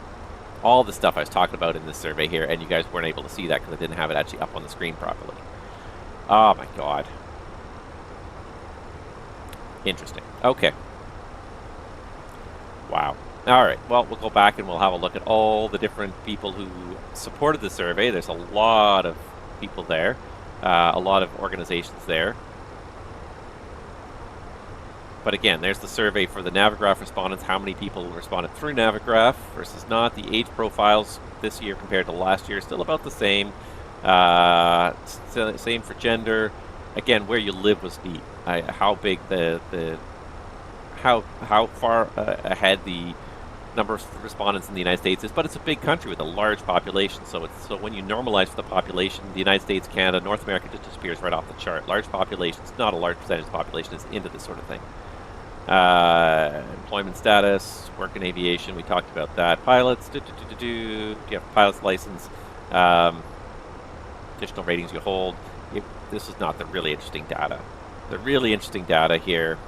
All the stuff I was talking about in this survey here, and you guys weren't able to see that because I didn't have it actually up on the screen properly. Oh my god. Interesting. Okay. Wow. Alright, well, we'll go back and we'll have a look at all the different people who supported the survey. There's a lot of people there, a lot of organizations there. But again, there's the survey for the Navigraph respondents, how many people responded through Navigraph versus not. The age profiles this year compared to last year, still about the same. Same for gender. Again, where you live was neat. How big how far ahead the number of respondents in the United States is, but it's a big country with a large population, so when you normalize for the population, the United States, Canada, North America just disappears right off the chart. Large populations, not a large percentage of the population is into this sort of thing. Employment status, work in aviation, we talked about that. Pilots, do you have a pilot's license? Additional ratings you hold. This is not the really interesting data. The really interesting data here,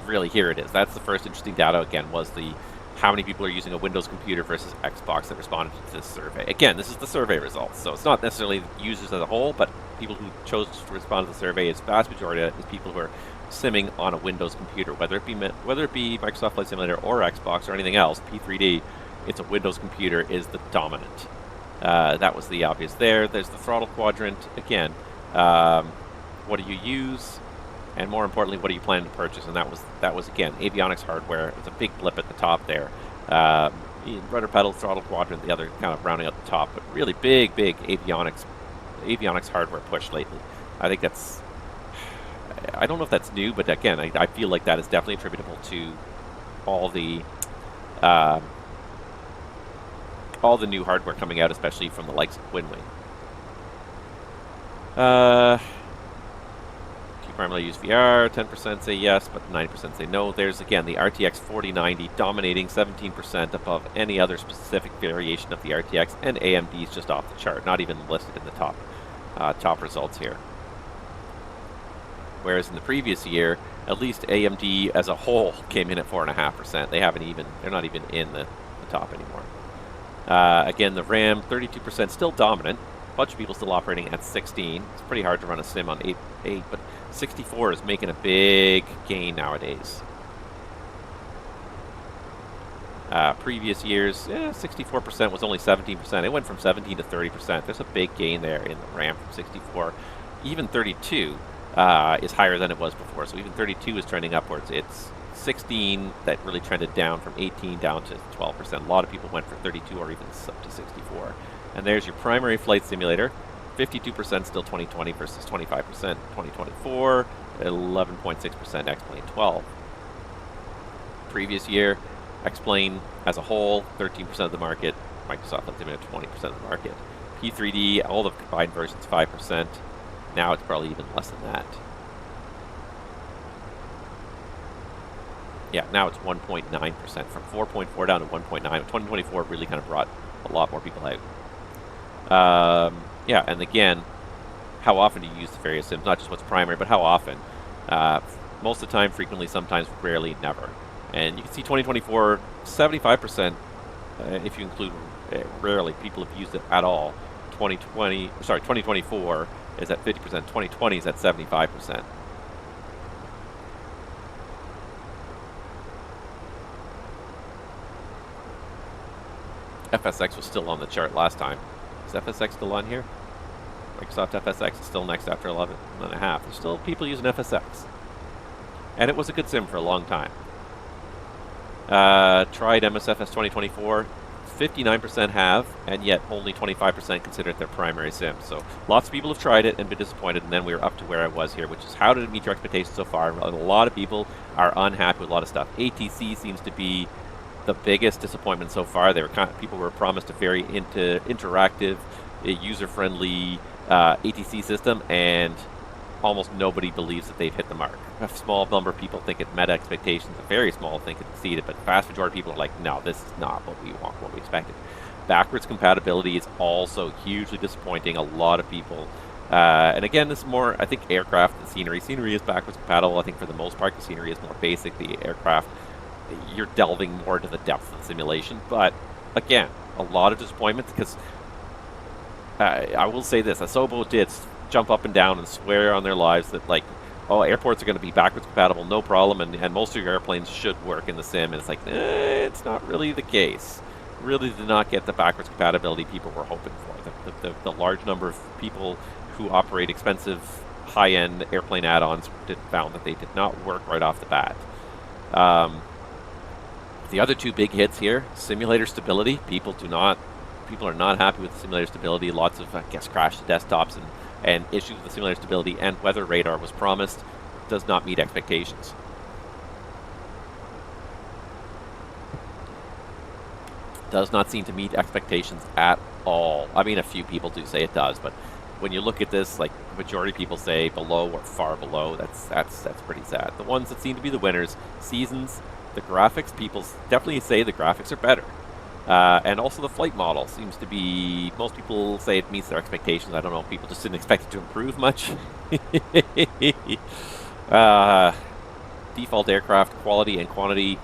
really here it is. That's the first interesting data, again, was the how many people are using a Windows computer versus Xbox that responded to this survey. Again, this is the survey results, so it's not necessarily users as a whole, but people who chose to respond to the survey, its vast majority is people who are simming on a Windows computer, whether it be Microsoft Flight Simulator or Xbox or anything else, P3D, it's a Windows computer is the dominant. That was the obvious there. There's the throttle quadrant. Again, what do you use? And more importantly, what are you planning to purchase? And that was again, avionics hardware. It's a big blip at the top there. Rudder pedal, throttle quadrant, the other kind of rounding out the top, but really big avionics hardware push lately. I think that's, I don't know if that's new, but again, I feel like that is definitely attributable to all the new hardware coming out, especially from the likes of Winwing. Primarily use VR, 10% say yes, but 90% say no. There's again the RTX 4090 dominating 17% above any other specific variation of the RTX, and AMD is just off the chart, not even listed in the top results here. Whereas in the previous year, at least AMD as a whole came in at 4.5%. They're not even in the top anymore. Again, the RAM 32% still dominant. A bunch of people still operating at 16. It's pretty hard to run a sim on 8, but 64 is making a big gain nowadays. Previous years, 64% was only 17%. It went from 17 to 30%. There's a big gain there in the RAM from 64. Even 32 is higher than it was before. So even 32 is trending upwards. It's 16 that really trended down from 18 down to 12%. A lot of people went for 32 or even up to 64. And there's your primary flight simulator. 52% still 2020 versus 25% 2024, 11.6% X-Plane 12. Previous year, X-Plane as a whole, 13% of the market. Microsoft Flight Simulator, 20% of the market. P3D, all the combined versions, 5%. Now it's probably even less than that. Yeah, now it's 1.9%, from 4.4 down to 1.9. 2024 really kind of brought a lot more people out. Yeah, and again, how often do you use the various sims? Not just what's primary, but how often. Most of the time, frequently, sometimes, rarely, never. And you can see 2024, 75%, if you include rarely, people have used it at all. 2024 is at 50%. 2020 is at 75%. FSX was still on the chart last time. Is FSX still on here? Microsoft FSX is still next after 11.5. There's still people using FSX. And it was a good sim for a long time. Tried MSFS 2024. 59% have, and yet only 25% consider it their primary sim. So lots of people have tried it and been disappointed, and then we were up to where I was here, which is how did it meet your expectations so far? A lot of people are unhappy with a lot of stuff. ATC seems to be the biggest disappointment so far. People were promised a very interactive, user-friendly ATC system, and almost nobody believes that they've hit the mark. A small number of people think it met expectations. A very small think it exceeded, but the vast majority of people are like, no, this is not what we want, what we expected. Backwards compatibility is also hugely disappointing. A lot of people, and again, this is more, I think, aircraft than scenery. Scenery is backwards compatible. I think for the most part, the scenery is more basic. The aircraft, you're delving more into the depth of the simulation. But again, a lot of disappointment because I will say this: Asobo did jump up and down and swear on their lives that, like, oh, airports are going to be backwards compatible, no problem, and most of your airplanes should work in the sim. And it's like, it's not really the case. Really did not get the backwards compatibility people were hoping for. The large number of people who operate expensive, high-end airplane add-ons found that they did not work right off the bat. The other two big hits here: simulator stability. People are not happy with the simulator stability. Lots of, I guess, crashed desktops and issues with the simulator stability, and weather radar was promised, does not meet expectations. Does not seem to meet expectations at all. I mean, a few people do say it does, but when you look at this, like, the majority of people say below or far below. That's pretty sad. The ones that seem to be the winners: seasons, the graphics. People definitely say the graphics are better. And also the flight model seems to be, most people say it meets their expectations. I don't know if people just didn't expect it to improve much. Default aircraft quality and quantity.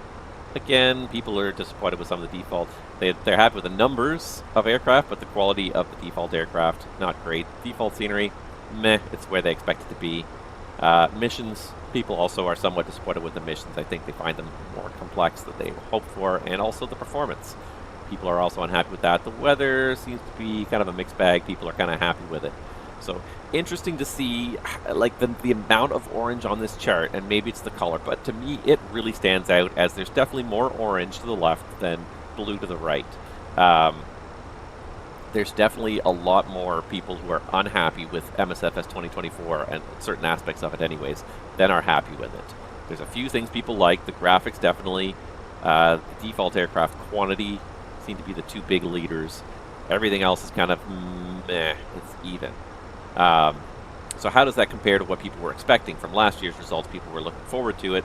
Again, people are disappointed with some of the default. They're happy with the numbers of aircraft, but the quality of the default aircraft, not great. Default scenery, meh, it's where they expect it to be. Missions, people also are somewhat disappointed with the missions. I think they find them more complex than they hoped for, and also the performance. People are also unhappy with that. The weather seems to be kind of a mixed bag. People are kind of happy with it. So interesting to see, like, the amount of orange on this chart, and maybe it's the color, but to me it really stands out as there's definitely more orange to the left than blue to the right. There's definitely a lot more people who are unhappy with MSFS 2024 and certain aspects of it anyways than are happy with it. There's a few things people like. The graphics definitely, the default aircraft quantity seem to be the two big leaders. Everything else is kind of meh, it's even. So how does that compare to what people were expecting from last year's results? People were looking forward to it.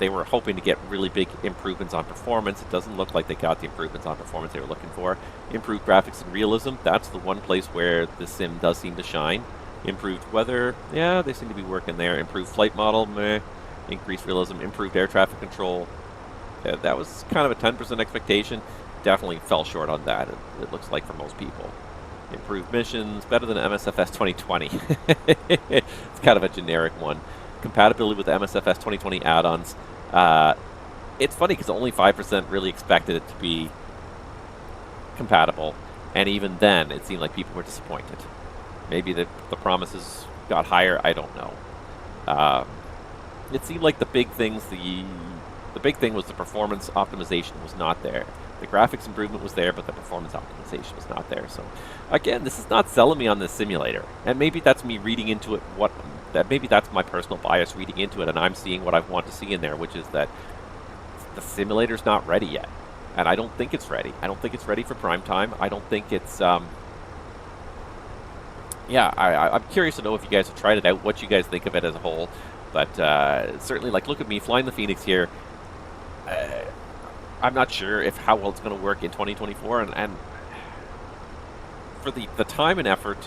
They were hoping to get really big improvements on performance. It doesn't look like they got the improvements on performance they were looking for. Improved graphics and realism, that's the one place where the sim does seem to shine. Improved weather, yeah, they seem to be working there. Improved flight model, meh. Increased realism, improved air traffic control. That was kind of a 10% expectation. Definitely fell short on that, it looks like, for most people. Improved missions, better than MSFS 2020. It's kind of a generic one. Compatibility with the MSFS 2020 add-ons. It's funny because only 5% really expected it to be compatible, and even then it seemed like people were disappointed. Maybe the promises got higher, I don't know. It seemed like the big things, the big thing was the performance optimization was not there. The graphics improvement was there, but the performance optimization was not there. So, again, this is not selling me on this simulator. And maybe that's me reading into it maybe that's my personal bias reading into it, and I'm seeing what I want to see in there, which is that the simulator's not ready yet. And I don't think it's ready. I don't think it's ready for prime time. I don't think it's, yeah, I'm curious to know if you guys have tried it out, what you guys think of it as a whole. But certainly, like, look at me flying the Fenix here. I'm not sure how well it's going to work in 2024, and for the time and effort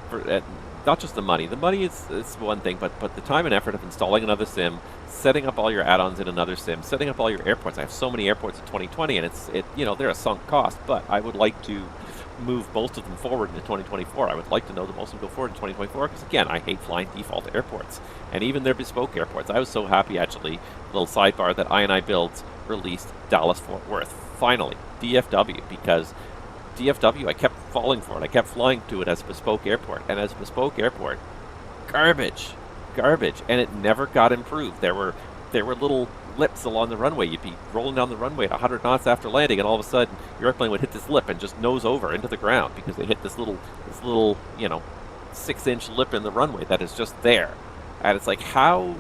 for not just the money. The money is one thing, but the time and effort of installing another sim, setting up all your add-ons in another sim, setting up all your airports. I have so many airports in 2020, and they're a sunk cost. But I would like to move most of them forward into 2024. I would like to know that most of them go forward in 2024 because, again, I hate flying default airports, and even their bespoke airports. I was so happy, actually, little sidebar, that I&I Builds released Dallas-Fort Worth, finally, DFW, because DFW, I kept falling for it. I kept flying to it as a bespoke airport, and as a bespoke airport, garbage, and it never got improved. There were there were little lips along the runway. You'd be rolling down the runway at 100 knots after landing, and all of a sudden your airplane would hit this lip and just nose over into the ground because they hit this little 6-inch lip in the runway that is just there. And it's like, how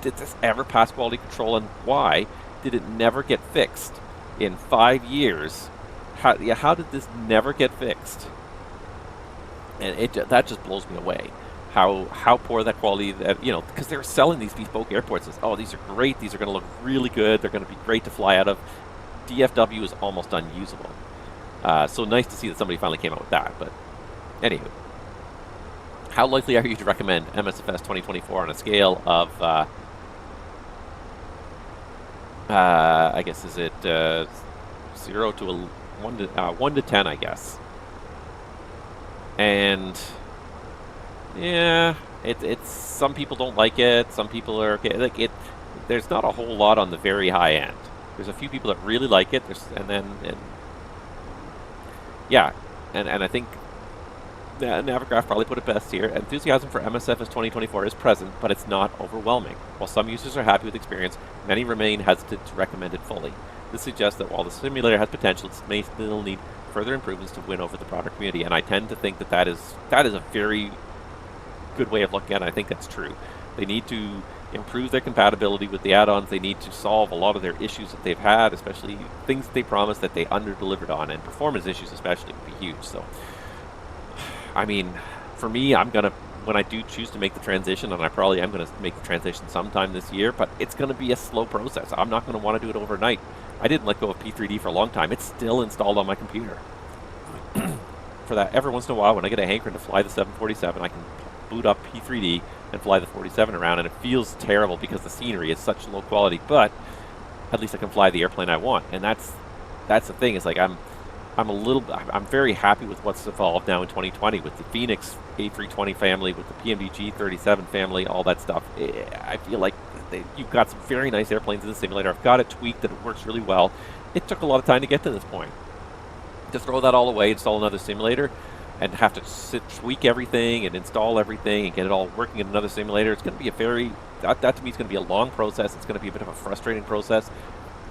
did this ever pass quality control, and why did it never get fixed in 5 years? How did this never get fixed? And that just blows me away. How poor that quality, that, because they were selling these bespoke airports as, oh, these are great, these are going to look really good, they're going to be great to fly out of. DFW is almost unusable. So nice to see that somebody finally came out with that. But anywho, how likely are you to recommend MSFS 2024 on a scale of, I guess, is it 0 to 1 to 10, I guess? And yeah, it's some people don't like it. Some people are okay. Like there's not a whole lot on the very high end. There's a few people that really like it. And I think Navigraph probably put it best here. Enthusiasm for MSFS 2024 is present, but it's not overwhelming. While some users are happy with the experience, many remain hesitant to recommend it fully. This suggests that while the simulator has potential, it may still need further improvements to win over the broader community. And I tend to think that is a very good way of looking at it. I think that's true. They need to improve their compatibility with the add-ons. They need to solve a lot of their issues that they've had, especially things that they promised that they under-delivered on, and performance issues especially would be huge. So, I mean, for me, when I do choose to make the transition, and I probably am going to make the transition sometime this year, but it's going to be a slow process. I'm not going to want to do it overnight. I didn't let go of P3D for a long time. It's still installed on my computer. For that, every once in a while, when I get a hankering to fly the 747, I can boot up P3D and fly the 47 around, and it feels terrible because the scenery is such low quality, but at least I can fly the airplane I want. And that's the thing, is like I'm very happy with what's evolved now in 2020 with the Fenix A320 family, with the PMDG 37 family, all that stuff. I feel like you've got some very nice airplanes in the simulator. I've got it tweaked that it works really well. It took a lot of time to get to this point. To throw that all away, install another simulator, and have to tweak everything and install everything and get it all working in another simulator, it's going to be that to me is going to be a long process. It's going to be a bit of a frustrating process.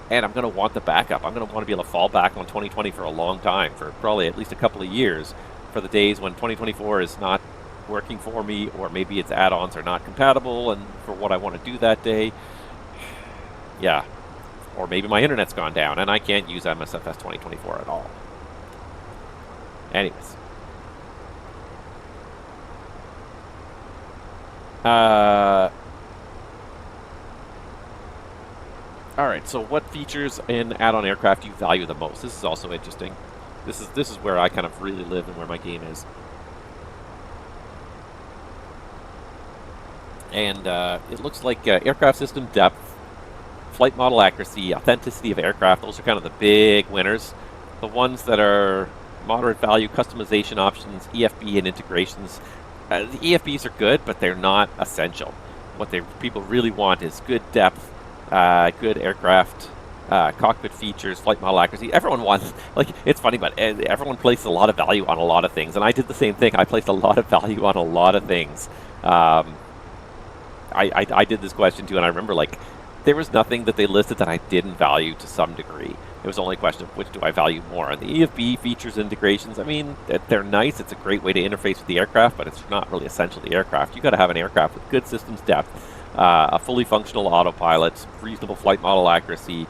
And I'm going to want the backup. I'm going to want to be able to fall back on 2020 for a long time, for probably at least a couple of years, for the days when 2024 is not working for me, or maybe its add-ons are not compatible and for what I want to do that day. Yeah. Or maybe my internet's gone down and I can't use MSFS 2024 at all. Anyways. Alright, so what features in add-on aircraft do you value the most? This is also interesting. This is where I kind of really live and where my game is. And it looks like aircraft system depth, flight model accuracy, authenticity of aircraft, those are kind of the big winners. The ones that are moderate value, customization options, EFB and integrations. The EFBs are good, but they're not essential. What people really want is good depth, good aircraft, cockpit features, flight model accuracy. Everyone wants, it's funny, but everyone places a lot of value on a lot of things. And I did the same thing. I placed a lot of value on a lot of things. I did this question too, and I remember there was nothing that they listed that I didn't value to some degree. It was only a question of which do I value more. And the EFB features, integrations, I mean, they're nice. It's a great way to interface with the aircraft, but it's not really essential to the aircraft. You've got to have an aircraft with good systems depth, a fully functional autopilot, reasonable flight model accuracy,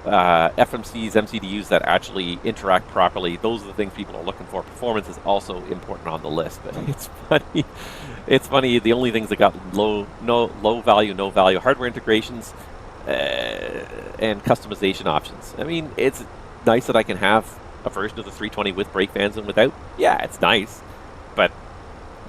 FMCs, MCDUs that actually interact properly. Those are the things people are looking for. Performance is also important on the list, but it's funny. It's funny. The only things that got low value, no value, hardware integrations and customization options. I mean, it's nice that I can have a version of the 320 with brake fans and without. Yeah, it's nice, but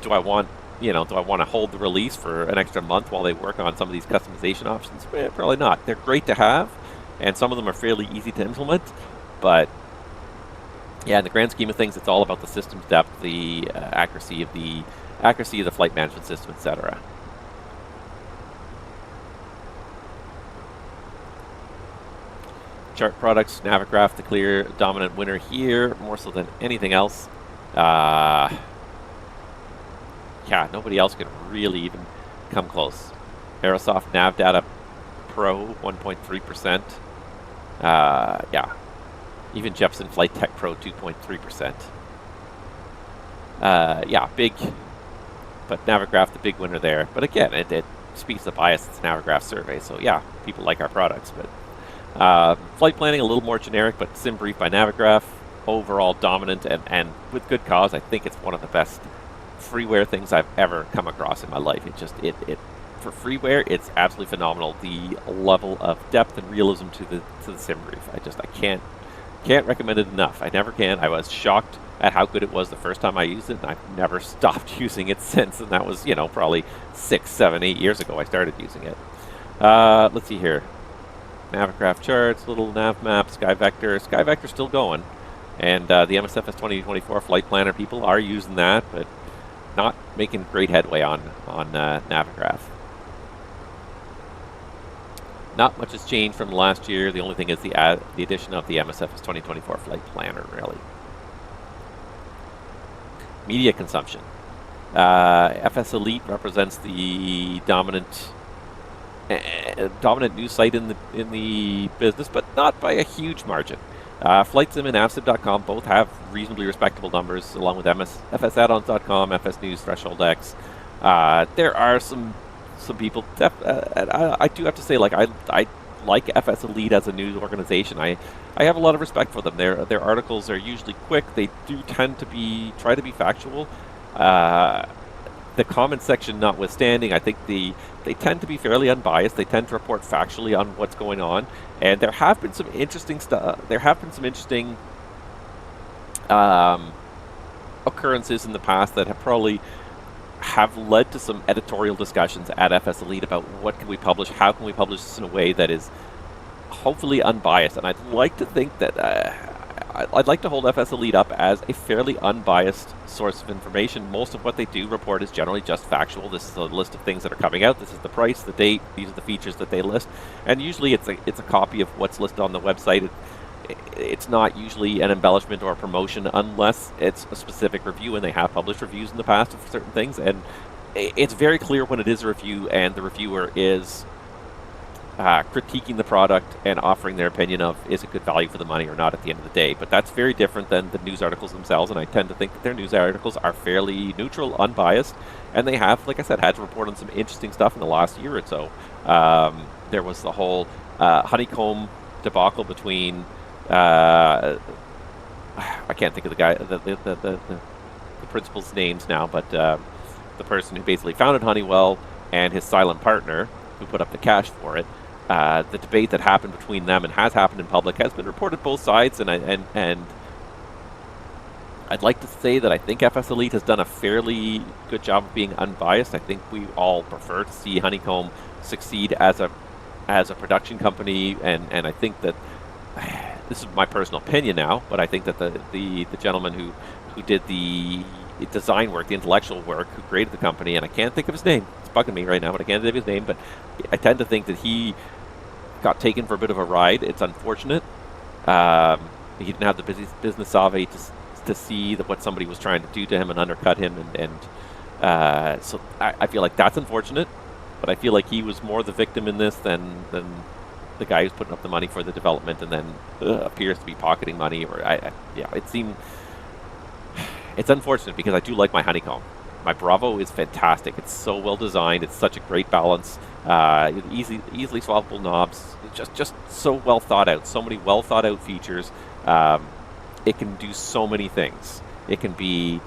do I want to hold the release for an extra month while they work on some of these customization options? Probably not. They're great to have, and some of them are fairly easy to implement, but yeah, in the grand scheme of things, it's all about the system's depth, the accuracy of the flight management system, etc. Chart products, Navigraph, the clear dominant winner here, more so than anything else. Yeah, nobody else can really even come close. Aerosoft nav data, Pro, 1.3%. Yeah. Even Jeppson Flight Tech Pro, 2.3%. Yeah, big. But Navigraph, the big winner there. But again, it speaks to bias. It's Navigraph Survey. So yeah, people like our products. But flight planning, a little more generic, but Sim Brief by Navigraph, overall dominant and with good cause. I think it's one of the best freeware things I've ever come across in my life. It for freeware, it's absolutely phenomenal. The level of depth and realism to the Sim Brief. I can't recommend it enough. I never can. I was shocked at how good it was the first time I used it, and I've never stopped using it since. And that was, you know, probably 6, 7, 8 years ago I started using it. Let's see here. Navigraph charts, little nav map, SkyVector. SkyVector's still going. And the MSFS 2024 flight planner, people are using that, but not making great headway on Navigraph. Not much has changed from last year. The only thing is the addition of the MSFS 2024 flight planner, really. Media consumption. FSElite represents the dominant news site in the business, but not by a huge margin. FlightSim and AvSim.com both have reasonably respectable numbers, along with FSAddons.com, FS News, Threshold X. There are some people. I do have to say, like I like FSElite as a news organization. I have a lot of respect for them. Their articles are usually quick. They do tend to try to be factual. The comment section notwithstanding, I think they tend to be fairly unbiased. They tend to report factually on what's going on, and there have been some interesting stuff. There have been some interesting occurrences in the past that have led to some editorial discussions at FSElite about what can we publish, how can we publish this in a way that is hopefully unbiased. And I'd like to think that I'd like to hold FSElite up as a fairly unbiased source of information. Most of what they do report is generally just factual. This is a list of things that are coming out. This is the price, the date. These are the features that they list. And usually it's a copy of what's listed on the website. It's not usually an embellishment or a promotion unless it's a specific review, and they have published reviews in the past of certain things. And it's very clear when it is a review and the reviewer is critiquing the product and offering their opinion of is it good value for the money or not at the end of the day. But that's very different than the news articles themselves, and I tend to think that their news articles are fairly neutral, unbiased, and they have, like I said, had to report on some interesting stuff in the last year or so. There was the whole honeycomb debacle between I can't think of the guy, the principal's names now, but the person who basically founded Honeywell and his silent partner who put up the cash for it. The debate that happened between them and has happened in public has been reported both sides, and I'd like to say that I think FSElite has done a fairly good job of being unbiased. I think we all prefer to see Honeycomb succeed as a production company, and I think that this is my personal opinion now, but I think that the gentleman who did the design work, the intellectual work, who created the company, and I can't think of his name. It's bugging me right now, but I can't think of his name. But I tend to think that he got taken for a bit of a ride. It's unfortunate. He didn't have the business savvy to see that what somebody was trying to do to him and undercut him, and so I feel like that's unfortunate. But I feel like he was more the victim in this than the guy who's putting up the money for the development and then appears to be pocketing money. Or it seemed. It's unfortunate because I do like my Honeycomb. My Bravo is fantastic. It's so well designed. It's such a great balance. Easily swappable knobs. Just so well thought out. So many well thought out features. It can do so many things. It can be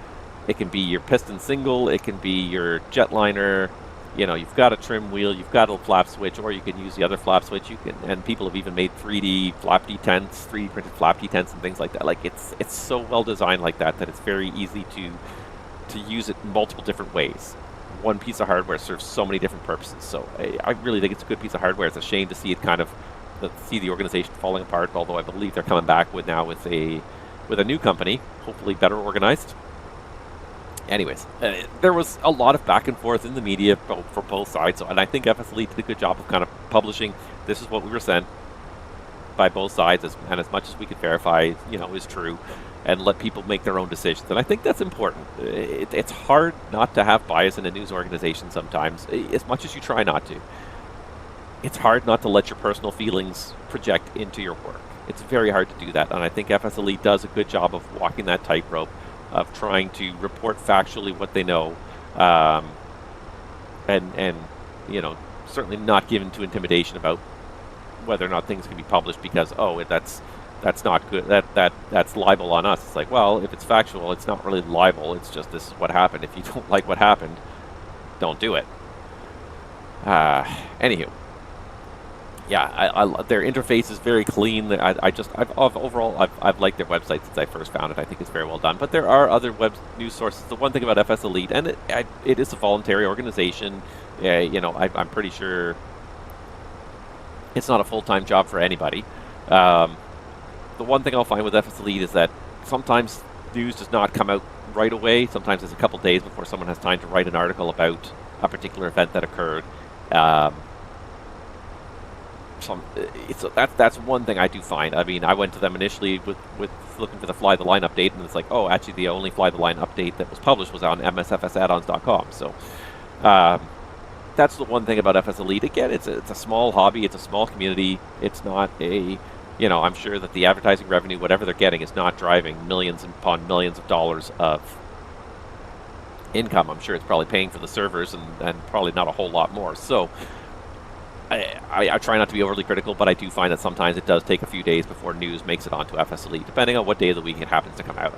your piston single. It can be your jetliner. You know, you've got a trim wheel, you've got a flap switch, or you can use the other flap switch. You can, and people have even made 3D flap detents, 3D printed flap detents, and things like that. Like it's so well designed like that it's very easy to use it in multiple different ways. One piece of hardware serves so many different purposes. So I really think it's a good piece of hardware. It's a shame to see it see the organization falling apart. Although I believe they're coming back with a new company, hopefully better organized. Anyways, there was a lot of back and forth in the media for both sides, and I think FSElite did a good job of kind of publishing this is what we were sent by both sides, and as much as we could verify, is true, and let people make their own decisions. And I think that's important. It's hard not to have bias in a news organization sometimes, as much as you try not to. it's hard not to let your personal feelings project into your work. It's very hard to do that, and I think FSElite does a good job of walking that tightrope of trying to report factually what they know, and you know, certainly not given to intimidation about whether or not things can be published because that's not good, that's libel on us. It's like, well, if it's factual, it's not really libel, it's just this is what happened. If you don't like what happened, don't do it. Anywho, yeah, their interface is very clean. Overall I've liked their website since I first found it. I think it's very well done. But there are other web news sources. The one thing about FSElite, and it is a voluntary organization. You know, I'm pretty sure it's not a full-time job for anybody. The one thing I'll find with FSElite is that sometimes news does not come out right away. Sometimes it's a couple days before someone has time to write an article about a particular event that occurred. That's one thing I do find. I mean, I went to them initially with looking for the Fly the Line update, and it's like, oh, actually the only Fly the Line update that was published was on MSFS So that's the one thing about FSElite. Again, it's a small hobby, it's a small community. It's not a, you know, I'm sure that the advertising revenue, whatever they're getting, is not driving millions upon millions of dollars of income. I'm sure it's probably paying for the servers and probably not a whole lot more. So I try not to be overly critical, but I do find that sometimes it does take a few days before news makes it onto FSElite, depending on what day of the week it happens to come out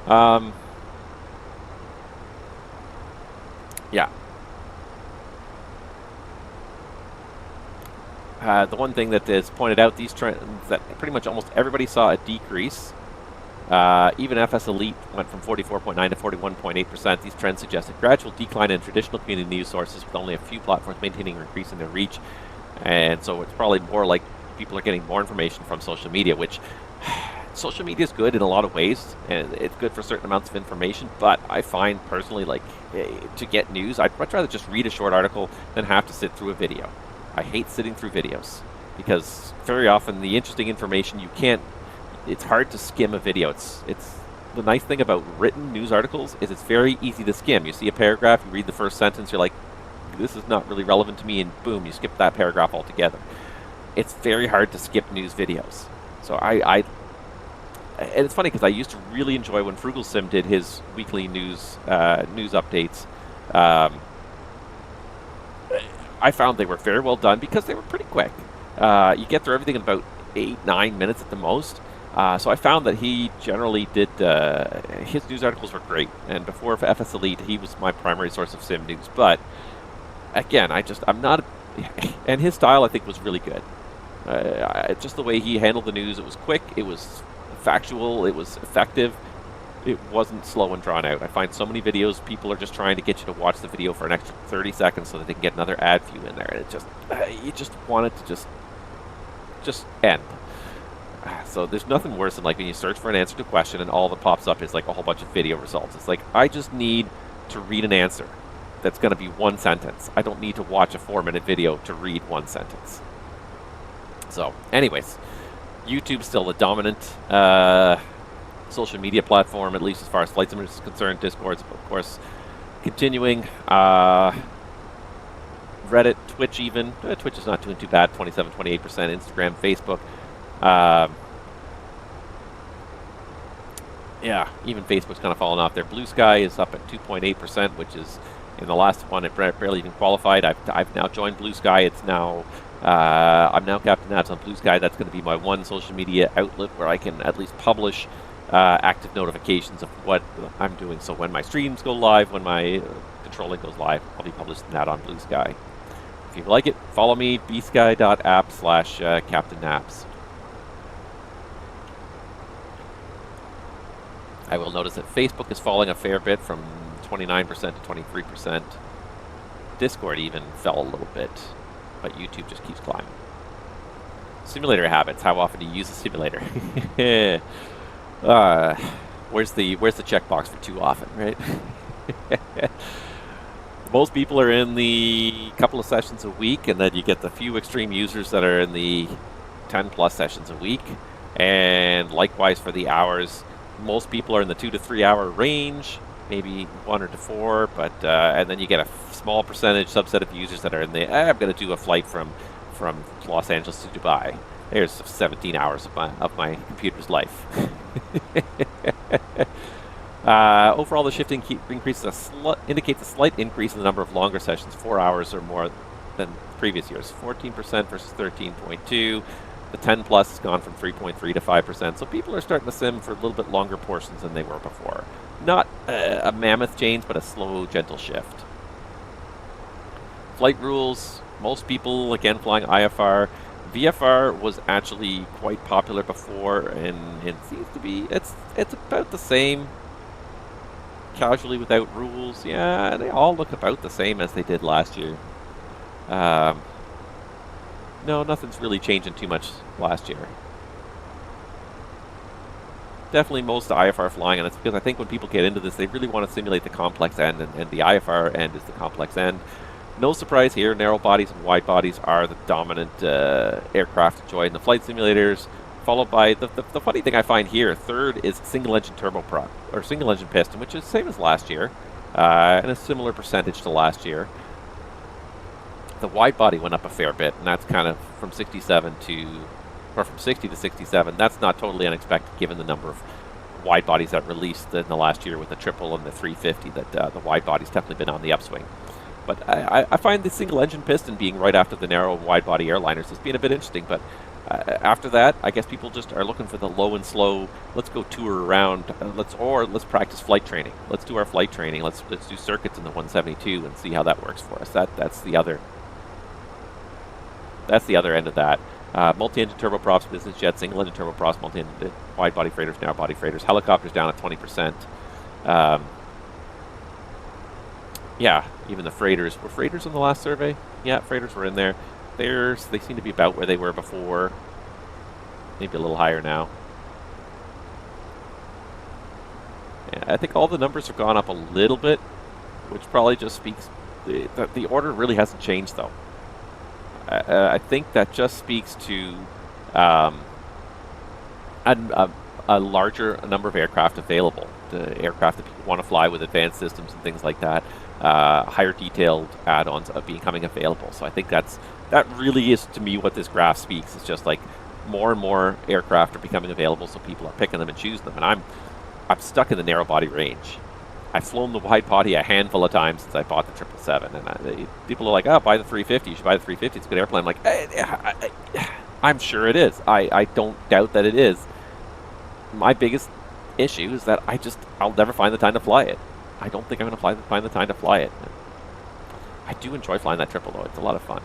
on. Yeah. The one thing that is pointed out, these trends, that pretty much almost everybody saw a decrease. Even FSElite went from 44.9 to 41.8%. These trends suggest a gradual decline in traditional community news sources, with only a few platforms maintaining or increasing their reach. And so it's probably more like people are getting more information from social media, which social media is good in a lot of ways, and it's good for certain amounts of information. But I find personally, like, to get news, I'd much rather just read a short article than have to sit through a video. I hate sitting through videos because very often the interesting information you can't. It's hard to skim a video. It's the nice thing about written news articles is it's very easy to skim. You see a paragraph, you read the first sentence, you're like, this is not really relevant to me, and boom, you skip that paragraph altogether. It's very hard to skip news videos. So and it's funny because I used to really enjoy when FrugalSim did his weekly news updates. I found they were very well done because they were pretty quick. You get through everything in about 8-9 minutes at the most. So I found that he generally did, his news articles were great. And before FSElite, he was my primary source of sim news. But again, I'm not, and his style I think was really good. Just the way he handled the news, it was quick, it was factual, it was effective. It wasn't slow and drawn out. I find so many videos, people are just trying to get you to watch the video for an extra 30 seconds so that they can get another ad view in there. And it just, you just want it to just end. So there's nothing worse than like when you search for an answer to a question and all that pops up is like a whole bunch of video results. It's like, I just need to read an answer that's going to be one sentence. I don't need to watch a 4-minute video to read one sentence. So anyways, YouTube's still the dominant social media platform, at least as far as flight simulators is concerned. Discord's, of course, continuing. Reddit, Twitch even. Twitch is not doing too bad, 27, 28%. Instagram, Facebook. Yeah, even Facebook's kind of fallen off there. Blue Sky is up at 2.8%, which is, in the last one, it barely even qualified. I've now joined Blue Sky. It's now, I'm now Captain Nats on Blue Sky. That's going to be my one social media outlet where I can at least publish active notifications of what I'm doing. So when my streams go live, when my controlling goes live, I'll be publishing that on Blue Sky. If you like it, follow me, bsky.app/CaptainNaps. I will notice that Facebook is falling a fair bit from 29% to 23%. Discord even fell a little bit, but YouTube just keeps climbing. Simulator habits. How often do you use a simulator? Where's the checkbox for too often, right? Most people are in the couple of sessions a week, and then you get the few extreme users that are in the 10+ sessions a week. And likewise for the hours, most people are in the 2 to 3 hour range. maybe 1 or to 4, but and then you get a small percentage subset of users that are in the I'm going to do a flight from Los Angeles to Dubai. There's 17 hours of my computer's life. Overall, the shifting indicates a slight increase in the number of longer sessions, 4 hours or more than previous years, 14% versus 13.2. The 10 plus has gone from 3.3 to 5%, so people are starting to sim for a little bit longer portions than they were before. Not a mammoth change, but a slow, gentle shift. Flight rules, most people, again, flying IFR. VFR was actually quite popular before, and it seems to be, it's about the same. Casually without rules, yeah, they all look about the same as they did last year. No, nothing's really changing too much last year. Definitely most IFR flying, and it's because I think when people get into this, they really want to simulate the complex end, and the IFR end is the complex end. No surprise here, narrow bodies and wide bodies are the dominant aircraft enjoyed in the flight simulators, followed by the funny thing I find here, third is single engine turboprop, or single engine piston, which is the same as last year, and a similar percentage to last year. The wide body went up a fair bit, and that's kind of from 67 to, or from 60 to 67. That's not totally unexpected given the number of wide bodies that released in the last year with the triple and the 350, that the wide body's definitely been on the upswing. But I find the single engine piston being right after the narrow and wide body airliners has been a bit interesting, but after that, I guess people just are looking for the low and slow. Let's go tour around. Let's practice flight training. Let's do our flight training. Let's do circuits in the 172 and see how that works for us. That's the other end of that. Multi-engine turboprops, business jets, single-engine turboprops, multi-engine wide-body freighters, narrow-body freighters, helicopters down at 20%. Yeah, even the freighters. Were freighters in the last survey? Yeah, freighters were in there. They seem to be about where they were before. Maybe a little higher now. Yeah, I think all the numbers have gone up a little bit, which probably just speaks... The order really hasn't changed, though. I think that just speaks to a larger number of aircraft available. The aircraft that people want to fly with advanced systems and things like that. Higher detailed add-ons are becoming available. So I think that really is, to me, what this graph speaks. It's just like more and more aircraft are becoming available, so people are picking them and choosing them. And I'm stuck in the narrow body range. I've flown the wide body a handful of times since I bought the 777, and people are like, "Oh, buy the 350. You should buy the 350. It's a good airplane." I'm like, I'm sure it is. I don't doubt that it is. My biggest issue is that I'll never find the time to fly it. I don't think I'm going to find the time to fly it. I do enjoy flying that triple, though. It's a lot of fun.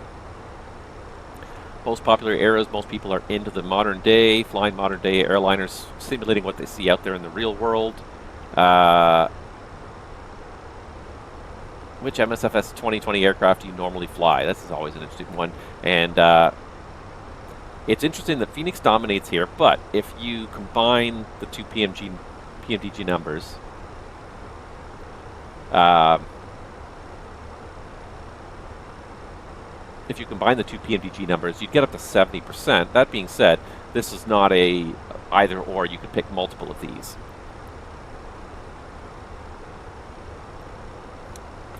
Most popular eras, most people are into the modern day, flying modern day airliners, simulating what they see out there in the real world. Which MSFS 2020 aircraft do you normally fly? This is always an interesting one. And it's interesting that Fenix dominates here, but if you combine the two PMDG numbers, if you combine the two PMDG numbers, you'd get up to 70%. That being said, this is not a either or. You could pick multiple of these.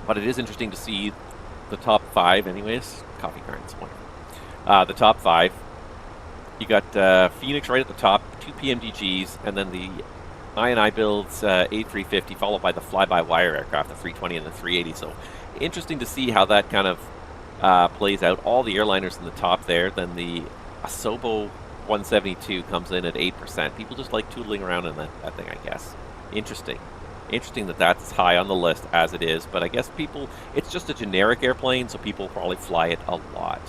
But it is interesting to see the top 5 anyways. Coffee grinds, wonderful. The top 5. You got Fenix right at the top, 2 PMDGs, and then the I&I builds A350, followed by the fly-by-wire aircraft, the 320 and the 380. So interesting to see how that kind of plays out. All the airliners in the top there. Then the Asobo 172 comes in at 8%. People just like tootling around in that thing, I guess. Interesting that that's high on the list as it is, but I guess people, it's just a generic airplane, so people probably fly it a lot.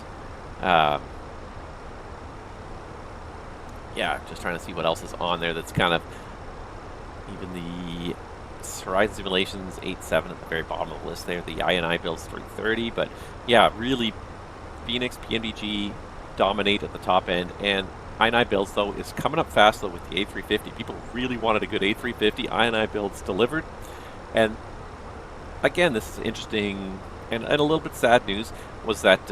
Yeah, just trying to see what else is on there that's kind of, even the Horizon Simulations 8.7 at the very bottom of the list there, the I&I builds 330, but yeah, really Fenix, PMDG dominate at the top end, and I&I builds, though, is coming up fast, though, with the A350. People really wanted a good A350. I&I builds delivered. And, again, this is interesting and a little bit sad news, was that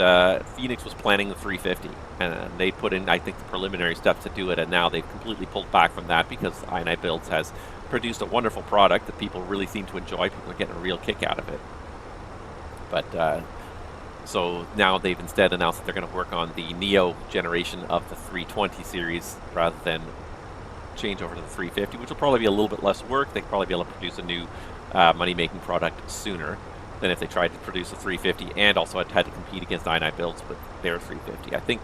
Fenix was planning the 350. And they put in, I think, the preliminary steps to do it, and now they've completely pulled back from that because I&I builds has produced a wonderful product that people really seem to enjoy. People are getting a real kick out of it. But so now they've instead announced that they're going to work on the Neo generation of the 320 series rather than change over to the 350, which will probably be a little bit less work. They'll probably be able to produce a new money-making product sooner than if they tried to produce a 350 and also had to compete against i9 builds with their 350.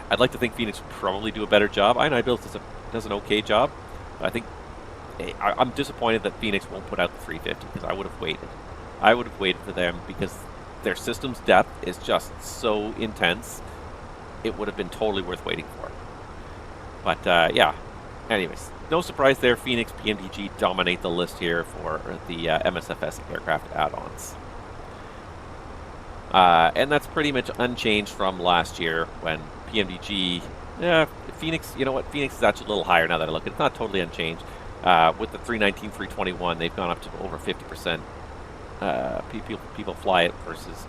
I'd like to think Fenix would probably do a better job. i9 builds does an okay job, but I think I'm disappointed that Fenix won't put out the 350 because I would have waited. I would have waited for them because their system's depth is just so intense. It would have been totally worth waiting for. But yeah, anyways, no surprise there. Fenix, PMDG dominate the list here for the MSFS aircraft add-ons. And that's pretty much unchanged from last year when PMDG, Fenix, you know what, Fenix is actually a little higher now that I look at it. It's not totally unchanged. With the 319, 321, they've gone up to over 50%. People fly it versus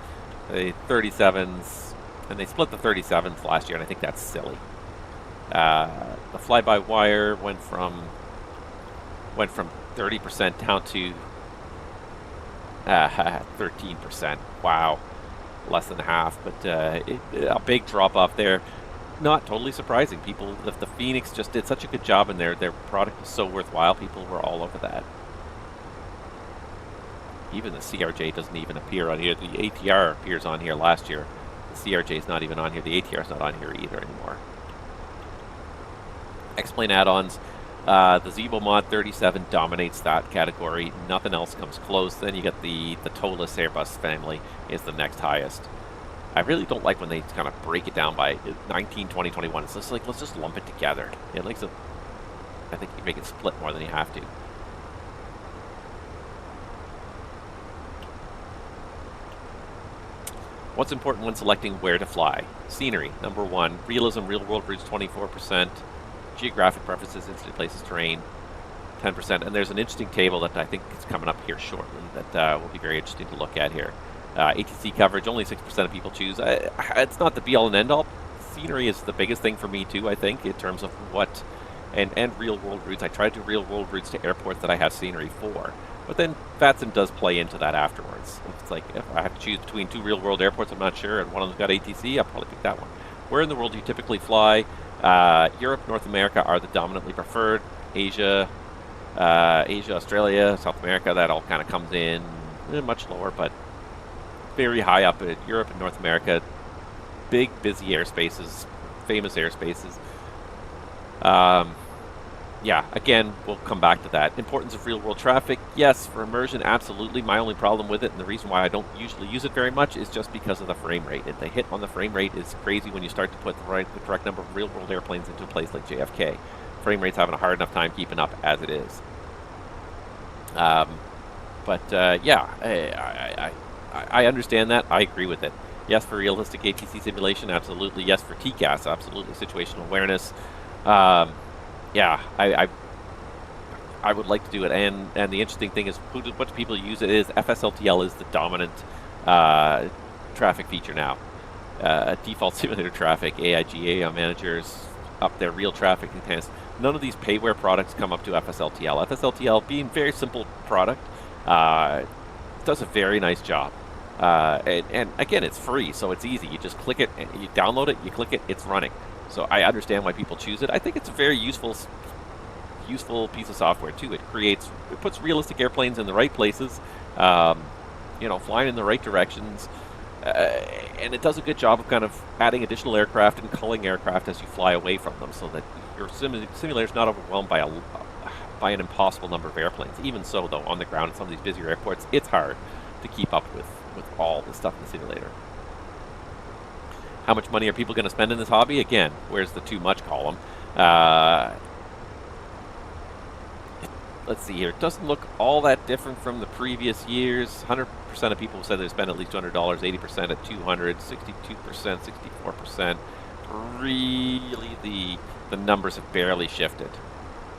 the 37s, and they split the 37s last year, and I think that's silly. The fly-by-wire went from 30% down to 13%. Wow, less than half, but a big drop off there. Not totally surprising. People, the Fenix just did such a good job in there. Their product was so worthwhile. People were all over that. Even the CRJ doesn't even appear on here. The ATR appears on here last year. The CRJ is not even on here. The ATR is not on here either anymore. X-Plane add-ons. The Zibo Mod 37 dominates that category. Nothing else comes close. Then you get the Toeless Airbus family is the next highest. I really don't like when they kind of break it down by 19, 20, 21. It's just like, let's just lump it together. It makes it, I think you make it split more than you have to. What's important when selecting where to fly? Scenery, number 1. Realism, real world routes, 24%. Geographic preferences, instant places, terrain, 10%. And there's an interesting table that I think is coming up here shortly that will be very interesting to look at here. ATC coverage, only 6% of people choose. It's not the be-all and end-all. Scenery is the biggest thing for me too, I think, in terms of what, and real-world routes. I try to do real-world routes to airports that I have scenery for. But then VATSIM does play into that afterwards. It's like, if I have to choose between 2 real-world airports, I'm not sure, and one of them's got ATC, I'll probably pick that one. Where in the world do you typically fly? Europe, North America are the dominantly preferred. Asia, Australia, South America, that all kind of comes in much lower, but very high up in Europe and North America. Big, busy airspaces, famous airspaces. Yeah, again, we'll come back to that. Importance of real-world traffic. Yes, for immersion, absolutely. My only problem with it, and the reason why I don't usually use it very much, is just because of the frame rate. The hit on the frame rate is crazy when you start to put the correct number of real-world airplanes into a place like JFK. Frame rate's having a hard enough time keeping up as it is. Yeah, I understand that. I agree with it. Yes, for realistic ATC simulation, absolutely. Yes, for TCAS, absolutely. Situational awareness. Yeah, I would like to do it, and the interesting thing is, what do people use it is? FSLTL is the dominant traffic feature now. Default simulator traffic, AIGA managers up there, real traffic enhanced. None of these payware products come up to FSLTL. FSLTL, being a very simple product, does a very nice job. And again, it's free, so it's easy. You just click it, and you download it, you click it, it's running. So I understand why people choose it. I think it's a very useful piece of software too. It puts realistic airplanes in the right places, flying in the right directions, and it does a good job of kind of adding additional aircraft and culling aircraft as you fly away from them, so that your simulator is not overwhelmed by an impossible number of airplanes. Even so, though, on the ground at some of these busier airports, it's hard to keep up with all the stuff in the simulator. How much money are people going to spend in this hobby? Again, where's the too much column? Let's see here. It doesn't look all that different from the previous years. 100% of people said they spent at least $200, 80% at $200, 62%, 64%. Really, the numbers have barely shifted.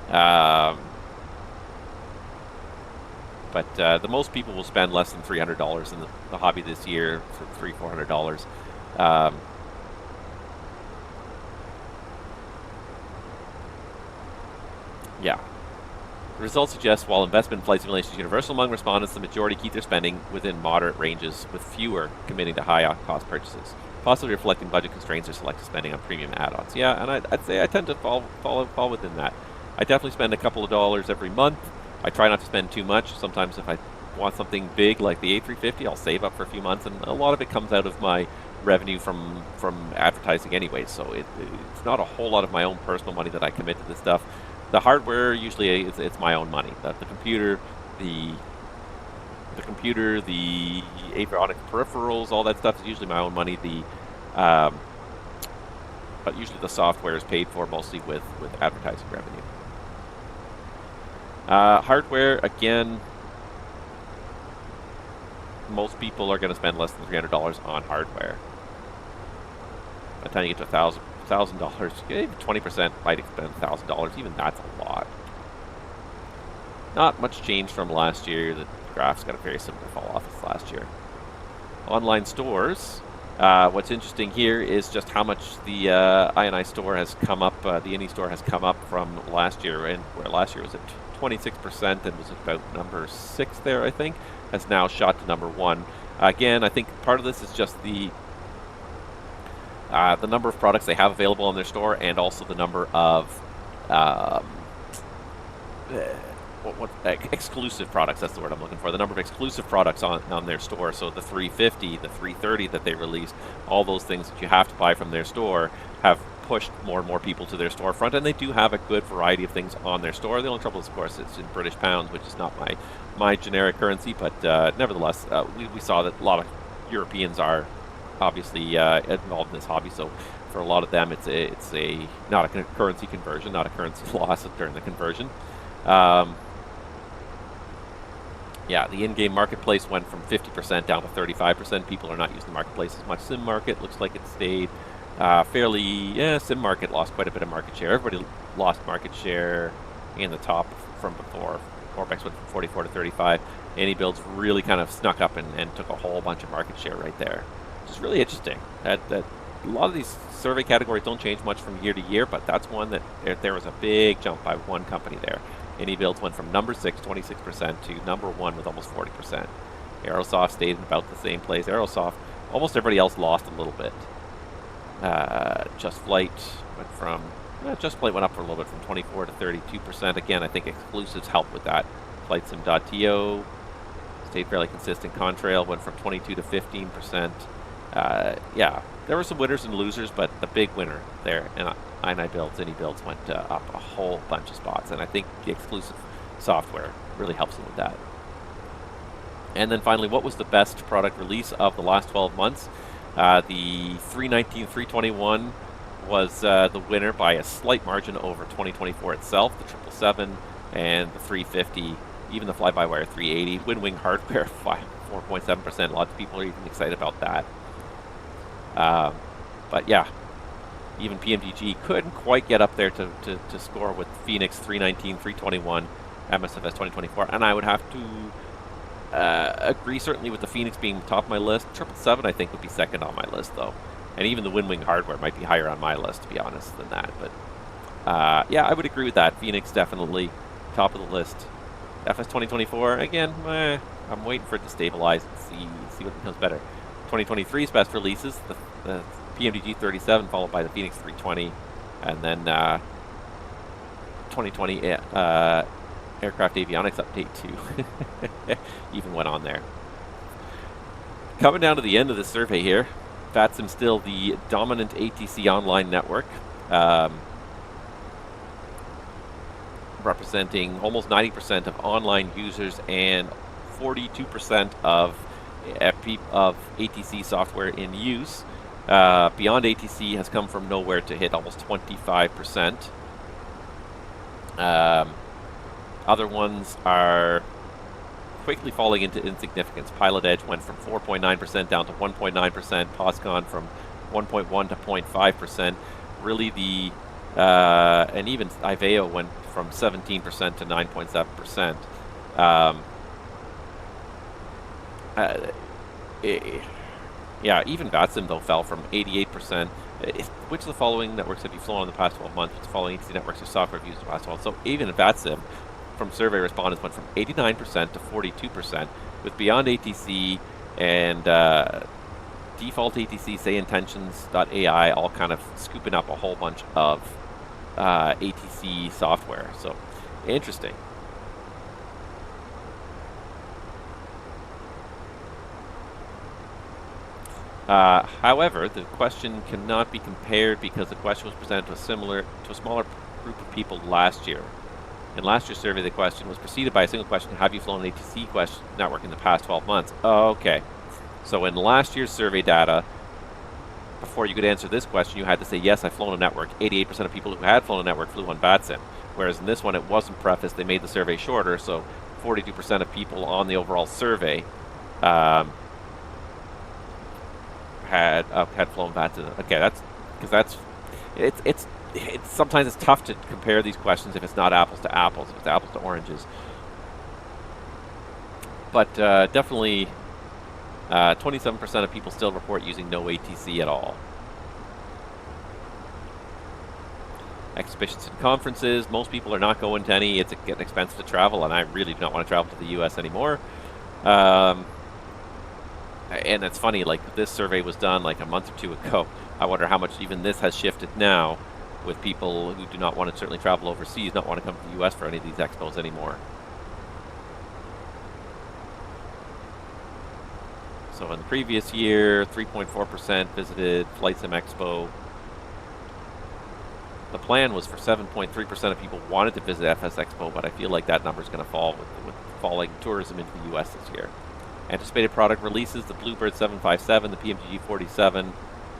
But the most people will spend less than $300 in the hobby this year, for $300-400. Yeah. The results suggest while investment in flight simulation is universal among respondents, the majority keep their spending within moderate ranges, with fewer committing to high-cost purchases, possibly reflecting budget constraints or selective spending on premium add-ons. Yeah, and I'd say I tend to fall within that. I definitely spend a couple of dollars every month. I try not to spend too much. Sometimes if I want something big like the A350, I'll save up for a few months, and a lot of it comes out of my revenue from advertising anyway, so it's not a whole lot of my own personal money that I commit to this stuff. The hardware, usually it's my own money. The computer, the avionics peripherals, all that stuff is usually my own money. But usually the software is paid for mostly with advertising revenue. Hardware, again, most people are going to spend less than $300 on hardware. By the time you get to $1,000, even 20% might spend $1,000. Even that's a lot. Not much change from last year. The graph's got a very similar fall off as last year. Online stores. What's interesting here is just how much the INI store has come up. The INI store has come up from last year, and where last year was at 26% and was about number 6 there, I think, has now shot to number 1. Again, I think part of this is just the number of products they have available in their store, and also the number of exclusive products. That's the word I'm looking for. The number of exclusive products on their store. So the 350, the 330 that they released, all those things that you have to buy from their store have pushed more and more people to their storefront, and they do have a good variety of things on their store. The only trouble is, of course, it's in British pounds, which is not my generic currency, but nevertheless, we saw that a lot of Europeans are obviously involved in this hobby, so for a lot of them, it's not a currency conversion, not a currency loss during the conversion. Yeah, the in-game marketplace went from 50% down to 35%. People are not using the marketplace as much. Sim market looks like it stayed Sim market lost quite a bit of market share. Everybody lost market share in the top from before. Corbex went from 44 to 35. AnyBuilds really kind of snuck up and took a whole bunch of market share right there. Which is really interesting. That a lot of these survey categories don't change much from year to year, but that's one that there was a big jump by one company there. AnyBuilds went from number 6, 26%, to number 1 with almost 40%. Aerosoft stayed in about the same place. Aerosoft, almost everybody else lost a little bit. JustFlight went from JustFlight went up for a little bit from 24 to 32%. Again, I think exclusives help with that. FlightSim.to stayed fairly consistent. Contrail went from 22 to 15%. Yeah, there were some winners and losers, but the big winner there, and AnyBuilds went up a whole bunch of spots, and I think the exclusive software really helps them with that. And then finally, what was the best product release of the last 12 months? The 319, 321 was the winner by a slight margin over 2024 itself, the 777 and the 350, even the fly-by-wire 380. Wing hardware 4.7%. Lots of people are even excited about that. But yeah, even PMDG couldn't quite get up there to score with Fenix 319, 321, MSFS 2024, and I would have to agree certainly with the Fenix being top of my list. 777 I think would be second on my list though, and even the Wing hardware might be higher on my list, to be honest, than that. But yeah, I would agree with that. Fenix definitely top of the list. FS 2024 again, I'm waiting for it to stabilize and see what becomes better. 2023's best releases, the PMDG 37 followed by the Fenix 320, and then 2020 aircraft avionics update 2 even went on there. Coming down to the end of the survey here, VATSIM still the dominant ATC online network, representing almost 90% of online users and 42% of ATC software in use. Beyond ATC has come from nowhere to hit almost 25%. Other ones are quickly falling into insignificance. Pilot Edge went from 4.9% down to 1.9%. POSCON from 1.1 to 0.5%. Really the and even IVEO went from 17% to 9.7%. Yeah, even VATSIM though fell from 88%. Which of the following networks have you flown in the past 12 months? Which of the following ATC networks or software have used in the past 12 months? So even VATSIM from survey respondents went from 89% to 42%, with beyond ATC and default ATC, say intentions.ai, all kind of scooping up a whole bunch of ATC software. So interesting. However, the question cannot be compared because the question was presented to a smaller group of people last year. In last year's survey, the question was preceded by a single question: have you flown an ATC network in the past 12 months? Okay. So in last year's survey data, before you could answer this question, you had to say, yes, I've flown a network. 88% of people who had flown a network flew on VATSIM. Whereas in this one, it wasn't prefaced. They made the survey shorter, so 42% of people on the overall survey had flown VATSIM. Okay, that's because it's sometimes it's tough to compare these questions if it's not apples to apples, if it's apples to oranges. But definitely 27% of people still report using no ATC at all. Exhibitions and conferences, most people are not going to any. It's getting expensive to travel, and I really do not want to travel to the US anymore. And it's funny, like this survey was done like a month or two ago. I wonder how much even this has shifted now, with people who do not want to certainly travel overseas, not want to come to the US for any of these expos anymore. So in the previous year, 3.4% visited FlightSim Expo. The plan was for 7.3% of people wanted to visit FS Expo, but I feel like that number is going to fall with falling tourism into the US this year. Anticipated product releases: the Bluebird 757, the PMDG 47,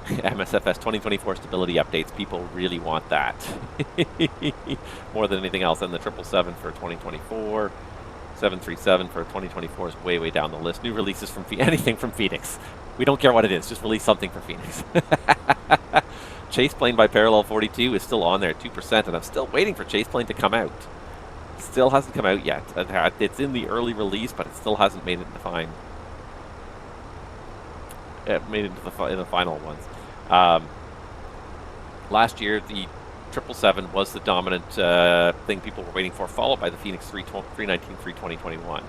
MSFS 2024 stability updates. People really want that more than anything else. And the 777 for 2024, 737 for 2024 is way down the list. New releases from anything from Fenix. We don't care what it is, just release something for Fenix. Chaseplane by Parallel 42 is still on there at 2%, and I'm still waiting for Chaseplane to come out. Still hasn't come out yet. It's in the early release, but it still hasn't made it into the final ones. Last year, the 777 was the dominant thing people were waiting for, followed by the Fenix 319 2021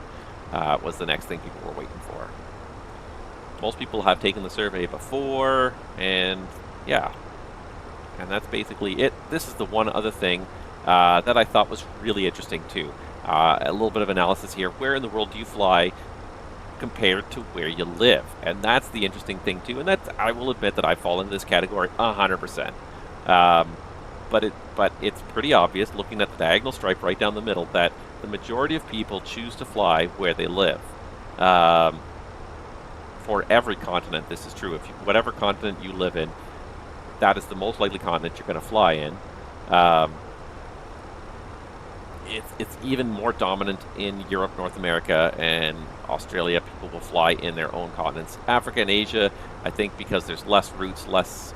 was the next thing people were waiting for. Most people have taken the survey before, and yeah. And that's basically it. This is the one other thing that I thought was really interesting too. A little bit of analysis here. Where in the world do you fly compared to where you live? And that's the interesting thing too. And that's, I will admit that I fall into this category 100%. But it's pretty obvious, looking at the diagonal stripe right down the middle, that the majority of people choose to fly where they live. For every continent, this is true. Whatever continent you live in, that is the most likely continent you're going to fly in. It's even more dominant in Europe, North America, and Australia. People will fly in their own continents. Africa and Asia, I think because there's less routes, less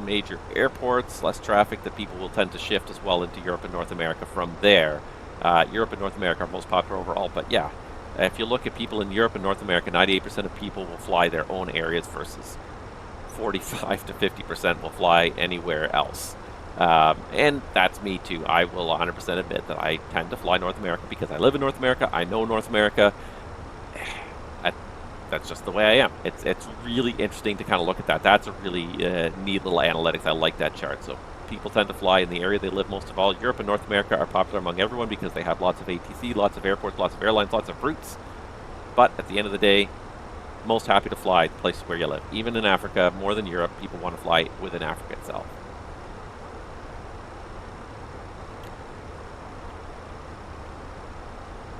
major airports, less traffic, that people will tend to shift as well into Europe and North America from there. Europe and North America are most popular overall, but yeah, if you look at people in Europe and North America, 98% of people will fly their own areas versus 45 to 50% will fly anywhere else. And that's me too. I will 100% admit that I tend to fly North America because I live in North America. I know North America. That's just the way I am. It's really interesting to kind of look at that. That's a really neat little analytics. I like that chart. So people tend to fly in the area they live most of all. Europe and North America are popular among everyone because they have lots of ATC, lots of airports, lots of airlines, lots of routes. But at the end of the day, most happy to fly the places where you live. Even in Africa, more than Europe, people want to fly within Africa itself.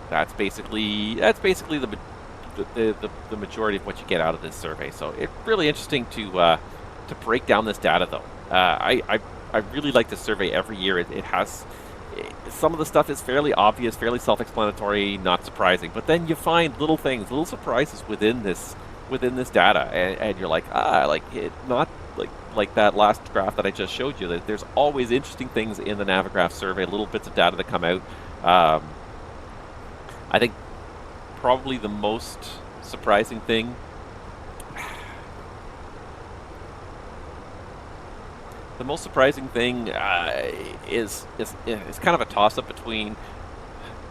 That's basically the majority of what you get out of this survey. So it's really interesting to break down this data, though. I really like this survey every year. It has some of the stuff is fairly obvious, fairly self-explanatory, not surprising. But then you find little things, little surprises within this data, and you're like, not like that last graph that I just showed you. There's always interesting things in the Navigraph survey, little bits of data that come out. I think probably the most surprising thing is kind of a toss-up between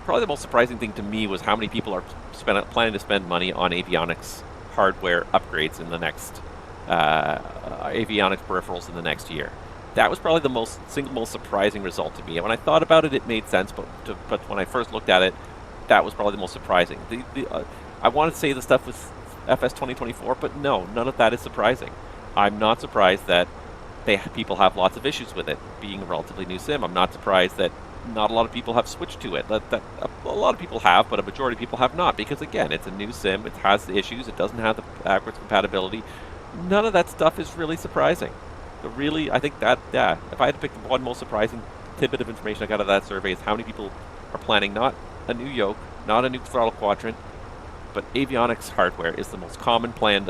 probably the most surprising thing to me was how many people are planning to spend money on avionics hardware upgrades in the next avionics peripherals in the next year. That was probably the single most surprising result to me. And when I thought about it, it made sense, but when I first looked at it, that was probably the most surprising. I want to say the stuff with FS 2024, but no, none of that is surprising. I'm not surprised that people have lots of issues with it, being a relatively new sim. I'm not surprised that not a lot of people have switched to it. That a lot of people have, but a majority of people have not, because again, it's a new sim. It has the issues. It doesn't have the backwards compatibility. None of that stuff is really surprising. But really, I think that, yeah, if I had to pick the one most surprising tidbit of information I got out of that survey, is how many people are planning not a new yoke, not a new throttle quadrant, but avionics hardware is the most common planned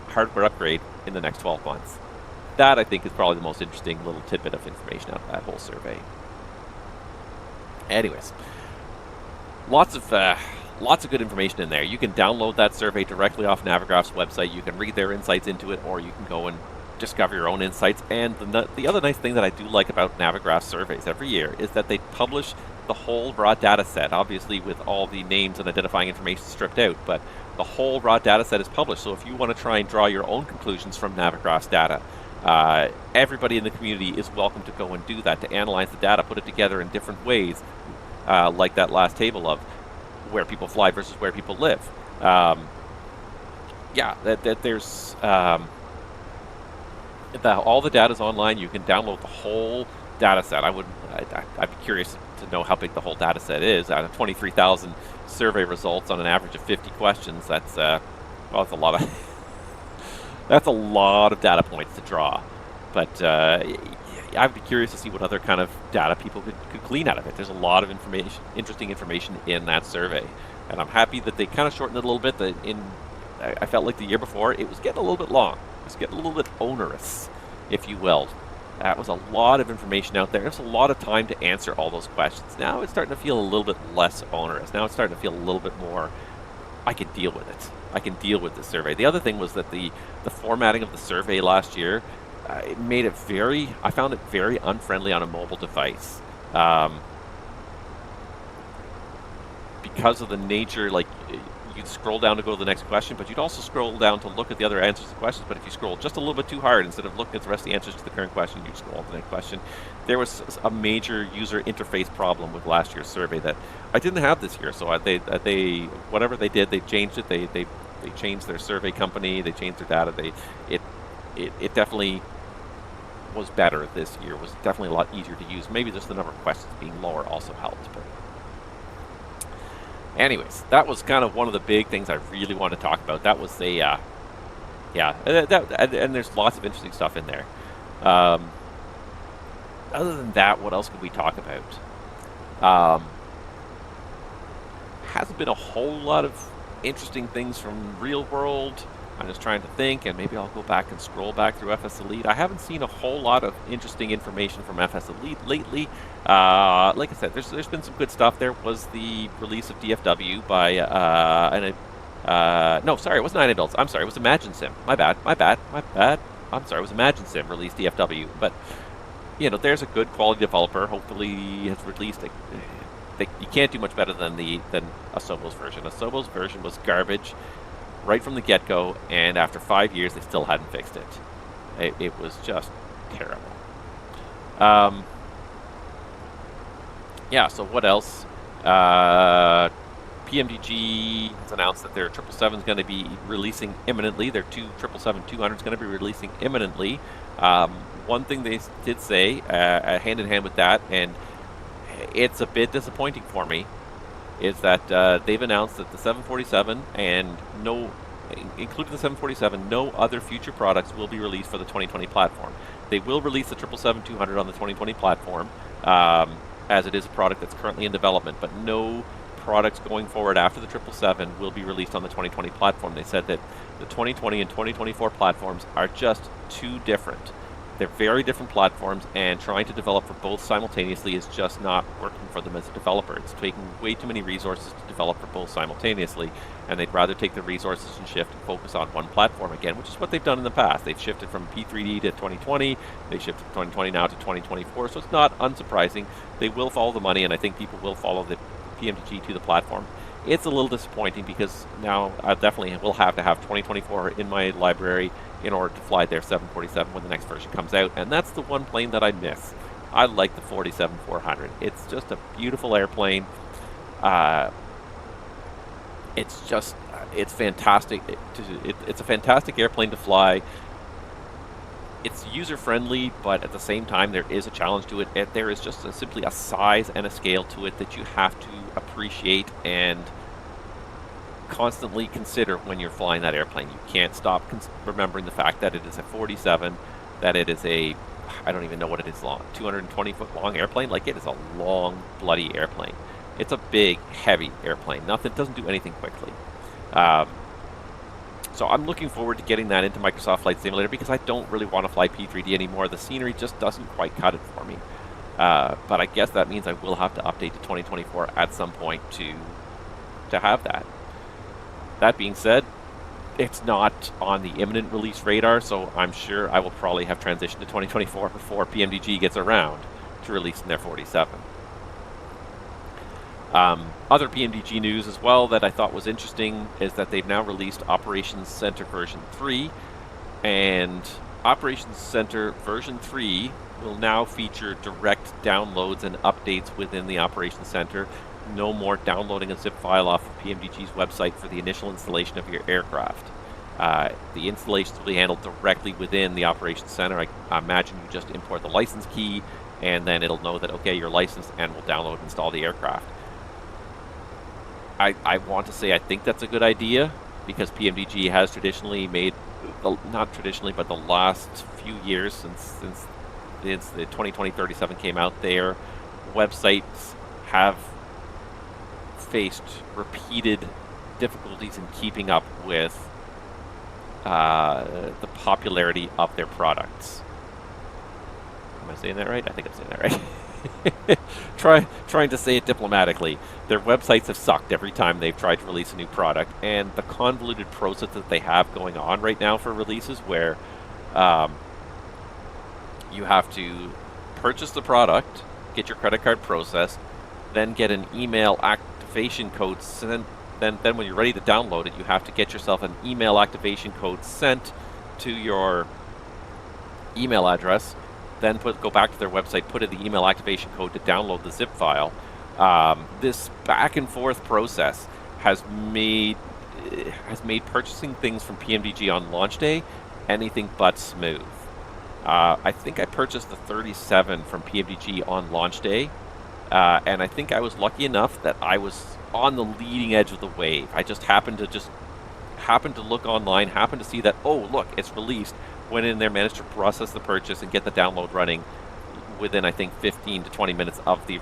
hardware upgrade in the next 12 months. That, I think, is probably the most interesting little tidbit of information out of that whole survey. Anyways, lots of good information in there. You can download that survey directly off Navigraph's website. You can read their insights into it, or you can go and discover your own insights. And the other nice thing that I do like about Navigraph surveys every year is that they publish the whole raw data set, obviously with all the names and identifying information stripped out, but the whole raw data set is published. So if you want to try and draw your own conclusions from Navigraph's data, everybody in the community is welcome to go and do that, to analyze the data, put it together in different ways, like that last table of where people fly versus where people live. Yeah, there's all the data is online. You can download the whole data set. I'd be curious to know how big the whole data set is. Out of 23,000 survey results on an average of 50 questions, that's well, that's a lot of that's a lot of data points to draw. But I'd be curious to see what other kind of data people could glean out of it. There's a lot of interesting information in that survey, and I'm happy that they kind of shortened it a little bit. I felt like the year before it was getting a little bit long. It was getting a little bit onerous, if you will. That was a lot of information out there. It was a lot of time to answer all those questions. Now it's starting to feel a little bit less onerous. Now it's starting to feel a little bit more, I can deal with it. I can deal with this survey. The other thing was that the formatting of the survey last year, it made it I found it very unfriendly on a mobile device. Because of the nature, like, you'd scroll down to go to the next question, but you'd also scroll down to look at the other answers to the questions. But if you scroll just a little bit too hard, instead of looking at the rest of the answers to the current question, you'd scroll to the next question. There was a major user interface problem with last year's survey that I didn't have this year. So whatever they did, they changed it. They changed their survey company. They changed their data. It definitely was better this year. It was definitely a lot easier to use. Maybe just the number of questions being lower also helped. But anyways, that was kind of one of the big things I really want to talk about. That was and there's lots of interesting stuff in there. Other than that, what else could we talk about? Hasn't been a whole lot of interesting things from real world. I'm just trying to think, and maybe I'll go back and scroll back through FSElite. I haven't seen a whole lot of interesting information from FSElite lately. Like I said, there's been some good stuff. There was the release of DFW by no, sorry, it wasn't 9 adults. I'm sorry, it was ImagineSim. My bad. I'm sorry, it was ImagineSim released DFW. But you know, there's a good quality developer. Hopefully, has released you can't do much better than Asobo's version. Asobo's version was garbage right from the get-go, and after 5 years, they still hadn't fixed it. It was just terrible. Yeah, so what else? PMDG has announced that their 777 is going to be releasing imminently. Their 777-200 is going to be releasing imminently. One thing they did say, hand in hand with that, and it's a bit disappointing for me, is that they've announced that the 747 and including the 747, no other future products will be released for the 2020 platform. They will release the 777-200 on the 2020 platform, as it is a product that's currently in development, but no products going forward after the 777 will be released on the 2020 platform. They said that the 2020 and 2024 platforms are just too different. They're very different platforms, and trying to develop for both simultaneously is just not working for them as a developer. It's taking way too many resources to develop for both simultaneously, and they'd rather take the resources and shift and focus on one platform again, which is what they've done in the past. They've shifted from P3D to 2020, they shifted from 2020 now to 2024, so it's not unsurprising. They will follow the money, and I think people will follow the PMDG to the platform. It's a little disappointing because now I definitely will have to have 2024 in my library in order to fly their 747 when the next version comes out, and that's the one plane that I miss. I like the 47-400. It's just a beautiful airplane. It's fantastic. It's a fantastic airplane to fly. It's user-friendly, but at the same time, there is a challenge to it. There is just simply a size and a scale to it that you have to appreciate and constantly consider when you're flying that airplane. You can't stop remembering the fact that it is a 47, that it is a, I don't even know what it is long, 220-foot long airplane. Like, it is a long, bloody airplane. It's a big, heavy airplane. Nothing, doesn't do anything quickly. So I'm looking forward to getting that into Microsoft Flight Simulator because I don't really want to fly P3D anymore. The scenery just doesn't quite cut it for me. But I guess that means I will have to update to 2024 at some point to have that. That being said, it's not on the imminent release radar, so I'm sure I will probably have transitioned to 2024 before PMDG gets around to releasing their 47. Other PMDG news as well that I thought was interesting is that they've now released Operations Center version 3, and Operations Center version 3 will now feature direct downloads and updates within the Operations Center. No more downloading a zip file off of PMDG's website for the initial installation of your aircraft. The installations will be handled directly within the Operations Center. I imagine you just import the license key, and then it'll know that, okay, you're licensed, and will download and install the aircraft. I want to say I think that's a good idea because PMDG has traditionally made, not traditionally, but the last few years since the 2020-37 came out, their websites have faced repeated difficulties in keeping up with the popularity of their products. Am I saying that right? I think I'm saying that right. Trying to say it diplomatically. Their websites have sucked every time they've tried to release a new product, and the convoluted process that they have going on right now for releases where you have to purchase the product, get your credit card processed, then get an email activation code sent. Then when you're ready to download it, you have to get yourself an email activation code sent to your email address. Then go back to their website, put in the email activation code to download the zip file. This back and forth process has made purchasing things from PMDG on launch day anything but smooth. I think I purchased the 37 from PMDG on launch day, and I think I was lucky enough that I was on the leading edge of the wave. I just happened to look online, happened to see that, oh look, it's released. Went in there, managed to process the purchase and get the download running within, I think, 15 to 20 minutes of the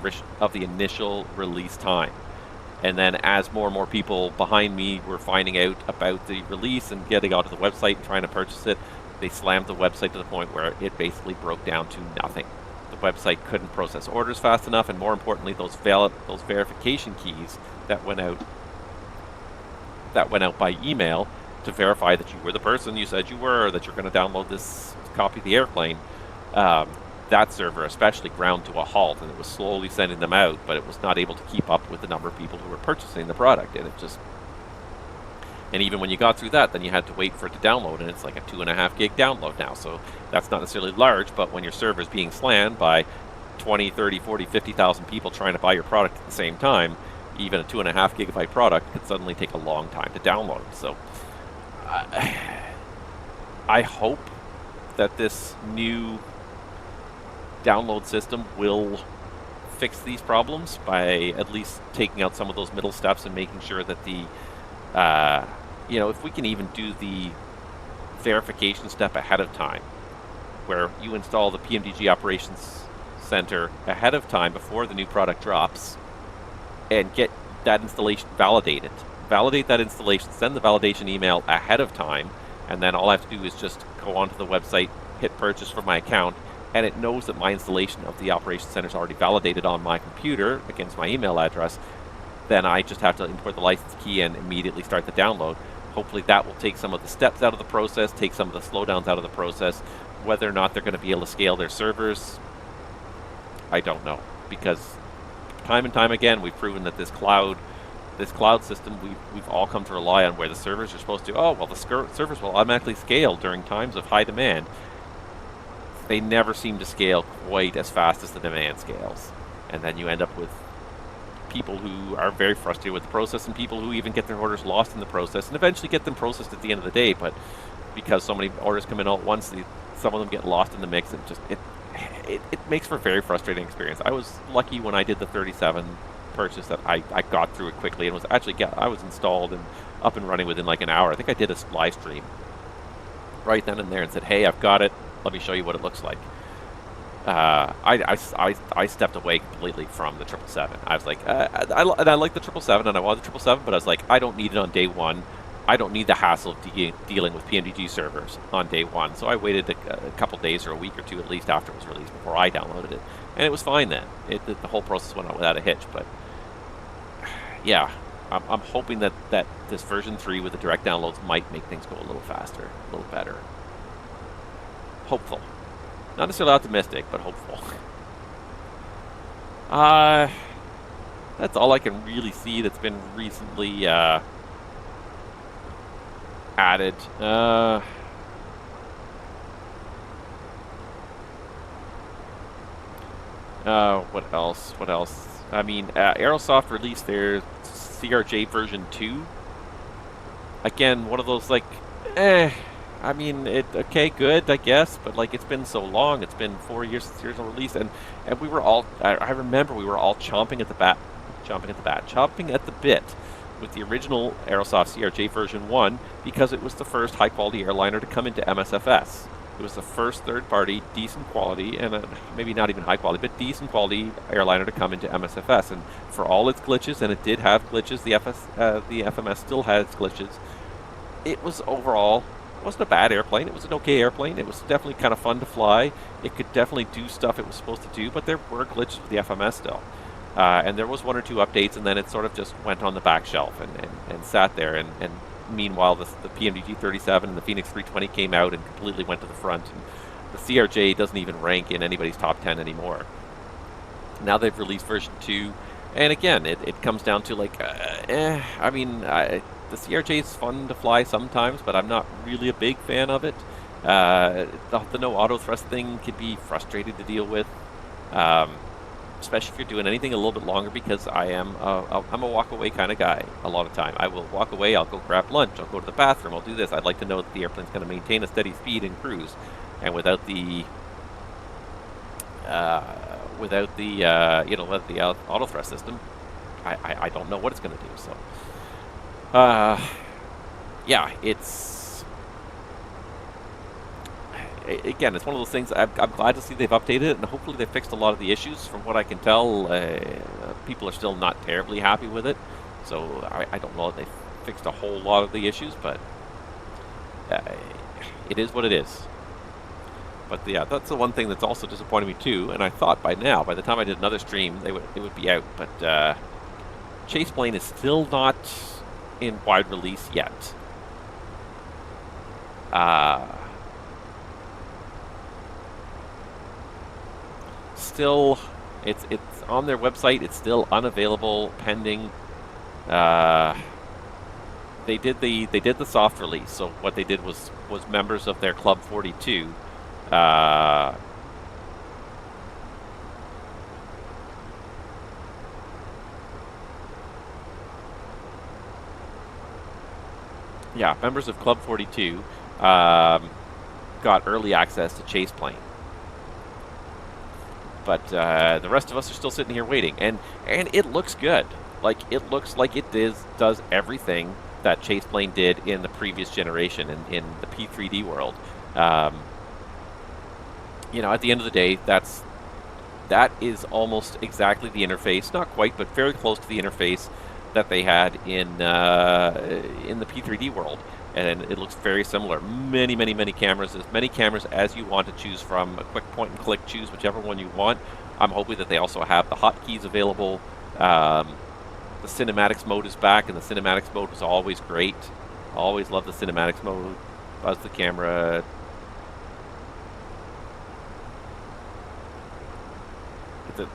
initial release time. And then as more and more people behind me were finding out about the release and getting onto the website and trying to purchase it, they slammed the website to the point where it basically broke down to nothing. The website couldn't process orders fast enough, and more importantly, those verification keys that went out by email to verify that you were the person you said you were, that you're going to download this copy of the airplane, that server especially ground to a halt, and it was slowly sending them out, but it was not able to keep up with the number of people who were purchasing the product, and even when you got through that, then you had to wait for it to download, and it's like a 2.5 gig download now, so that's not necessarily large, but when your server is being slammed by 20, 30, 40, 50,000 people trying to buy your product at the same time, even a 2.5 gigabyte product could suddenly take a long time to download. So I hope that this new download system will fix these problems by at least taking out some of those middle steps and making sure that the if we can even do the verification step ahead of time, where you install the PMDG Operations Center ahead of time before the new product drops and get that installation validated. Validate that installation, send the validation email ahead of time, and then all I have to do is just go onto the website, hit purchase from my account, and it knows that my installation of the Operations Center is already validated on my computer against my email address. Then I just have to import the license key and immediately start the download. Hopefully that will take some of the steps out of the process, take some of the slowdowns out of the process. Whether or not they're going to be able to scale their servers, I don't know, because time and time again, we've proven that this cloud system we've all come to rely on, where the servers are supposed to, oh, well, the servers will automatically scale during times of high demand. They never seem to scale quite as fast as the demand scales. And then you end up with people who are very frustrated with the process, and people who even get their orders lost in the process, and eventually get them processed at the end of the day, but because so many orders come in all at once, some of them get lost in the mix, and just it makes for a very frustrating experience. I was lucky when I did the 37 purchase that I got through it quickly, and was actually I was installed and up and running within like an hour. I think I did a live stream right then and there and said, hey, I've got it, let me show you what it looks like. I stepped away completely from the 777. I was like, I like the 777, and I wanted the 777, but I was like, I don't need it on day one. I don't need the hassle of dealing with PMDG servers on day one. So I waited a couple days or a week or two at least after it was released before I downloaded it. And it was fine then. The whole process went on without a hitch. But yeah, I'm hoping that this version 3 with the direct downloads might make things go a little faster, a little better. Hopeful. Not necessarily optimistic, but hopeful. That's all I can really see that's been recently added. What else? What else? I mean, Aerosoft released their CRJ version 2. Again, one of those like, I mean, okay, good, I guess, but like it's been so long. It's been 4 years since the original release, and we were all, I remember we were all chomping at the bit with the original Aerosoft CRJ version 1, because it was the first high-quality airliner to come into MSFS. It was the first third-party, decent quality, and maybe not even high quality, but decent quality airliner to come into MSFS. And for all its glitches, and it did have glitches, the FMS still has glitches, it was overall, it wasn't a bad airplane. It was an okay airplane. It was definitely kind of fun to fly. It could definitely do stuff it was supposed to do, but there were glitches with the FMS still. And there was one or two updates, and then it sort of just went on the back shelf and sat there. And meanwhile, the PMDG 37 and the Fenix 320 came out and completely went to the front. And the CRJ doesn't even rank in anybody's top 10 anymore. Now they've released version 2, and again, it comes down to like, I mean, the CRJ is fun to fly sometimes, but I'm not really a big fan of it. The no auto thrust thing can be frustrating to deal with. Especially if you're doing anything a little bit longer, because I'm a walk-away kind of guy a lot of time. I will walk away, I'll go grab lunch, I'll go to the bathroom, I'll do this. I'd like to know that the airplane's going to maintain a steady speed and cruise. And without the auto thrust system, I don't know what it's going to do. So, yeah, again, it's one of those things. I'm glad to see they've updated it, and hopefully they've fixed a lot of the issues. From what I can tell, people are still not terribly happy with it. So I don't know that they've fixed a whole lot of the issues, but it is what it is. But yeah, that's the one thing that's also disappointed me too. And I thought by now, by the time I did another stream, it would be out. But Chaseplane is still not in wide release yet. Still, it's on their website. It's still unavailable, pending. They did the soft release. So what they did was members of their Club 42. Yeah, members of Club 42 got early access to Chaseplane. But the rest of us are still sitting here waiting, and it looks good. Like, it looks like it does everything that Chaseplane did in the previous generation in the P3D world. You know, at the end of the day, that is almost exactly the interface, not quite, but very close to the interface that they had in the P3D world, and it looks very similar. Many cameras, as many cameras as you want to choose from. A quick point and click, choose whichever one you want. I'm hoping that they also have the hotkeys available. The cinematics mode is back, and the cinematics mode was always great. I always loved the cinematics mode. Buzz the camera.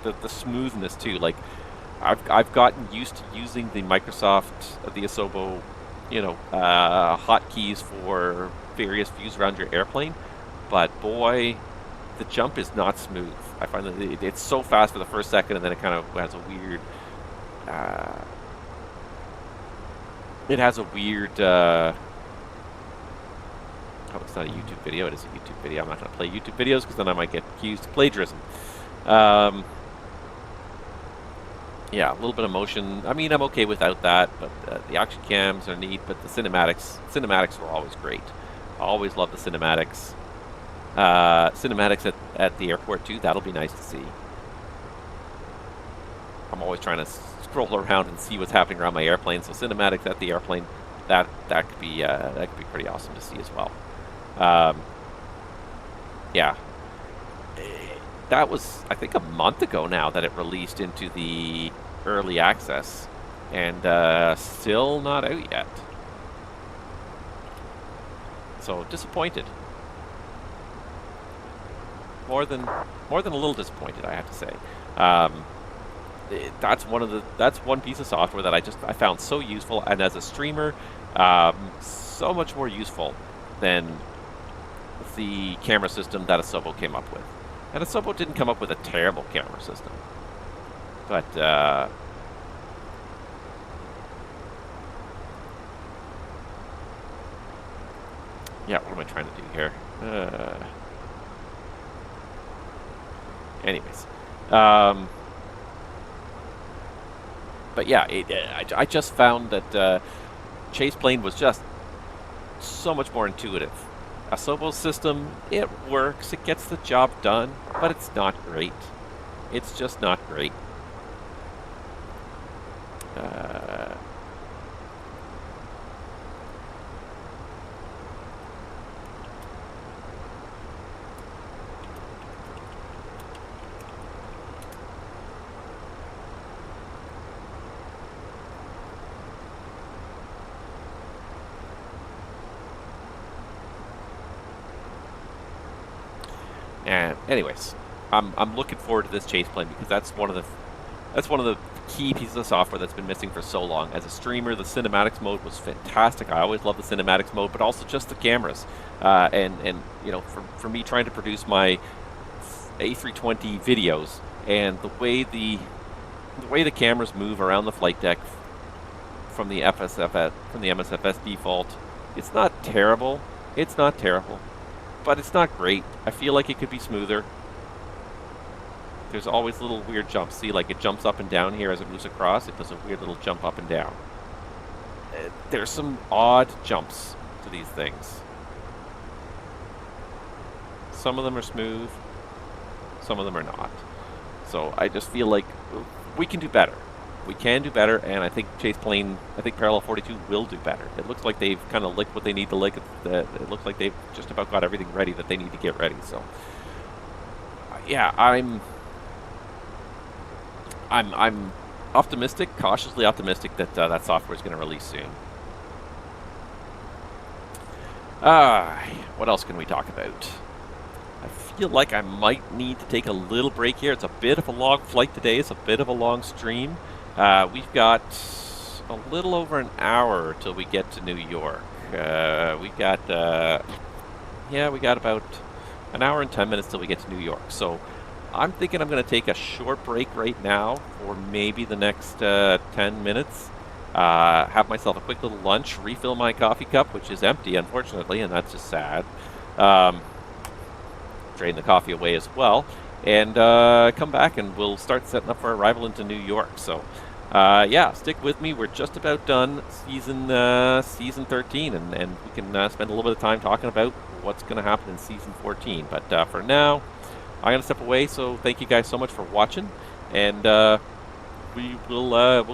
The smoothness too, like I've gotten used to using the Microsoft, the Asobo, hotkeys for various views around your airplane, but boy, the jump is not smooth. I find that it's so fast for the first second, and then it kind of has a weird. It has a weird. Oh, it's not a YouTube video. It is a YouTube video. I'm not going to play YouTube videos because then I might get accused of plagiarism. Yeah, a little bit of motion. I mean, I'm okay without that, but the action cams are neat. But the cinematics were always great. I always love the cinematics. Cinematics at the airport too. That'll be nice to see. I'm always trying to scroll around and see what's happening around my airplane. So cinematics at the airplane, that could be pretty awesome to see as well. Yeah. That was, I think, a month ago now that it released into the early access, and still not out yet. So disappointed. More than a little disappointed, I have to say. That's one piece of software that I found so useful, and as a streamer, so much more useful than the camera system that Asobo came up with. And Asobo didn't come up with a terrible camera system. But, yeah, what am I trying to do here? Anyways. But yeah, I just found that Chaseplane was just so much more intuitive. Asobo's system, it works, it gets the job done, but it's not great. It's just not great. And anyways, I'm looking forward to this Chaseplane because that's one of the key pieces of software that's been missing for so long. As a streamer, the cinematics mode was fantastic. I always love the cinematics mode, but also just the cameras. And for me trying to produce my A320 videos, and the way the cameras move around the flight deck from the MSFS default, it's not terrible. It's not terrible. But it's not great. I feel like it could be smoother. There's always little weird jumps. See, like it jumps up and down here as it moves across. It does a weird little jump up and down. There's some odd jumps to these things. Some of them are smooth. Some of them are not. So I just feel like we can do better. We can do better, and I think Parallel 42 will do better. It looks like they've kind of licked what they need to lick. It looks like they've just about got everything ready that they need to get ready. So, yeah, I'm optimistic, cautiously optimistic that that software is going to release soon. What else can we talk about? I feel like I might need to take a little break here. It's a bit of a long flight today. It's a bit of a long stream. We've got a little over an hour till we get to New York. We got about an hour and 10 minutes till we get to New York. So I'm thinking I'm going to take a short break right now for maybe the next 10 minutes. Have myself a quick little lunch, refill my coffee cup, which is empty, unfortunately, and that's just sad. Drain the coffee away as well, and come back and we'll start setting up our arrival into New York. So yeah, stick with me. We're just about done season 13, and we can spend a little bit of time talking about what's going to happen in season 14. But for now, I'm going to step away. So thank you guys so much for watching, and we'll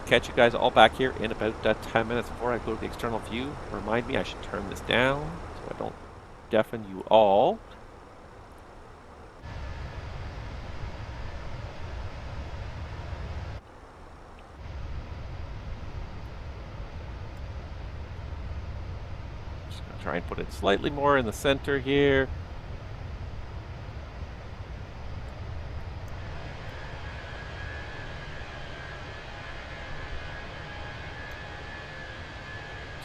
catch you guys all back here in about 10 minutes. Before I go to the external view, remind me I should turn this down so I don't deafen you all. Try and put it slightly more in the center here.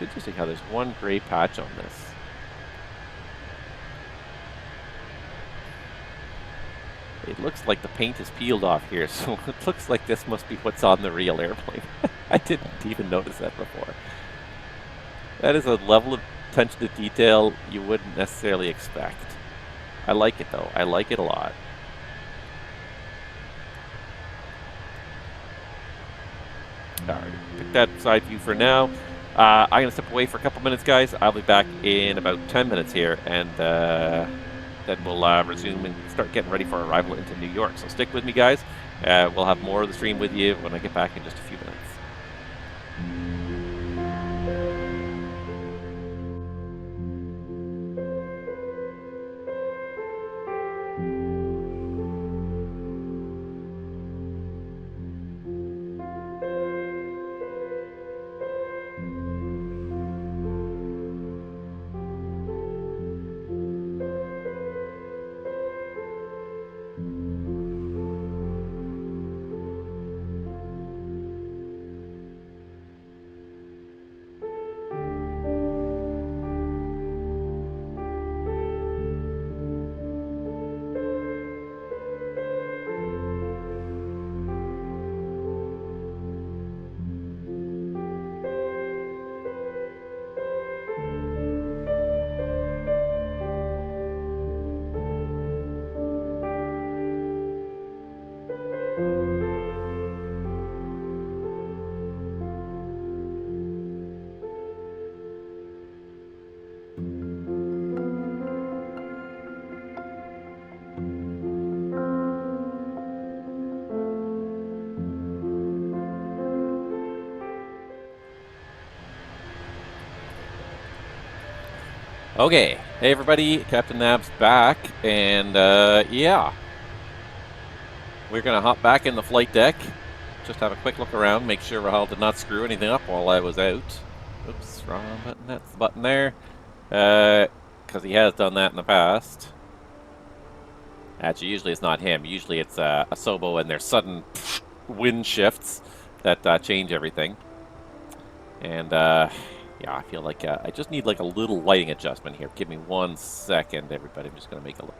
interesting how there's one gray patch on this. It looks like the paint is peeled off here, so it looks like this must be what's on the real airplane. I didn't even notice that before. That is a level of attention to detail you wouldn't necessarily expect. I like it though. I like it a lot. Alright, pick that side view for now. I'm going to step away for a couple minutes, guys. I'll be back in about 10 minutes here, and then we'll resume and start getting ready for our arrival into New York. So stick with me, guys. We'll have more of the stream with you when I get back in just a few minutes. Okay, hey everybody, Captain Nab's back, and yeah, we're gonna hop back in the flight deck, just have a quick look around, make sure Rahal did not screw anything up while I was out. Oops, wrong button, that's the button there, because he has done that in the past. Actually, usually it's not him, usually it's a Sobo and their sudden wind shifts that change everything. And yeah, I feel like I just need like a little lighting adjustment here. Give me 1 second, everybody. I'm just going to make a look.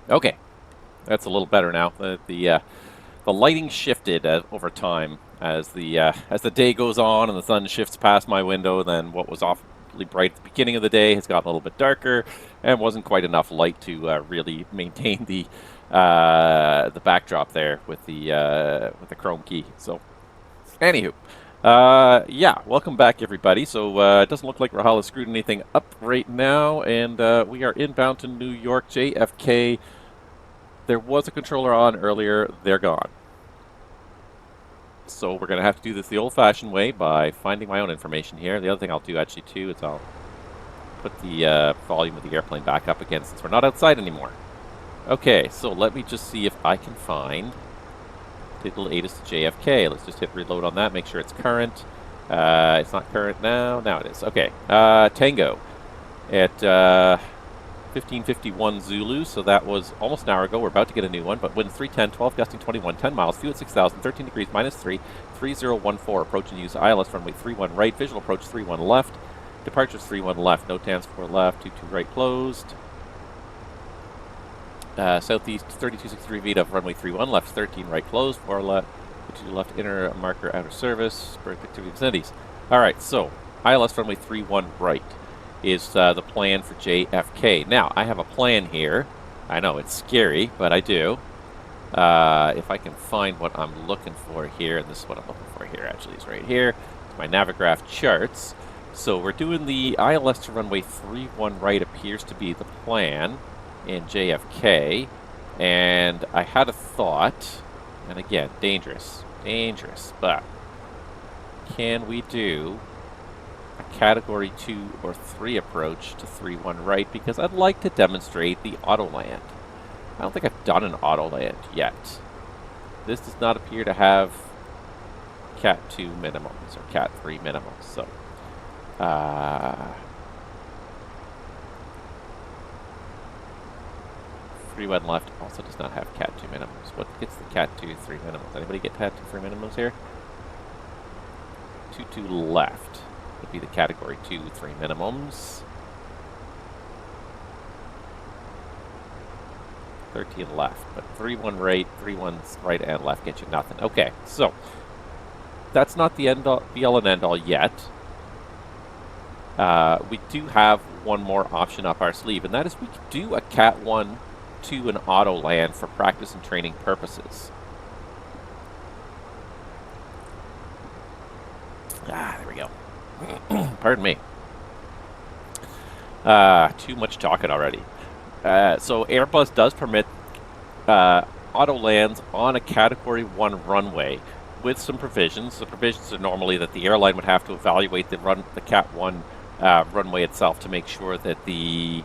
Okay, that's a little better now. The lighting shifted over time as the day goes on and the sun shifts past my window. Then what was awfully bright at the beginning of the day has gotten a little bit darker, and wasn't quite enough light to really maintain the backdrop there with the chrome key. So, anywho. Yeah, welcome back everybody. So it doesn't look like Rahal has screwed anything up right now, and we are inbound to New York JFK. There was a controller on earlier, they're gone. So we're going to have to do this the old-fashioned way by finding my own information here. The other thing I'll do actually too is I'll put the volume of the airplane back up again since we're not outside anymore. Okay, so let me just see if I can find it'll aid us to JFK. Let's just hit reload on that, make sure it's current. It's not current now. Now it is. Okay. Tango at 1551 Zulu, so that was almost an hour ago. We're about to get a new one, but wind 310, 12 gusting 21, 10 miles, fuel at 6,000, 13 degrees, -3, 3014, approach and use ILS runway 31 right, visual approach 31 left, departures 31 left, no TANS 4 left, 22 right closed. Southeast 3263 feet of runway 31 left, 13 right closed, 4 left, 2 left inner marker outer service, bird activity vicinities. Alright, so ILS runway 31 right is the plan for JFK. Now, I have a plan here. I know, it's scary, but I do. If I can find what I'm looking for here, and this is what I'm looking for here, actually, is right here. It's my Navigraph charts. So we're doing the ILS to runway 31 right appears to be the plan in JFK. And I had a thought, and again, dangerous, but can we do a category 2 or 3 approach to 31 right, because I'd like to demonstrate the Autoland. I don't think I've done an Autoland yet. This does not appear to have Cat 2 minimums or Cat 3 minimums, so 31 left also does not have Cat 2 minimums. What gets the Cat 2 3 minimums? Anybody get Cat 2 3 minimums here? 2 left would be the category 2 3 minimums. 13 left, but 31 right, 31's right and left get you nothing. Okay, so that's not the be all and end all yet. We do have one more option up our sleeve, and that is we could do a Cat 1 to an Autoland for practice and training purposes. There we go. Pardon me. Too much talking already. So Airbus does permit Autolands on a Category 1 runway with some provisions. The provisions are normally that the airline would have to evaluate the Cat 1 runway itself to make sure that the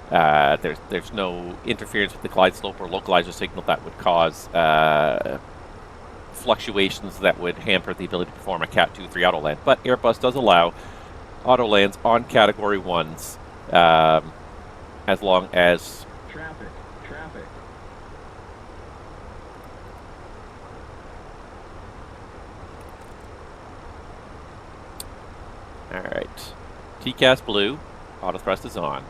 there's no interference with the glide slope or localizer signal that would cause fluctuations that would hamper the ability to perform a Cat 2-3 Autoland. But Airbus does allow Autolands on Category 1s as long as... Traffic. Alright. TCAS blue. Auto thrust is on.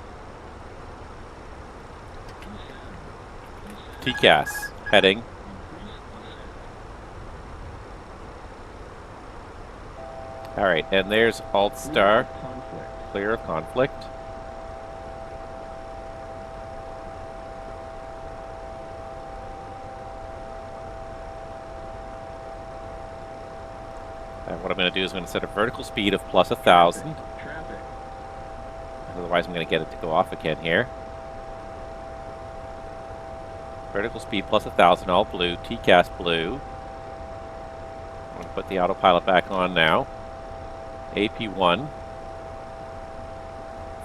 TCAS heading. Alright, and there's Alt Star. Clear of conflict. And what I'm going to do is I'm going to set a vertical speed of plus 1,000. Otherwise I'm going to get it to go off again here. Vertical speed plus 1,000, all blue, TCAS blue. I'm going to put the autopilot back on now. AP1.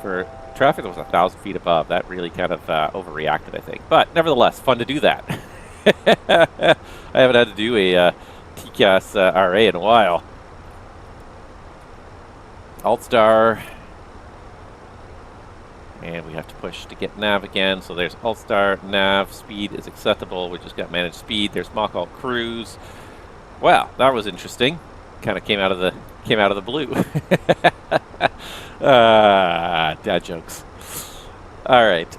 For traffic that was 1,000 feet above, that really kind of overreacted, I think. But nevertheless, fun to do that. I haven't had to do a TCAS RA in a while. Alt Star. And we have to push to get nav again. So there's Alt Star, nav, speed is acceptable. We just got managed speed. There's Mach Alt Cruise. Wow, that was interesting. Kind of came out of the blue. Dad jokes. All right.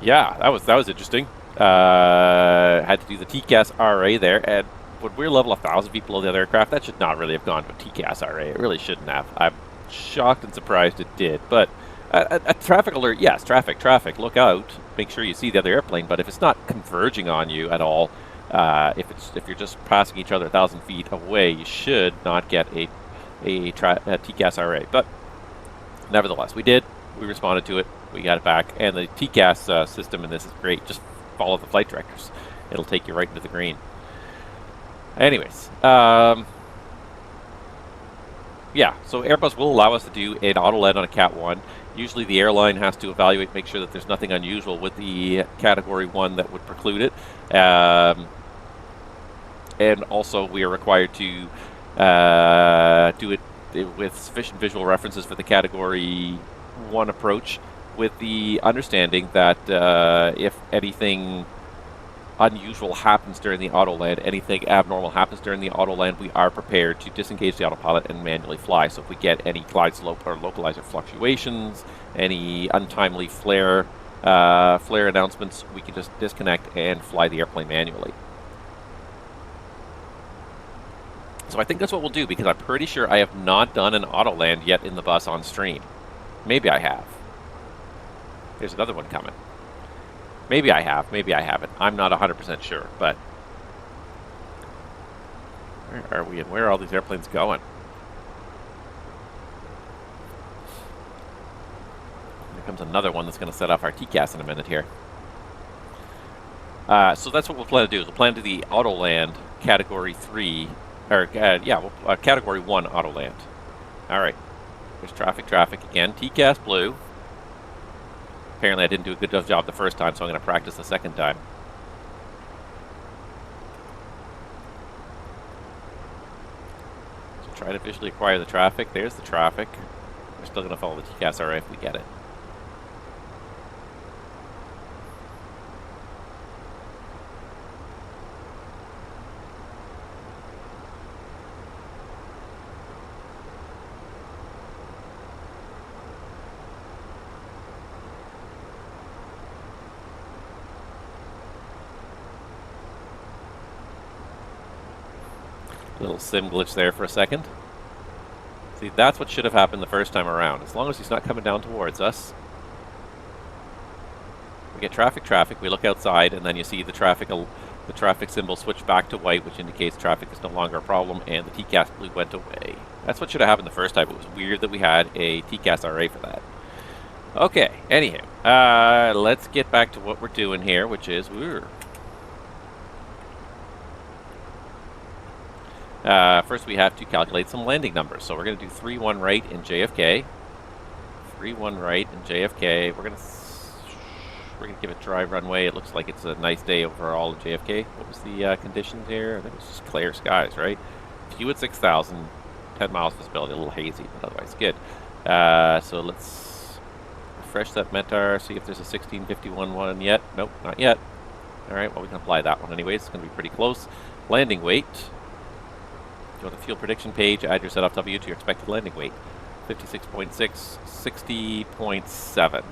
Yeah, that was interesting. Had to do the TCAS RA there, and when we're level 1,000 feet below the other aircraft, that should not really have gone to a TCAS RA. It really shouldn't have. I'm shocked and surprised it did. But a traffic alert, yes, traffic. Look out. Make sure you see the other airplane. But if it's not converging on you at all, if you're just passing each other 1,000 feet away, you should not get a TCAS RA. But nevertheless, we did. We responded to it. We got it back. And the TCAS system in this is great. Just follow the flight directors. It'll take you right into the green. Anyways, yeah, so Airbus will allow us to do an Autoland on a Cat 1. Usually the airline has to evaluate, make sure that there's nothing unusual with the Category 1 that would preclude it. And also we are required to do it with sufficient visual references for the Category one approach with the understanding that if anything unusual happens during the Autoland, anything abnormal happens during the Autoland, we are prepared to disengage the autopilot and manually fly. So if we get any glide slope or localizer fluctuations, any untimely flare announcements, we can just disconnect and fly the airplane manually. So I think that's what we'll do, because I'm pretty sure I have not done an Autoland yet in the bus on stream. Maybe I have. There's another one coming. Maybe I have, maybe I haven't. I'm not 100% sure, but where are we and where are all these airplanes going? Here comes another one that's going to set off our TCAS in a minute here. So that's what we'll plan to do. We'll plan to do the Autoland Category 3, or Category 1 Autoland. All right. There's traffic again. TCAS blue. Apparently I didn't do a good enough job the first time, so I'm going to practice the second time. So try to visually acquire the traffic. There's the traffic. We're still going to follow the TCAS RA if we get it. Little sim glitch there for a second. See, that's what should have happened the first time around. As long as he's not coming down towards us. We get traffic, we look outside, and then you see the traffic symbol switch back to white, which indicates traffic is no longer a problem, and the TCAS blue went away. That's what should have happened the first time. It was weird that we had a TCAS RA for that. Okay, anywho, let's get back to what we're doing here, which is... first we have to calculate some landing numbers. So we're going to do 3-1 right in JFK. 3-1 right in JFK. We're going to give it dry runway. It looks like it's a nice day overall in JFK. What was the conditions here? I think it was just clear skies, right? View at 6,000, 10 miles visibility, a little hazy, but otherwise good. So let's refresh that METAR, see if there's a 1651 one yet. Nope, not yet. All right, well, we can apply that one anyways. It's going to be pretty close. Landing weight. Go to the fuel prediction page, add your setup W to your expected landing weight. 56.6, 60.7.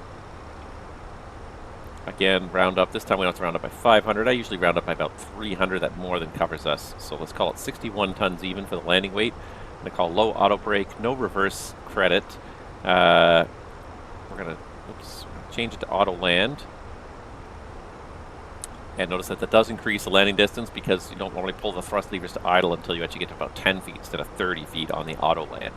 Again, round up. This time we don't have to round up by 500. I usually round up by about 300. That more than covers us. So let's call it 61 tons even for the landing weight. I'm going to call low auto brake, no reverse credit. We're going to change it to Autoland. And notice that does increase the landing distance because you don't normally pull the thrust levers to idle until you actually get to about 10 feet instead of 30 feet on the Autoland.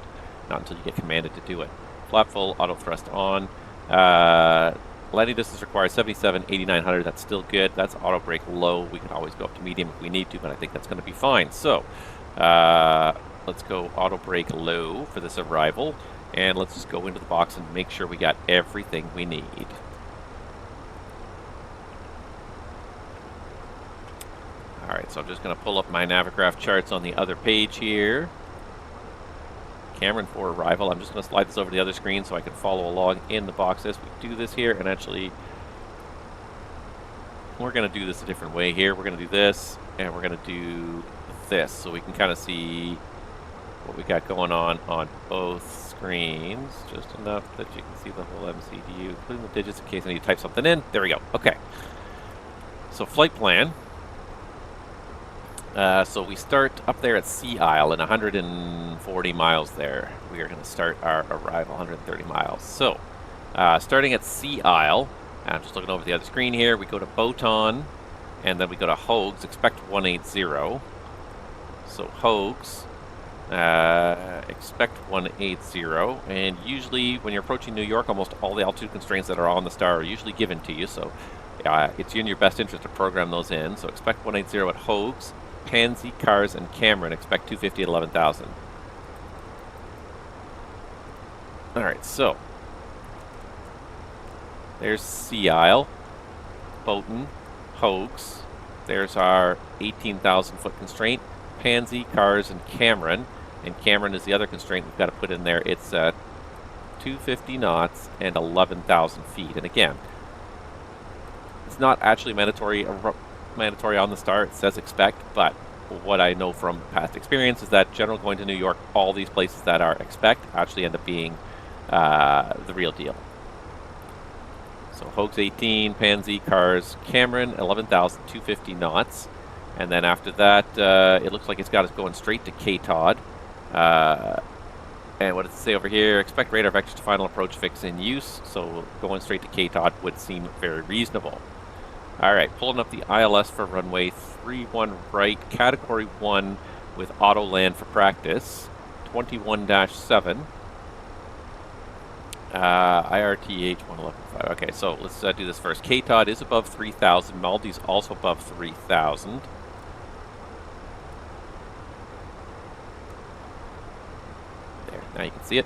Not until you get commanded to do it. Flap full, auto thrust on. Landing distance requires 77, 8,900. That's still good. That's auto brake low. We can always go up to medium if we need to, but I think that's going to be fine. So let's go auto brake low for this arrival. And let's just go into the box and make sure we got everything we need. Alright, so I'm just going to pull up my Navigraph charts on the other page here. Cameron for arrival. I'm just going to slide this over to the other screen so I can follow along in the box as we do this here. And actually, we're going to do this a different way here. We're going to do this, and we're going to do this so we can kind of see what we got going on both screens. Just enough that you can see the whole MCDU, including the digits in case I need to type something in. There we go. Okay. So flight plan. So we start up there at Sea Isle in 140 miles there. We are going to start our arrival 130 miles. So, starting at Sea Isle, I'm just looking over the other screen here, we go to Boton, and then we go to Hogues, expect 180. So Hogues, expect 180, and usually when you're approaching New York, almost all the altitude constraints that are on the star are usually given to you, so it's in your best interest to program those in. So expect 180 at Hogues. Pansy, Cars, and Cameron expect 250 at 11,000. Alright, so there's Sea Isle, Boughton, Hogues. There's our 18,000 foot constraint. Pansy, Cars, and Cameron. And Cameron is the other constraint we've got to put in there. It's 250 knots and 11,000 feet. And again, it's not actually mandatory on the start. It says expect, but what I know from past experience is that general going to New York, all these places that are expect actually end up being the real deal. So Hogs 18, Pansy, Cars, Cameron, 11,250 knots. And then after that, it looks like it's got us going straight to K-Todd. And what does it say over here? Expect radar vectors to final approach fix in use. So going straight to K-Todd would seem very reasonable. All right, pulling up the ILS for runway 31 right, category 1 with Autoland for practice, 21-7. IRTH 111.5. Okay, so let's do this first. K-Todd is above 3,000. Maldives also above 3,000. There, now you can see it.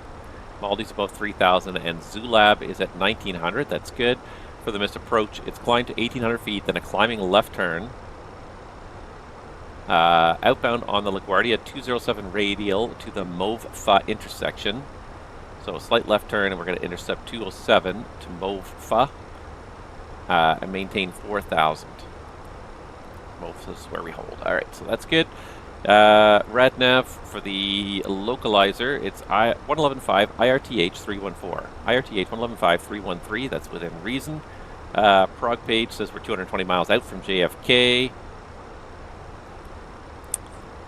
Maldives above 3,000, and Zulab is at 1,900. That's good. For the missed approach, it's climbed to 1,800 feet, then a climbing left turn. Outbound on the LaGuardia 207 radial to the Mauve-Fa intersection. So a slight left turn, and we're going to intercept 207 to Mauve-Fa and maintain 4,000. Mauve is where we hold. All right, so that's good. RadNav for the localizer, it's 111.5 IRTH 314. IRTH 111.5 313, that's within reason. Prog page says we're 220 miles out from JFK.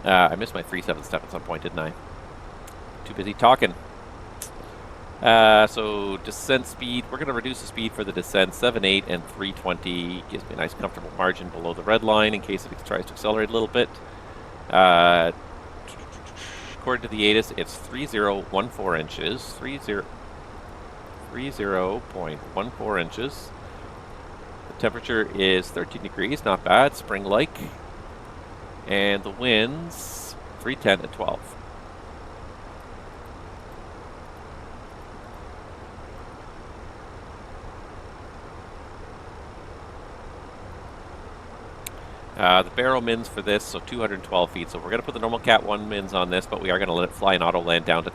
I missed my 37 step at some point, didn't I? Too busy talking. So descent speed, we're going to reduce the speed for the descent, 7.8 and 320. Gives me a nice comfortable margin below the red line in case it tries to accelerate a little bit. According to the ATIS, it's 3014 inches. 30.14 inches. The temperature is 13 degrees, not bad, spring-like. And the winds, 310 and 12. The barrel mins for this, so 212 feet. So we're going to put the normal Cat 1 mins on this, but we are going to let it fly in Autoland down to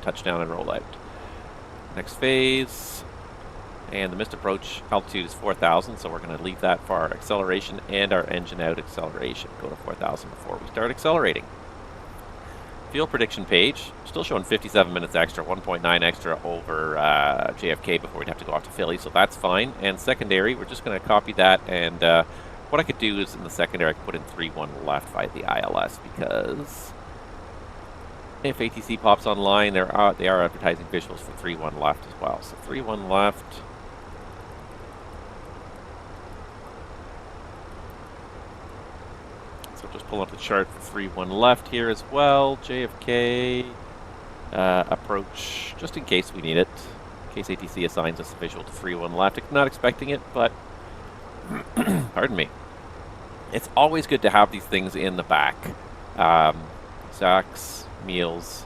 touchdown and roll out. Next phase. And the missed approach altitude is 4,000, so we're going to leave that for our acceleration and our engine out acceleration. Go to 4,000 before we start accelerating. Fuel prediction page, still showing 57 minutes extra, 1.9 extra over JFK before we'd have to go off to Philly, so that's fine. And secondary, we're just going to copy that, and what I could do is in the secondary, I could put in 3-1 left by the ILS, because if ATC pops online, they are advertising visuals for 3-1 left as well. So 3-1 left. So just pull up the chart for 3-1 left here as well. JFK approach, just in case we need it. In case ATC assigns us a visual to 3-1 left. I'm not expecting it, but pardon me. It's always good to have these things in the back. Sacks, meals.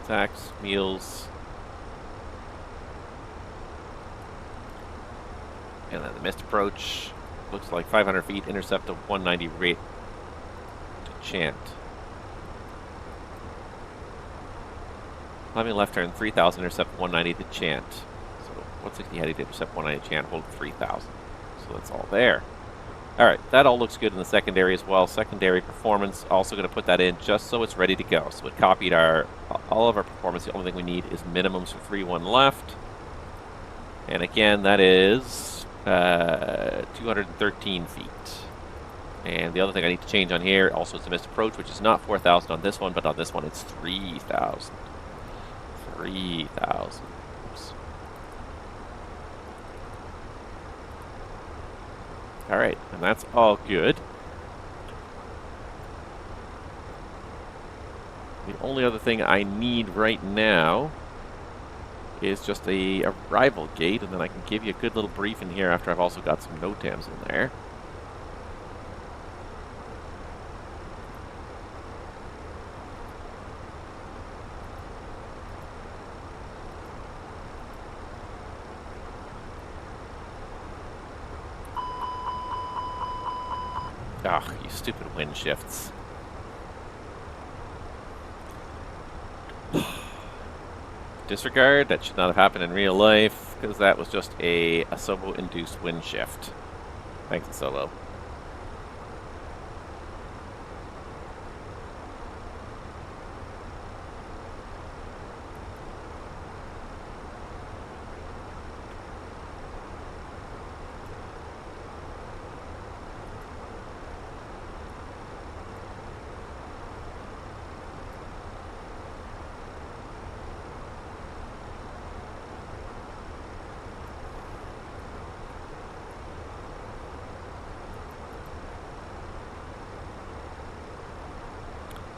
Sacks, meals. And then the missed approach. Looks like 500 feet, intercept of 190 rate to chant. Climbing left turn, 3,000, intercept 190 to chant. So 160 heading to intercept 190 chant, hold 3,000. So that's all there. All right, that all looks good in the secondary as well. Secondary performance, also going to put that in just so it's ready to go. So it copied all of our performance. The only thing we need is minimums for 3-1 left. And again, that is 213 feet. And the other thing I need to change on here also is the missed approach, which is not 4,000 on this one, but on this one it's 3,000. 3,000. Oops. All right, and that's all good. The only other thing I need right now is just a arrival gate, and then I can give you a good little brief in here after I've also got some NOTAMs in there. Ugh, you stupid wind shifts. Disregard, that should not have happened in real life, because that was just a Asobo-induced wind shift. Thanks, Solo.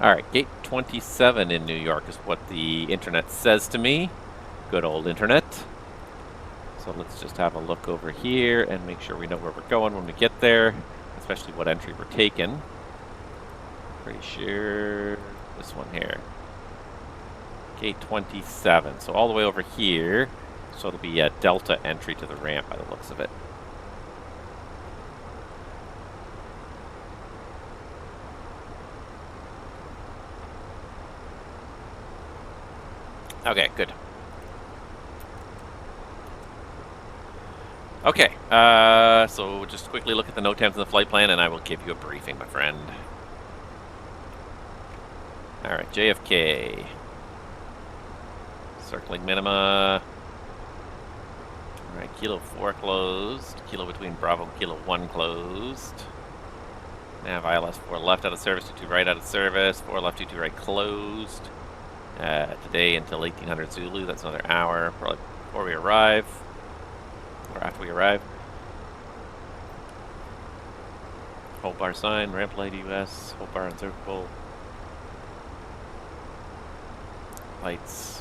Alright, gate 27 in New York is what the internet says to me. Good old internet. So let's just have a look over here and make sure we know where we're going when we get there, especially what entry we're taking. Pretty sure this one here. Gate 27, so all the way over here. So it'll be a Delta entry to the ramp by the looks of it. Okay, good. Okay, so just quickly look at the NOTAMs in the flight plan and I will give you a briefing, my friend. Alright, JFK. Circling minima. Alright, Kilo 4 closed. Kilo between Bravo and Kilo 1 closed. Nav ILS 4 left out of service, 22 right out of service, 4 left, 22 right closed. Today until 1800 Zulu, that's another hour, probably before we arrive, or after we arrive. Hold bar sign, ramp light US, hold bar uncirclable. Lights.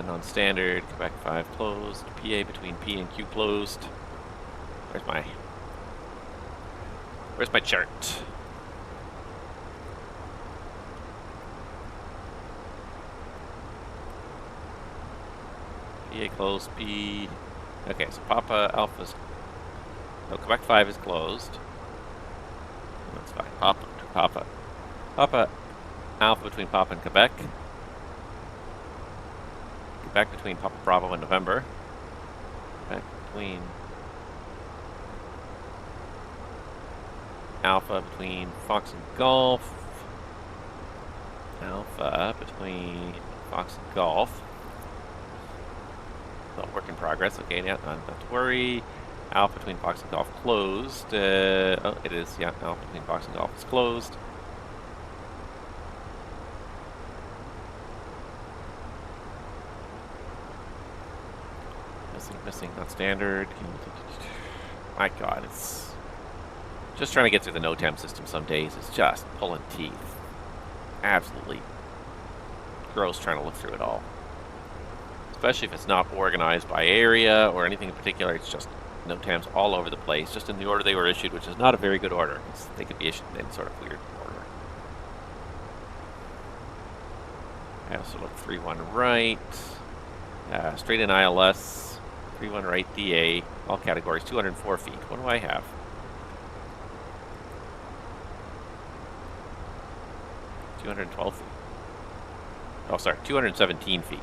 Non-standard, Quebec 5 closed, PA between P and Q closed. Where's my chart? PA closed, P. Okay, so Papa Alpha's. No, Quebec 5 is closed. That's fine. Papa Alpha between Papa and Quebec. Quebec between Papa Bravo and November. Quebec between Alpha between Fox and Golf. Alpha between Fox and Golf. So work in progress. Okay, yeah, not to worry. Alpha between Fox and Golf closed. Oh, it is. Yeah, Alpha between Fox and Golf is closed. Missing, not standard. My God, it's just trying to get through the NOTAM system some days. It's just pulling teeth. Absolutely gross trying to look through it all. Especially if it's not organized by area or anything in particular. It's just NOTAMs all over the place, just in the order they were issued, which is not a very good order. They could be issued in sort of weird order. I also look 3-1 right. Straight in ILS. 3-1 right DA, all categories, 204 feet. What do I have? $212 feet. Oh, sorry, 217 feet.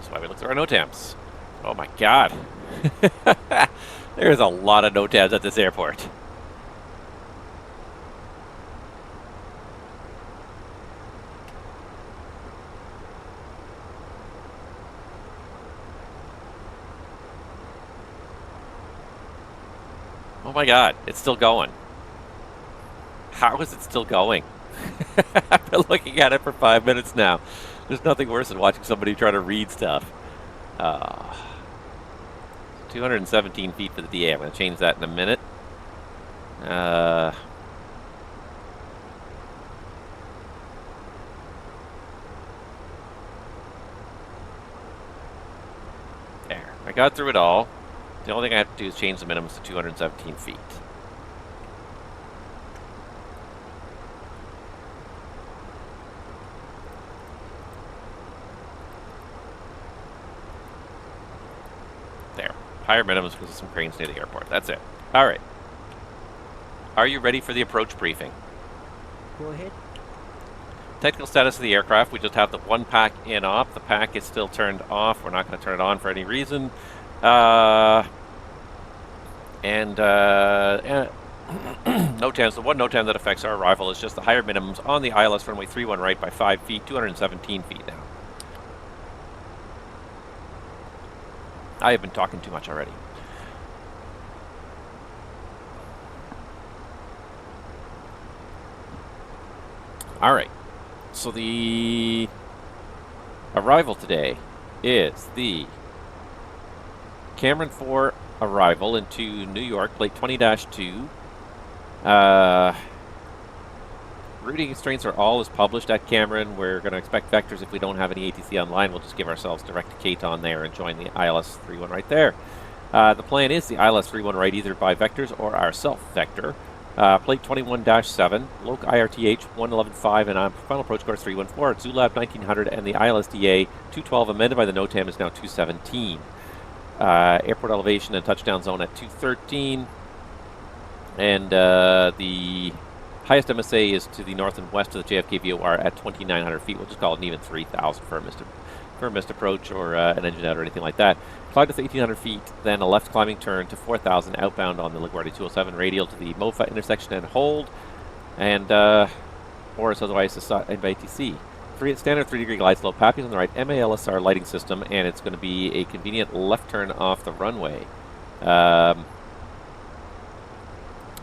Why we look through our NOTAMs. Oh my God. There's a lot of NOTAMs at this airport. Oh my God, it's still going. How is it still going? I've been looking at it for 5 minutes now. There's nothing worse than watching somebody try to read stuff. 217 feet for the DA. I'm going to change that in a minute. got through it all. The only thing I have to do is change the minimums to 217 feet. There. Higher minimums because of some cranes near the airport. That's it. All right. Are you ready for the approach briefing? Go ahead. Technical status of the aircraft. We just have the one pack in off. The pack is still turned off. We're not going to turn it on for any reason. NOTAMs, the one NOTAM that affects our arrival is just the higher minimums on the ILS runway 31 right by 5 feet, 217 feet now. I have been talking too much already. All right. So the arrival today is the Cameron 4 arrival into New York, plate 20-2. Routing constraints are all as published at Cameron. We're going to expect vectors. If we don't have any ATC online, we'll just give ourselves direct to Kate on there and join the ILS 31 right there. The plan is the ILS 31 right either by vectors or our self-vector. Plate 21-7, Loc IRTH 111.5, and final approach course 314, Zulab 1900, and the ILSDA 212 amended by the NOTAM is now 217. Airport elevation and touchdown zone at 213, and the highest MSA is to the north and west of the JFK VOR at 2,900 feet. We'll just call it an even 3,000 for a missed approach or an engine out or anything like that. Climb to 1,800 feet, then a left climbing turn to 4,000 outbound on the LaGuardia 207 radial to the MOFA intersection and hold, and or as otherwise assigned by ATC. Standard 3-degree glide slope, PAPI's on the right, MALSR lighting system, and it's going to be a convenient left turn off the runway. I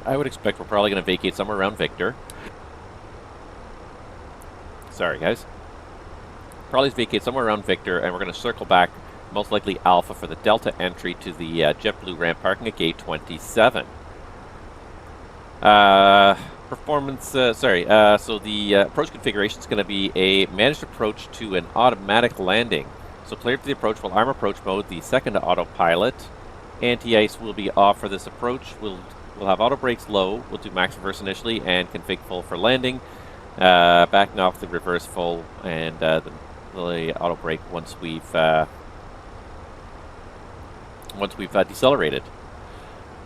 would expect we're probably going to vacate somewhere around Victor. Sorry, guys. Probably vacate somewhere around Victor, and we're going to circle back, most likely Alpha, for the Delta entry to the JetBlue ramp parking at gate 27. So the approach configuration is going to be a managed approach to an automatic landing. So clear to the approach will arm approach mode, the second autopilot. Anti-ice will be off for this approach. We'll have auto brakes low. We'll do max reverse initially and config full for landing. Backing off the reverse full and the auto brake once we've decelerated.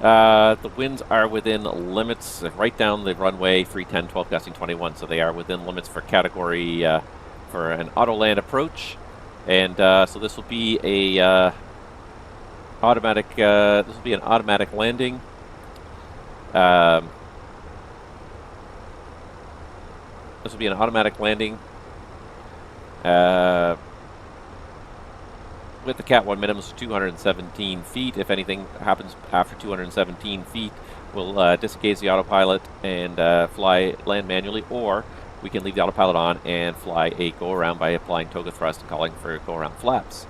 The winds are within limits right down the runway, 310, 12 gusting 21, so they are within limits for category for an Autoland approach, and so this will be a automatic landing. This will be an automatic landing. With the Cat 1 minimums of 217 feet. If anything happens after 217 feet, we'll disengage the autopilot and land manually, or we can leave the autopilot on and fly a go-around by applying toga thrust and calling for go-around flaps.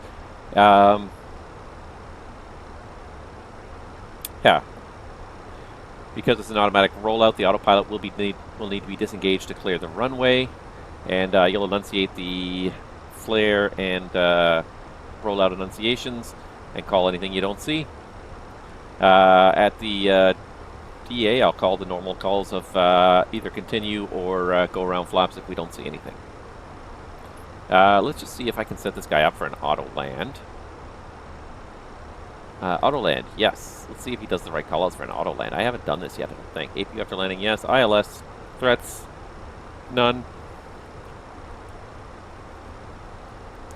Yeah. Because it's an automatic rollout, the autopilot will need to be disengaged to clear the runway, and you'll enunciate the flare and rollout enunciations and call anything you don't see. At the DA, I'll call the normal calls of either continue or go around flaps if we don't see anything. Let's just see if I can set this guy up for an auto land. Auto land, yes. Let's see if he does the right callouts for an auto land. I haven't done this yet, I don't think. APU after landing, yes. ILS, threats, none.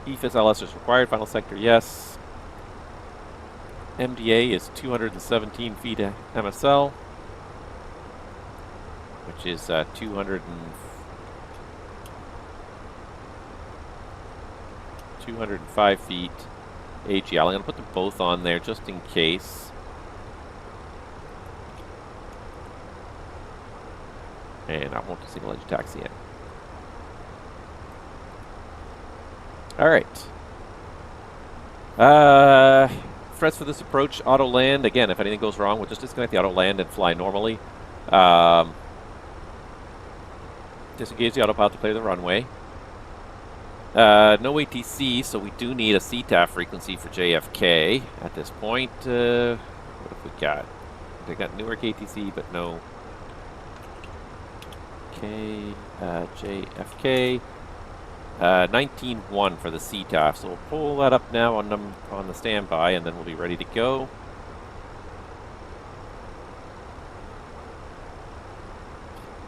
EFIS LS is required. Final sector, yes. MDA is 217 feet MSL, which is 205 feet AGL. I'm going to put them both on there just in case. And I won't do single edge taxi in. Alright. Threats for this approach, auto land. Again, if anything goes wrong, we'll just disconnect the auto land and fly normally. Disengage the autopilot to clear the runway. No ATC, so we do need a CTAF frequency for JFK at this point. What have we got? They got Newark ATC, but no JFK. 19.1 for the CTAF, so we'll pull that up now on the standby, and then we'll be ready to go.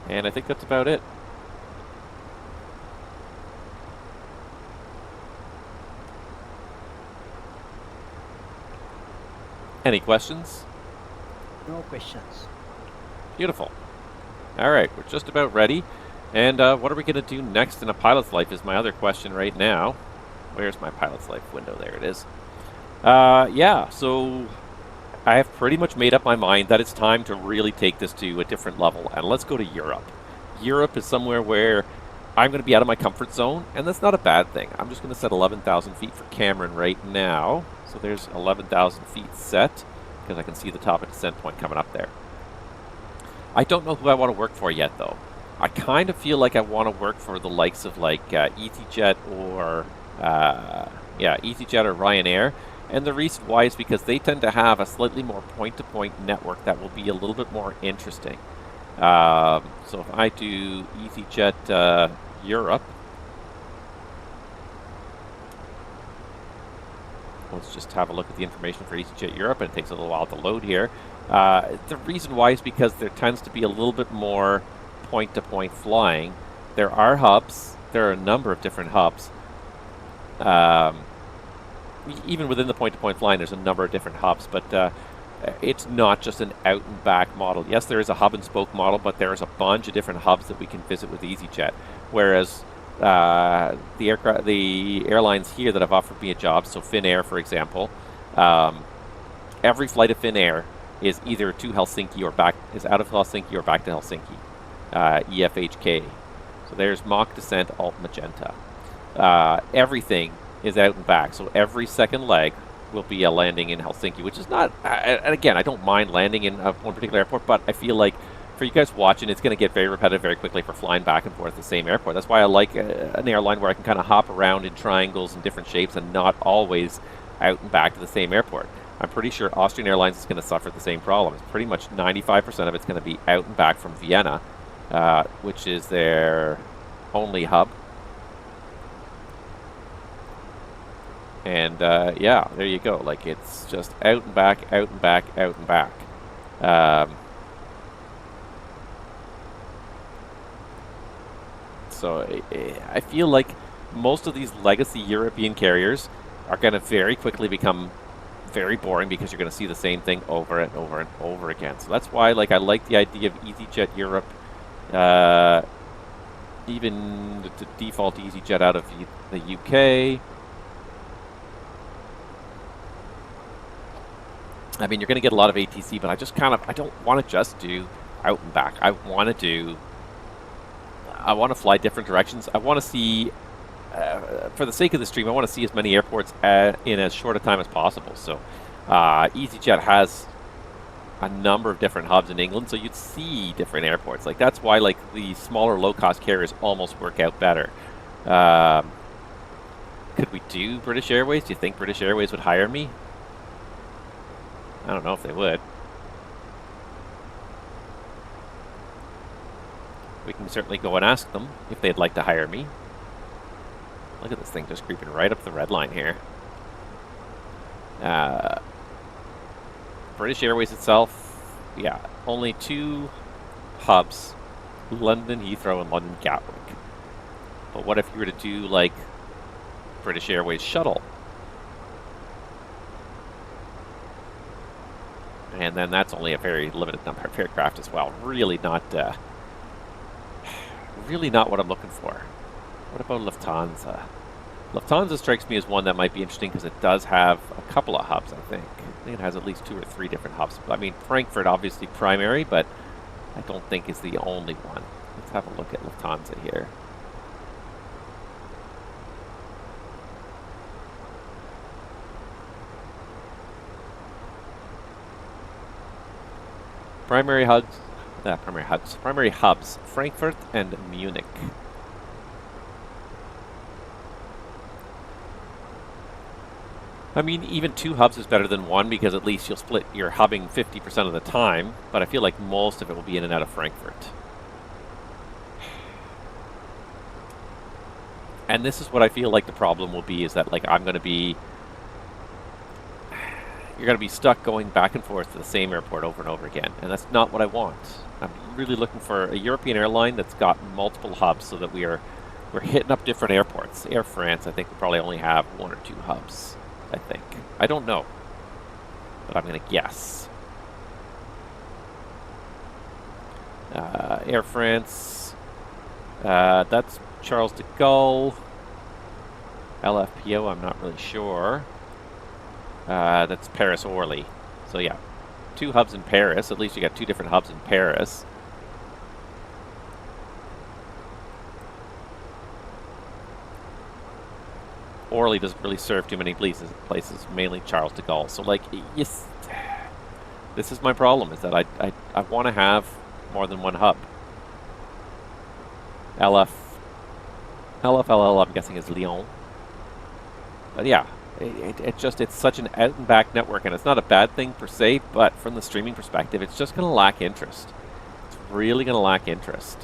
And I think that's about it. Any questions? No questions. Beautiful. All right, we're just about ready. And what are we going to do next in a pilot's life is my other question right now. Where's my pilot's life window? There it is. Yeah, so I have pretty much made up my mind that it's time to really take this to a different level. And let's go to Europe. Europe is somewhere where I'm going to be out of my comfort zone, and that's not a bad thing. I'm just going to set 11,000 feet for Cameron right now. So there's 11,000 feet set, because I can see the top of descent point coming up there. I don't know who I want to work for yet, though. I kind of feel like I want to work for the likes of like EasyJet or EasyJet or Ryanair, and the reason why is because they tend to have a slightly more point-to-point network that will be a little bit more interesting. So if I do EasyJet Europe, let's just have a look at the information for EasyJet Europe, and it takes a little while to load here. The reason why is because there tends to be a little bit more point-to-point flying. There are hubs. There are a number of different hubs. Even within the point-to-point flying, there's a number of different hubs, but it's not just an out-and-back model. Yes, there is a hub-and-spoke model, but there's a bunch of different hubs that we can visit with EasyJet, whereas the airlines here that have offered me a job, so Finnair, for example, every flight of Finnair is either to Helsinki or back, is out of Helsinki or back to Helsinki. EFHK. So there's mock descent, alt magenta. Everything is out and back. So every second leg will be a landing in Helsinki, which is not, and again, I don't mind landing in one particular airport, but I feel like for you guys watching, it's going to get very repetitive very quickly for flying back and forth the same airport. That's why I like an airline where I can kind of hop around in triangles and different shapes and not always out and back to the same airport. I'm pretty sure Austrian Airlines is going to suffer the same problem. It's pretty much 95% of it's going to be out and back from Vienna, which is their only hub. And yeah, there you go. Like, it's just out and back, out and back, out and back. So I feel like most of these legacy European carriers are going to very quickly become very boring because you're going to see the same thing over and over and over again. So that's why, like, I like the idea of EasyJet Europe, even the default EasyJet out of the UK. I mean, you're going to get a lot of ATC, but I just kind of, I don't want to just do out and back. I want to fly different directions. I want to see, for the sake of the stream, I want to see as many airports in as short a time as possible. So EasyJet has a number of different hubs in England, so you'd see different airports. Like, that's why, like, the smaller low-cost carriers almost work out better. Could we do British Airways? Do you think British Airways would hire me? I don't know if they would. We can certainly go and ask them if they'd like to hire me. Look at this thing just creeping right up the red line here. British Airways itself, yeah, only 2 hubs, London Heathrow and London Gatwick. But what if you were to do, like, British Airways shuttle? And then that's only a very limited number of aircraft as well. Really not what I'm looking for. What about Lufthansa? Lufthansa strikes me as one that might be interesting because it does have a couple of hubs, I think. I think it has at least 2 or 3 different hubs. I mean, Frankfurt obviously primary, but I don't think is the only one. Let's have a look at Lufthansa here. Primary hubs, Frankfurt and Munich. I mean, even 2 hubs is better than 1 because at least you'll split your hubbing 50% of the time, but I feel like most of it will be in and out of Frankfurt. And this is what I feel like the problem will be, is that like you're going to be stuck going back and forth to the same airport over and over again, and that's not what I want. I'm really looking for a European airline that's got multiple hubs so that we're hitting up different airports. Air France, I think, will probably only have 1 or 2 hubs. I think. I don't know, but I'm going to guess. Air France, that's Charles de Gaulle. LFPO, I'm not really sure. That's Paris Orly. So yeah, 2 hubs in Paris. At least you got 2 different hubs in Paris. Orly doesn't really serve too many places, mainly Charles de Gaulle. So like, yes, this is my problem, is that I want to have more than 1 hub. LFLL, I'm guessing, is Lyon. But yeah, it's such an out and back network, and it's not a bad thing per se, but from the streaming perspective, it's just going to lack interest. It's really going to lack interest.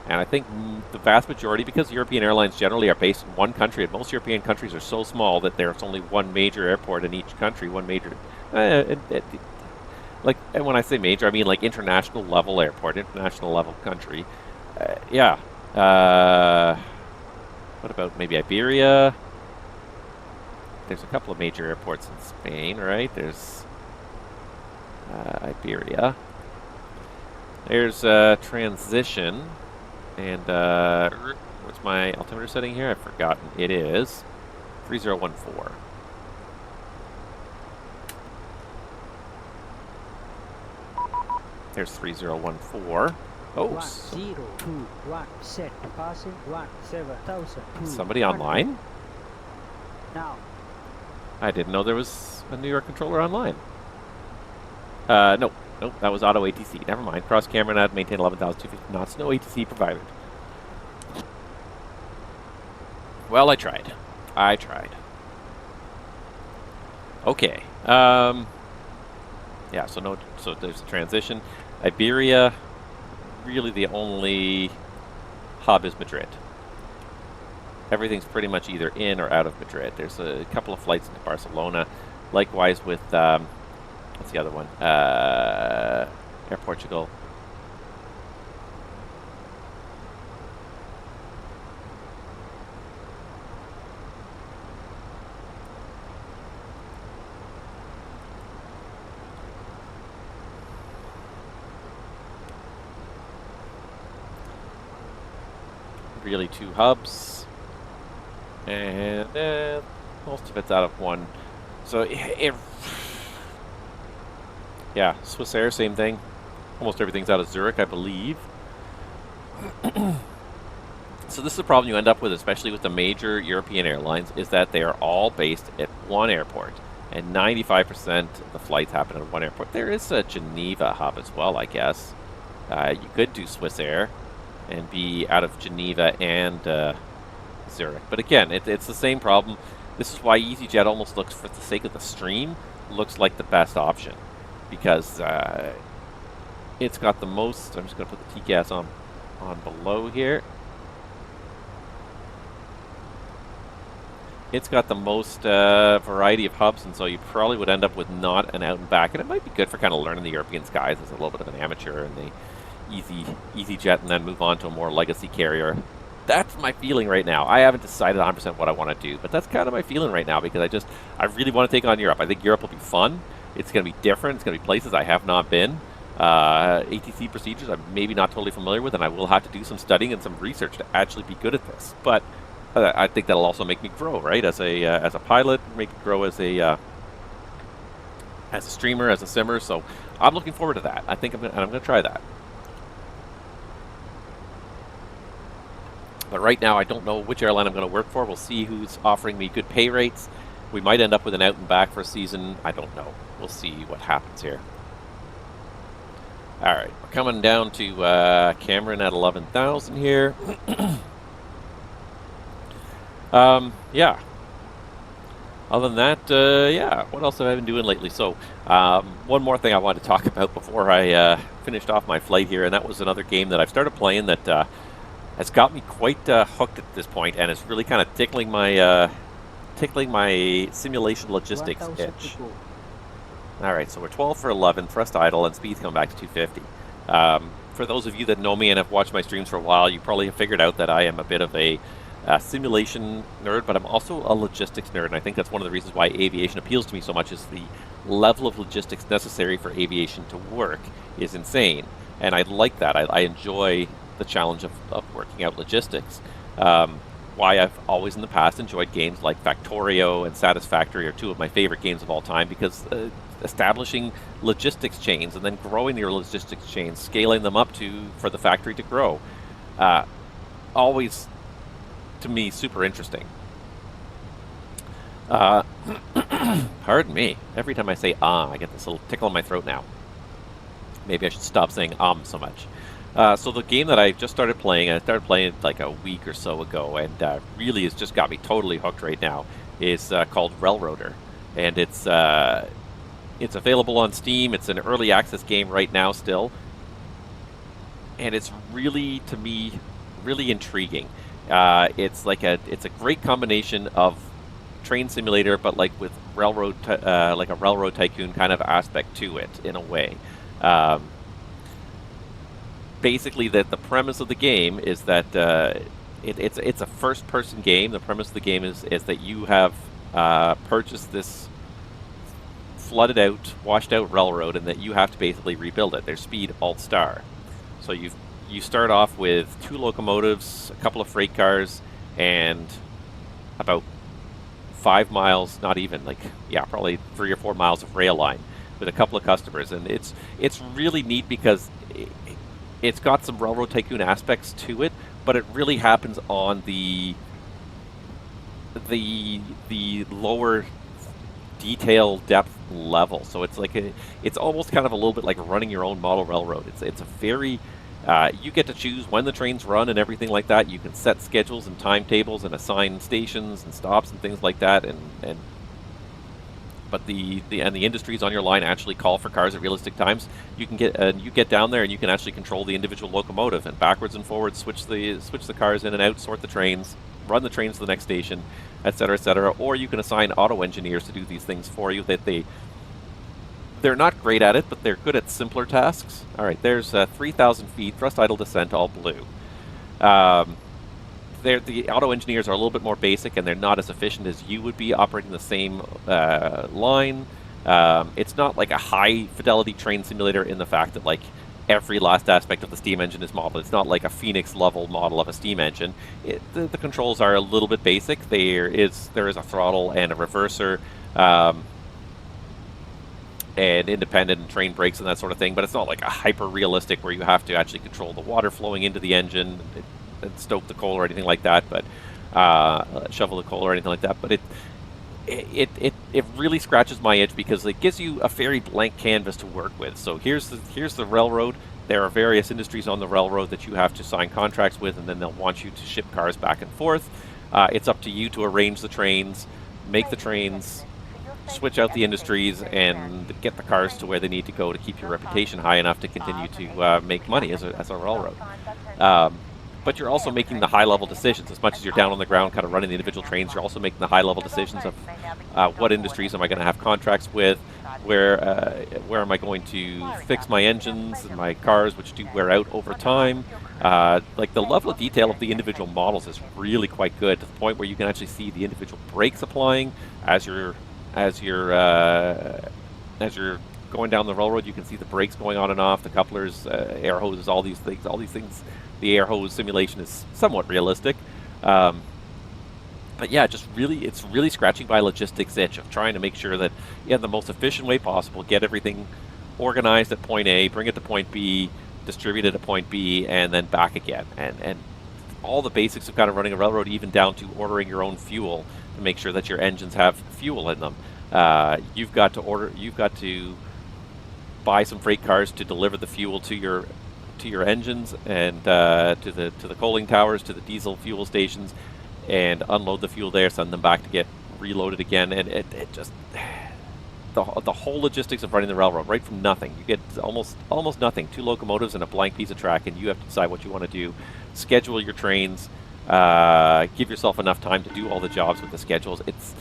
And I think the vast majority, because European airlines generally are based in one country, and most European countries are so small that there's only one major airport in each country, one major, like, and when I say major, I mean like international level airport, international level country. Yeah. What about maybe Iberia? There's a couple of major airports in Spain, right? There's Iberia. There's Transition. And what's my altimeter setting here? I've forgotten. It is 3014. There's 3014. Oh, 1021 set passing 17,000. Somebody online? Now. I didn't know there was a New York controller online. Nope, that was Auto ATC. Never mind. Cross camera nav, maintain 11,250 knots. No ATC provided. Well, I tried. Okay. Yeah, so there's a transition. Iberia, really the only hub is Madrid. Everything's pretty much either in or out of Madrid. There's a couple of flights into Barcelona. Likewise with, what's the other one? Air Portugal. Really 2 hubs, and most of it's out of 1. So yeah, Swiss Air, same thing. Almost everything's out of Zurich, I believe. So this is the problem you end up with, especially with the major European airlines, is that they are all based at 1 airport, and 95% of the flights happen at 1 airport. There is a Geneva hub as well, I guess. You could do Swiss Air and be out of Geneva and Zurich. But again, it's the same problem. This is why EasyJet almost looks, for the sake of the stream, looks like the best option. Because it's got the most... I'm just going to put the TCAS on below here. It's got the most variety of hubs, and so you probably would end up with not an out and back. And it might be good for kind of learning the European skies as a little bit of an amateur and the EasyJet, and then move on to a more legacy carrier. That's my feeling right now. I haven't decided 100% what I want to do, but that's kind of my feeling right now, because I really want to take on Europe. I think Europe will be fun. It's going to be different. It's going to be places I have not been. ATC procedures I'm maybe not totally familiar with, and I will have to do some studying and some research to actually be good at this. But I think that'll also make me grow, right? As a pilot, make me grow as a streamer, as a simmer. So I'm looking forward to that. I think I'm going to try that. But right now, I don't know which airline I'm going to work for. We'll see who's offering me good pay rates. We might end up with an out and back for a season. I don't know. We'll see what happens here. All right, we're coming down to Cameron at 11,000 here. Yeah. Other than that, yeah, what else have I been doing lately? So, one more thing I wanted to talk about before I finished off my flight here, and that was another game that I've started playing that has got me quite hooked at this point, and it's really kind of tickling my simulation logistics 1000 itch. to go. All right, so we're 12 for 11, thrust idle, and speed's coming back to 250. For those of you that know me and have watched my streams for a while, you probably have figured out that I am a bit of a simulation nerd, but I'm also a logistics nerd, and I think that's one of the reasons why aviation appeals to me so much. Is the level of logistics necessary for aviation to work is insane, and I like that. I enjoy the challenge of working out logistics. Why I've always in the past enjoyed games like Factorio and Satisfactory are two of my favorite games of all time, because establishing logistics chains and then growing your logistics chains, scaling them up for the factory to grow, always to me super interesting. Pardon me, every time I say I get this little tickle in my throat now. Maybe I should stop saying so much. So the game that I just started playing, I started playing it like a week or so ago, and really has just got me totally hooked right now, is called Railroader. And it's available on Steam. It's an early access game right now still. And it's really, to me, really intriguing. It's a great combination of train simulator, but like with like a railroad tycoon kind of aspect to it in a way. Basically, the premise of the game is that it's a first-person game. The premise of the game is that you have purchased this flooded out, washed out railroad, and that you have to basically rebuild it. There's Speed Alt Star. So you start off with 2 locomotives, a couple of freight cars, and about 5 miles, not even, probably 3 or 4 miles of rail line with a couple of customers. And it's really neat because it's got some railroad tycoon aspects to it, but it really happens on the lower detail depth level. So it's it's almost kind of a little bit like running your own model railroad. It's a very you get to choose when the trains run and everything like that. You can set schedules and timetables and assign stations and stops and things like that. But the industries on your line actually call for cars at realistic times. You can get down there and you can actually control the individual locomotive and backwards and forwards, switch the cars in and out, sort the trains, run the trains to the next station, etc., etc. Or you can assign auto engineers to do these things for you. They're not great at it, but they're good at simpler tasks. All right, there's 3,000 feet, thrust idle descent, all blue. The auto engineers are a little bit more basic, and they're not as efficient as you would be operating the same line. It's not like a high fidelity train simulator in the fact that every last aspect of the steam engine is modeled. It's not like a Fenix level model of a steam engine. The controls are a little bit basic. There is a throttle and a reverser, and independent and train brakes and that sort of thing, but it's not like a hyper realistic where you have to actually control the water flowing into the engine and stoke the coal or anything like that, but shovel the coal or anything like that. But it really scratches my itch because it gives you a very blank canvas to work with. So here's the railroad. There are various industries on the railroad that you have to sign contracts with, and then they'll want you to ship cars back and forth. It's up to you to arrange the trains, make the trains, switch out the industries, and get the cars to where they need to go to keep your reputation high enough to continue to make money as a railroad. But you're also making the high-level decisions. As much as you're down on the ground kind of running the individual trains, you're also making the high-level decisions of what industries am I going to have contracts with, where am I going to fix my engines and my cars, which do wear out over time. The level of detail of the individual models is really quite good, to the point where you can actually see the individual brakes applying as you're going down the railroad. You can see the brakes going on and off, the couplers, air hoses, all these things. The air hose simulation is somewhat realistic, but yeah, it's really scratching my logistics itch of trying to make sure that in the most efficient way possible, get everything organized at point A, bring it to point B, distribute it at point B, and then back again, and all the basics of kind of running a railroad, even down to ordering your own fuel to make sure that your engines have fuel in them. You've got to buy some freight cars to deliver the fuel to your engines and to the coaling towers, to the diesel fuel stations, and unload the fuel there, send them back to get reload it again, and it just the whole logistics of running the railroad, right from nothing. You get almost nothing, 2 locomotives and a blank piece of track, and you have to decide what you want to do, schedule your trains, give yourself enough time to do all the jobs with the schedules. It's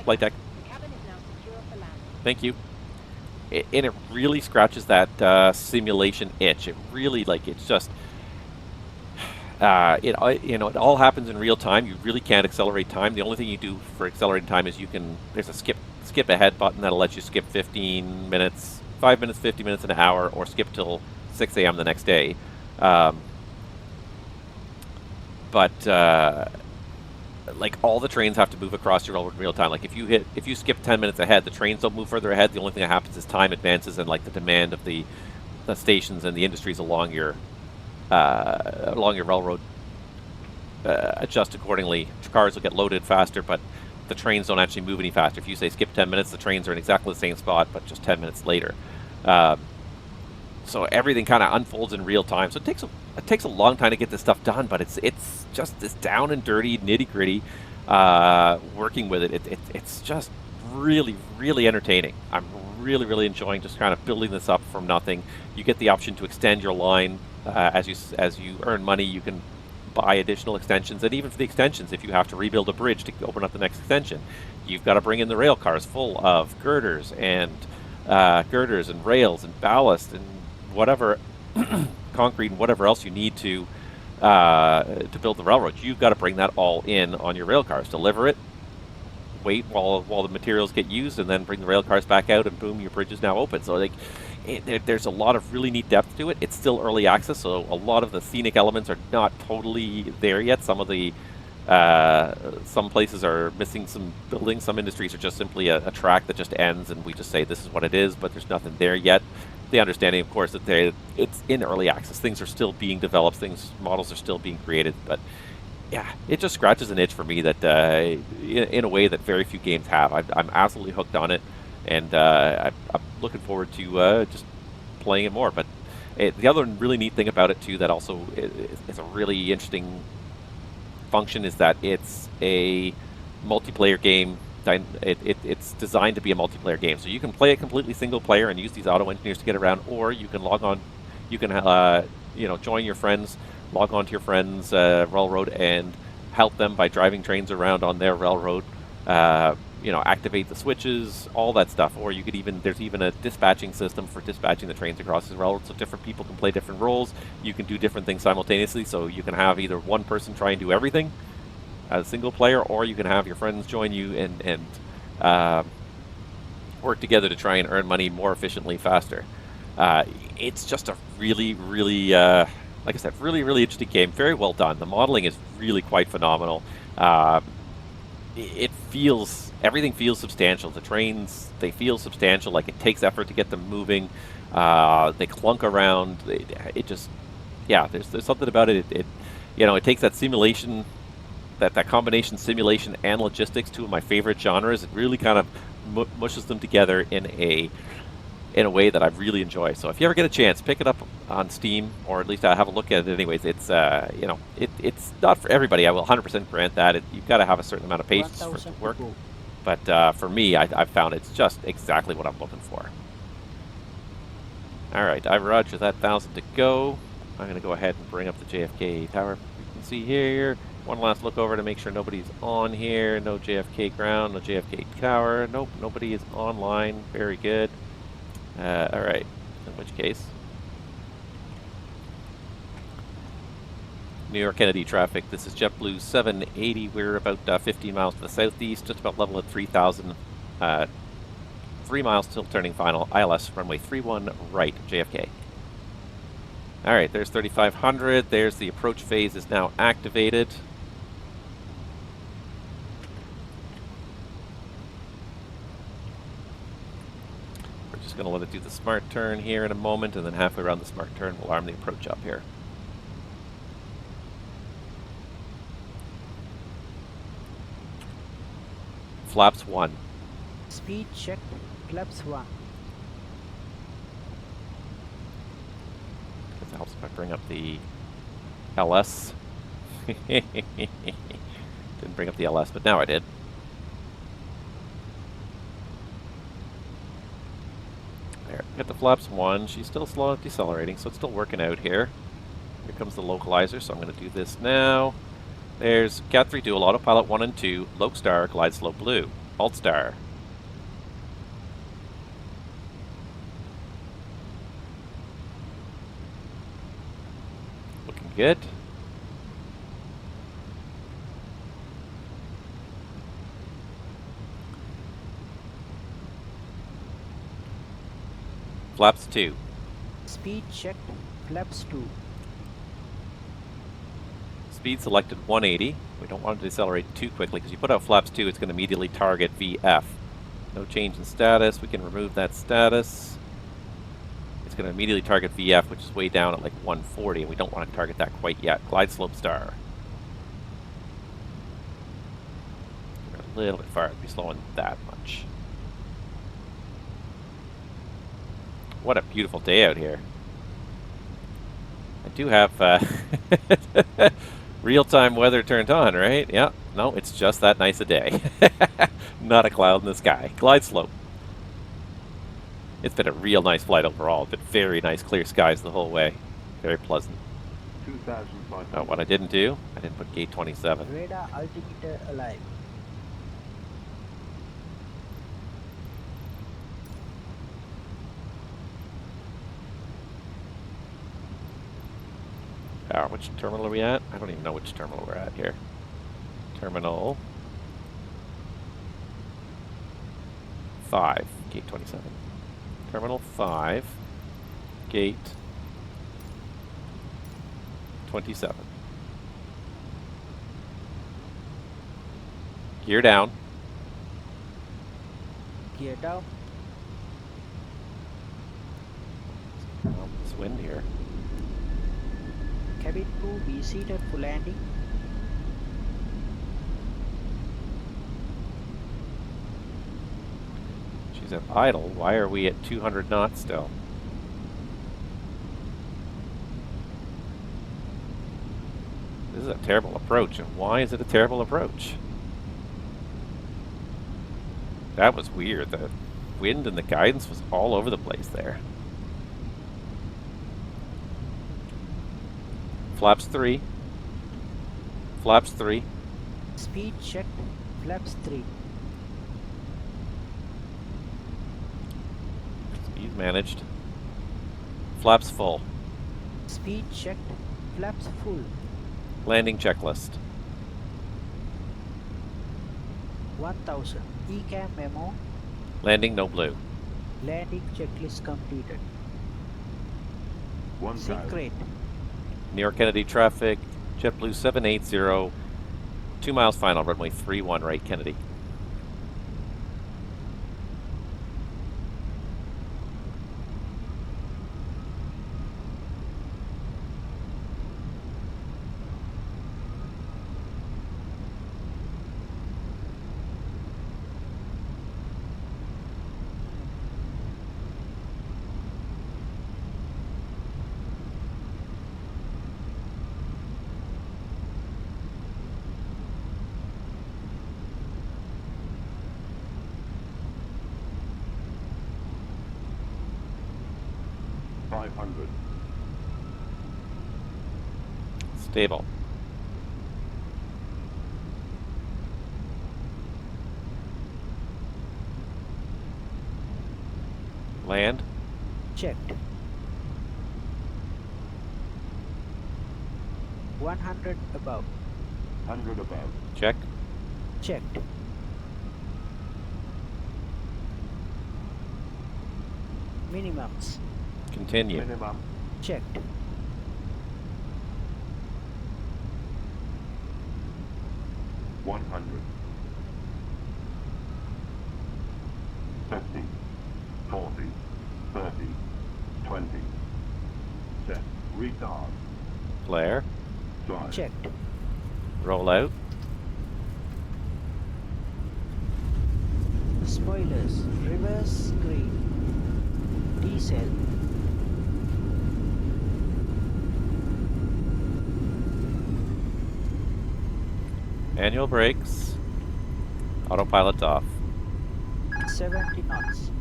flight deck. Thank you. And it really scratches that simulation itch. It really, like, it's just, it all happens in real time. You really can't accelerate time. The only thing you do for accelerating time is there's a skip ahead button that'll let you skip 15 minutes, 5 minutes, 50 minutes, an hour, or skip till 6 a.m. the next day. Like, all the trains have to move across your railroad in real time. Like, if you skip 10 minutes ahead, the trains don't move further ahead. The only thing that happens is time advances, and like the demand of the stations and the industries along your railroad adjust accordingly. Cars will get loaded faster, but the trains don't actually move any faster. If you say skip 10 minutes, the trains are in exactly the same spot, but just 10 minutes later. So everything kind of unfolds in real time. So it takes a long time to get this stuff done, but it's just this down and dirty, nitty gritty working with it. It's just really, really entertaining. I'm really enjoying just kind of building this up from nothing. You get the option to extend your line as you earn money. You can buy additional extensions, and even for the extensions, if you have to rebuild a bridge to open up the next extension, you've got to bring in the rail cars full of girders and rails and ballast and whatever concrete and whatever else you need to build the railroad. You've got to bring that all in on your rail cars, deliver it, wait while the materials get used, and then bring the rail cars back out, and boom, your bridge is now open. So like, there's a lot of really neat depth to it. It's still early access, so a lot of the scenic elements are not totally there yet. Some of the some places are missing some buildings. Some industries are just simply a track that just ends, and we just say this is what it is, but there's nothing there yet. The understanding, of course, that it's in early access. Things are still being developed. Models are still being created. But yeah, it just scratches an itch for me that in a way that very few games have. I'm absolutely hooked on it, and I'm looking forward to just playing it more. But the other really neat thing about it too, that also is a really interesting function, is that it's a multiplayer game. It's designed to be a multiplayer game, so you can play it completely single player and use these auto engineers to get around, or you can log on, you can join your friends, log on to your friends' railroad and help them by driving trains around on their railroad, activate the switches, all that stuff. Or you could there's even a dispatching system for dispatching the trains across the railroad, so different people can play different roles. You can do different things simultaneously, so you can have either one person try and do everything as a single player, or you can have your friends join you and work together to try and earn money more efficiently, faster. It's just a really, really, like I said, really, really interesting game. Very well done. The modeling is really quite phenomenal. Everything feels substantial. The trains, they feel substantial. Like, it takes effort to get them moving. They clunk around. There's something about it. It takes that simulation, that combination simulation and logistics, two of my favorite genres. It really kind of mushes them together in a way that I really enjoy. So if you ever get a chance, pick it up on Steam, or at least have a look at it anyways. It's it's not for everybody. I will 100% grant that. You've got to have a certain amount of patience for it to work. But for me, I've found it's just exactly what I'm looking for. All right, I've roger that 1,000 to go. I'm going to go ahead and bring up the JFK tower. You can see here. One last look over to make sure nobody's on here. No JFK ground, no JFK tower. Nope, nobody is online. Very good. All right, in which case, New York Kennedy traffic. This is JetBlue 780. We're about 15 miles to the southeast, just about level at 3,000. 3 miles till turning final. ILS runway 31 right, JFK. All right, there's 3,500. There's the approach phase is now activated. We're just going to let it do the smart turn here in a moment, and then halfway around the smart turn, we'll arm the approach up here. Flaps 1. Speed check, flaps 1. It helps if I bring up the LS. Didn't bring up the LS, but now I did. There, get the flaps 1. She's still slow at decelerating, so it's still working out here. Here comes the localizer, so I'm going to do this now. There's Cat 3 Dual, Autopilot 1 and 2, Loc Star, Glide Slope Blue, Alt Star. Looking good. Flaps 2. Speed checked. Flaps 2. Speed selected 180. We don't want to decelerate too quickly because you put out flaps 2, it's going to immediately target VF. No change in status. We can remove that status. It's going to immediately target VF, which is way down at like 140, and we don't want to target that quite yet. Glide slope star. A little bit far to be slowing that much. What a beautiful day out here. I do have real-time weather turned on, right? Yeah. No, it's just that nice a day. Not a cloud in the sky. Glide slope. It's been a real nice flight overall. It's been very nice clear skies the whole way. Very pleasant. Oh, what I didn't do? I didn't put gate 27. Radar altimeter alive. Which terminal are we at? I don't even know which terminal we're at here. Terminal 5, gate 27. Terminal 5, gate 27. Gear down. Gear down. Oh, this wind here. Cabin crew be seated for landing. She's at idle. Why are we at 200 knots still? This is a terrible approach. And why is it a terrible approach? That was weird. The wind and the guidance was all over the place there. Flaps 3. Flaps 3. Speed checked. Flaps 3. Speed managed. Flaps full. Speed checked. Flaps full. Landing checklist. 1000. ECAM memo. Landing no blue. Landing checklist completed. Sync rate. New York Kennedy traffic. JetBlue 780. 2 miles final. Runway 31 right Kennedy. Stable. Land. Checked. 100 above. 100 above. Check. Checked. Minimums. Continue. Minimum. Checked. $100. 50, 40, 30, 20. Set. Retard. Flare. Drive. Checked. Roll out. Spoilers. Reverse screen. Decel. Manual brakes. Autopilot's off. 70 knots.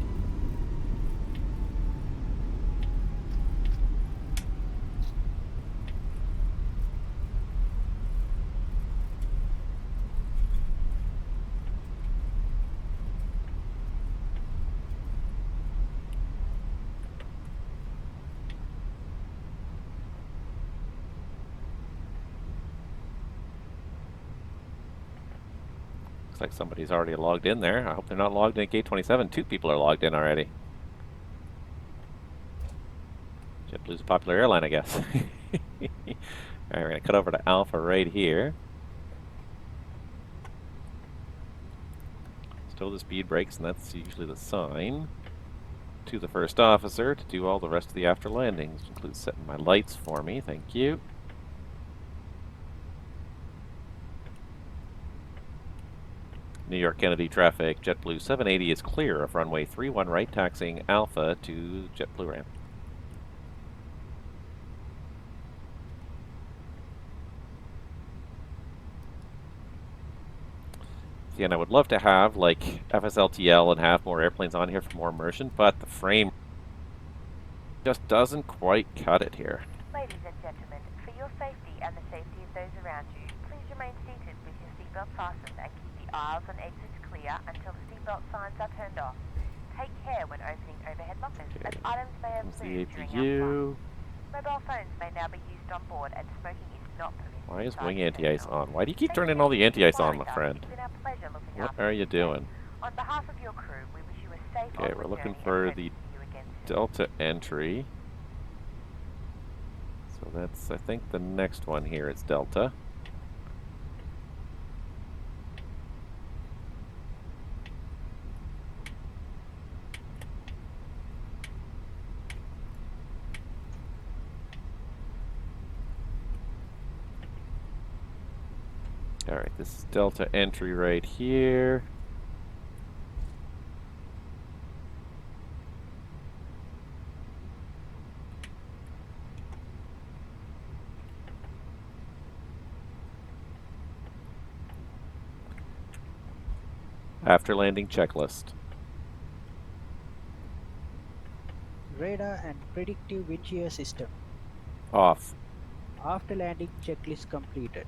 Looks like somebody's already logged in there. I hope they're not logged in at gate 27. 2 people are logged in already. JetBlue's a popular airline, I guess. Alright, we're going to cut over to Alpha right here. Still the speed brakes, and that's usually the sign to the first officer to do all the rest of the after landings, which includes setting my lights for me. Thank you. New York Kennedy traffic, JetBlue 780 is clear of runway 31 right, taxiing Alpha to JetBlue ramp. See, and I would love to have like FSLTL and have more airplanes on here for more immersion, but the frame just doesn't quite cut it here. Ladies and gentlemen, for your safety and the safety of those around you, please remain seated with your seatbelt fastened and keep the aisles and exits clear until the seatbelt signs are turned off. Take care when opening overhead lockers, as items may have There's the moved during our APU. flight. Mobile phones may now be used on board, and smoking is not permitted. Why is inside wing the anti-ice terminal. on? Why do you keep Thank turning you all the for anti-ice on, flying my with us. friend? It's been our pleasure looking What after are you today. doing? On behalf of your crew, we wish you a safe Okay, onward we're looking journey for and hope the to see you again soon. Delta entry. So that's, I think, the next one here is Delta. Alright, this is Delta entry right here. After landing checklist. Radar and predictive wind shear system. Off. After landing checklist completed.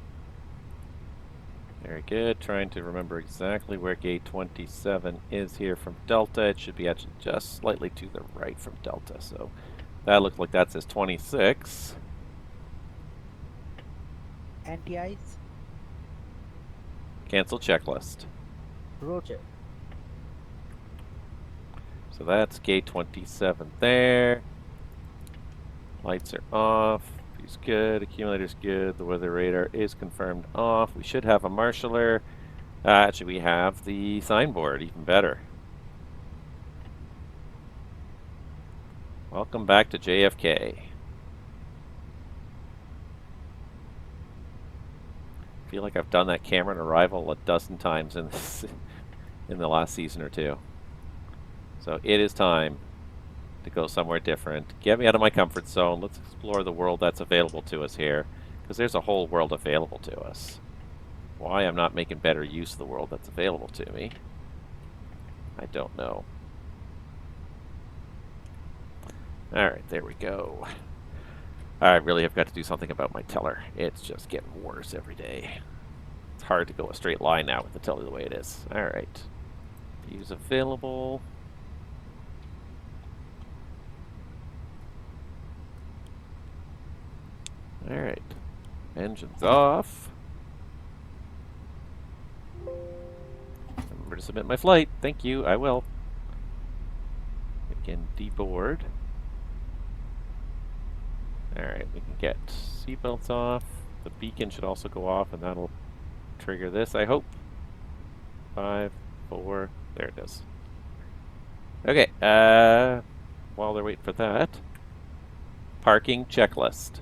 Very good. Trying to remember exactly where gate 27 is here from Delta. It should be actually just slightly to the right from Delta. So that looks like that says 26. Anti-ice. Cancel checklist. Roger. So that's gate 27 there. Lights are off. View's good. Accumulator's good. The weather radar is confirmed off. We should have a marshaller. Actually, we have the signboard. Even better. Welcome back to JFK. I feel like I've done that Cameron arrival a dozen times in this, in the last season or two. So it is time to go somewhere different. Get me out of my comfort zone. Let's explore the world that's available to us here, because there's a whole world available to us. Why I'm not making better use of the world that's available to me, I don't know. Alright, there we go. I really have got to do something about my teller. It's just getting worse every day. It's hard to go a straight line now with the teller the way it is. Alright. Views available. Alright. Engines off. Remember to submit my flight. Thank you. I will. Again, deboard. Alright, we can get seatbelts off. The beacon should also go off, and that'll trigger this, I hope. 5, 4, there it is. Okay, while they're waiting for that, parking checklist.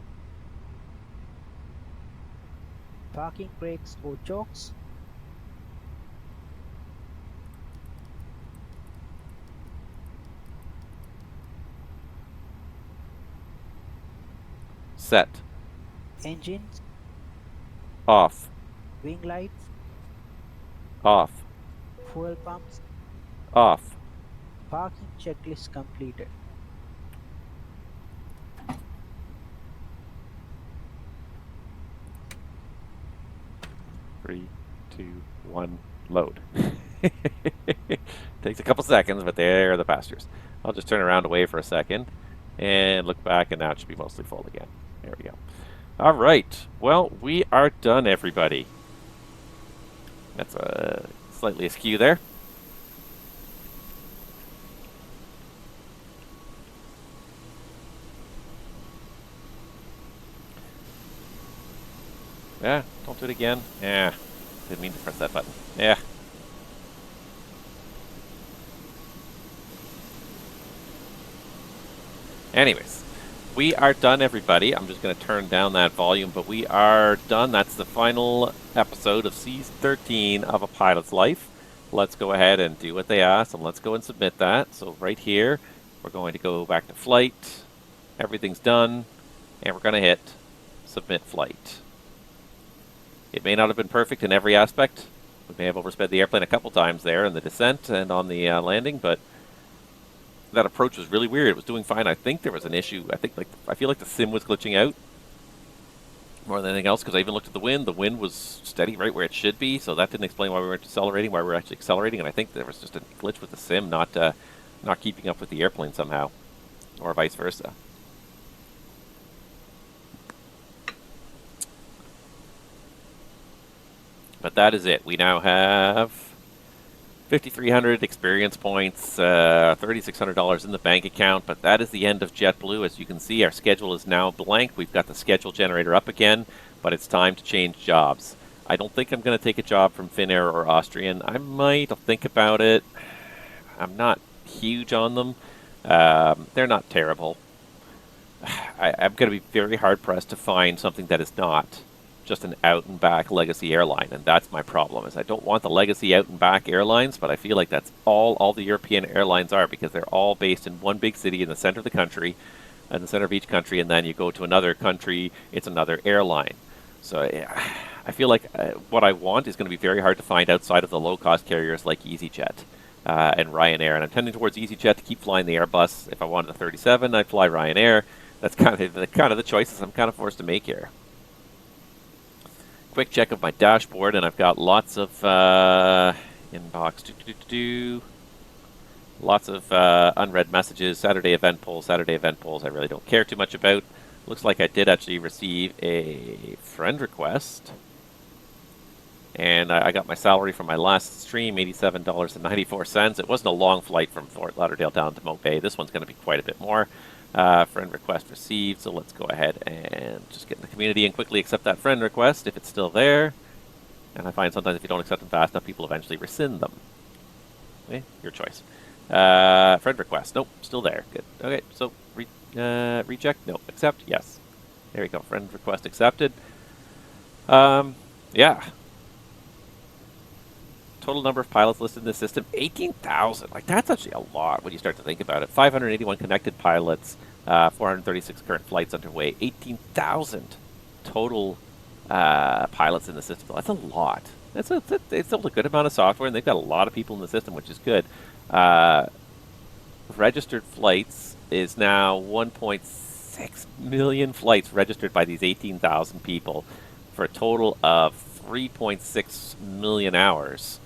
Parking brakes or chokes. Set. Engines. Off. Wing lights. Off. Fuel pumps. Off. Parking checklist completed. Three, 2, 1, load. Takes a couple seconds, but there are the passengers. I'll just turn around away for a second and look back, and now it should be mostly full again. There we go. All right. Well, we are done, everybody. That's slightly askew there. Yeah, don't do it again. Yeah, didn't mean to press that button. Yeah. Anyways, we are done, everybody. I'm just going to turn down that volume, but we are done. That's the final episode of Season 13 of A Pilot's Life. Let's go ahead and do what they asked, and let's go and submit that. So right here, we're going to go back to flight. Everything's done, and we're going to hit Submit Flight. It may not have been perfect in every aspect. We may have oversped the airplane a couple times there in the descent and on the landing, but that approach was really weird. It was doing fine. I think there was an issue. I feel like the sim was glitching out more than anything else, because I even looked at the wind. The wind was steady right where it should be, so that didn't explain why we weren't accelerating, why we were actually accelerating. And I think there was just a glitch with the sim, not keeping up with the airplane somehow, or vice versa. But that is it. We now have 5,300 experience points, $3,600 in the bank account, but that is the end of JetBlue. As you can see, our schedule is now blank. We've got the schedule generator up again, but it's time to change jobs. I don't think I'm going to take a job from Finnair or Austrian. I might. I'll think about it. I'm not huge on them. They're not terrible. I'm going to be very hard-pressed to find something that is not just an out-and-back legacy airline, and that's my problem. Is I don't want the legacy out-and-back airlines, but I feel like that's all the European airlines are, because they're all based in one big city in the center of the country, in the center of each country, and then you go to another country, it's another airline. So I feel like what I want is going to be very hard to find outside of the low-cost carriers like EasyJet and Ryanair, and I'm tending towards EasyJet to keep flying the Airbus. If I wanted a 37, I'd fly Ryanair. That's kind of the choices I'm kind of forced to make here. Quick check of my dashboard, and I've got lots of inbox. Lots of unread messages. Saturday event polls. I really don't care too much about. Looks like I did actually receive a friend request, and I got my salary from my last stream, $87.94. It wasn't a long flight from Fort Lauderdale down to Moat Bay. This one's going to be quite a bit more. Friend request received, so let's go ahead and just get in the community and quickly accept that friend request if it's still there. And I find sometimes if you don't accept them fast enough, people eventually rescind them. Your choice. Friend request. Nope, still there. Good. Okay, so reject. No. Accept. Yes. There we go. Friend request accepted. Yeah. Total number of pilots listed in the system, 18,000. Like, that's actually a lot when you start to think about it. 581 connected pilots, 436 current flights underway, 18,000 total pilots in the system. That's a lot. It's still a good amount of software, and they've got a lot of people in the system, which is good. Registered flights is now 1.6 million flights registered by these 18,000 people for a total of 3.6 million hours.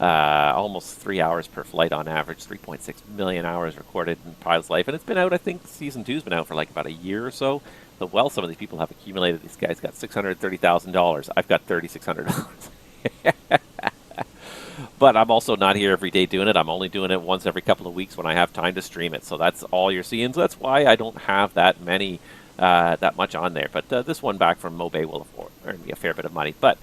Almost 3 hours per flight on average, 3.6 million hours recorded in Pilot's Life. And it's been out, I think Season 2's been out for like about a year or so. But well, some of these people have accumulated. These guys got $630,000. I've got $3,600. But I'm also not here every day doing it. I'm only doing it once every couple of weeks when I have time to stream it. So that's all you're seeing. So that's why I don't have that many, that much on there. But this one back from Mobay will earn me a fair bit of money. But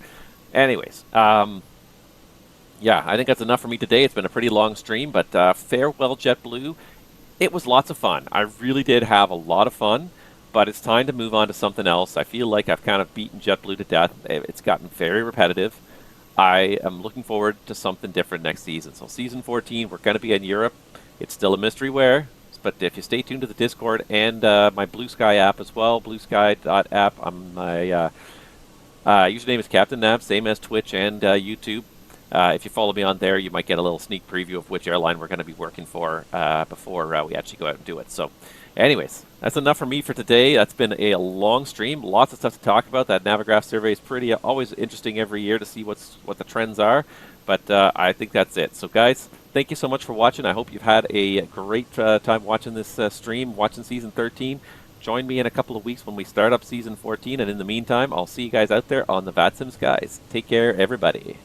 anyways, yeah, I think that's enough for me today. It's been a pretty long stream, but farewell JetBlue. It was lots of fun. I really did have a lot of fun, but it's time to move on to something else. I feel like I've kind of beaten JetBlue to death. It's gotten very repetitive. I am looking forward to something different next season. So Season 14, we're going to be in Europe. It's still a mystery where, but if you stay tuned to the Discord and my Blue Sky app as well, bluesky.app, my username is Captain Nav, same as Twitch and YouTube. If you follow me on there, you might get a little sneak preview of which airline we're going to be working for before we actually go out and do it. So anyways, that's enough for me for today. That's been a long stream. Lots of stuff to talk about. That Navigraph survey is pretty always interesting every year to see what the trends are. But I think that's it. So guys, thank you so much for watching. I hope you've had a great time watching this stream, watching Season 13. Join me in a couple of weeks when we start up Season 14. And in the meantime, I'll see you guys out there on the VATSIM skies. Take care, everybody.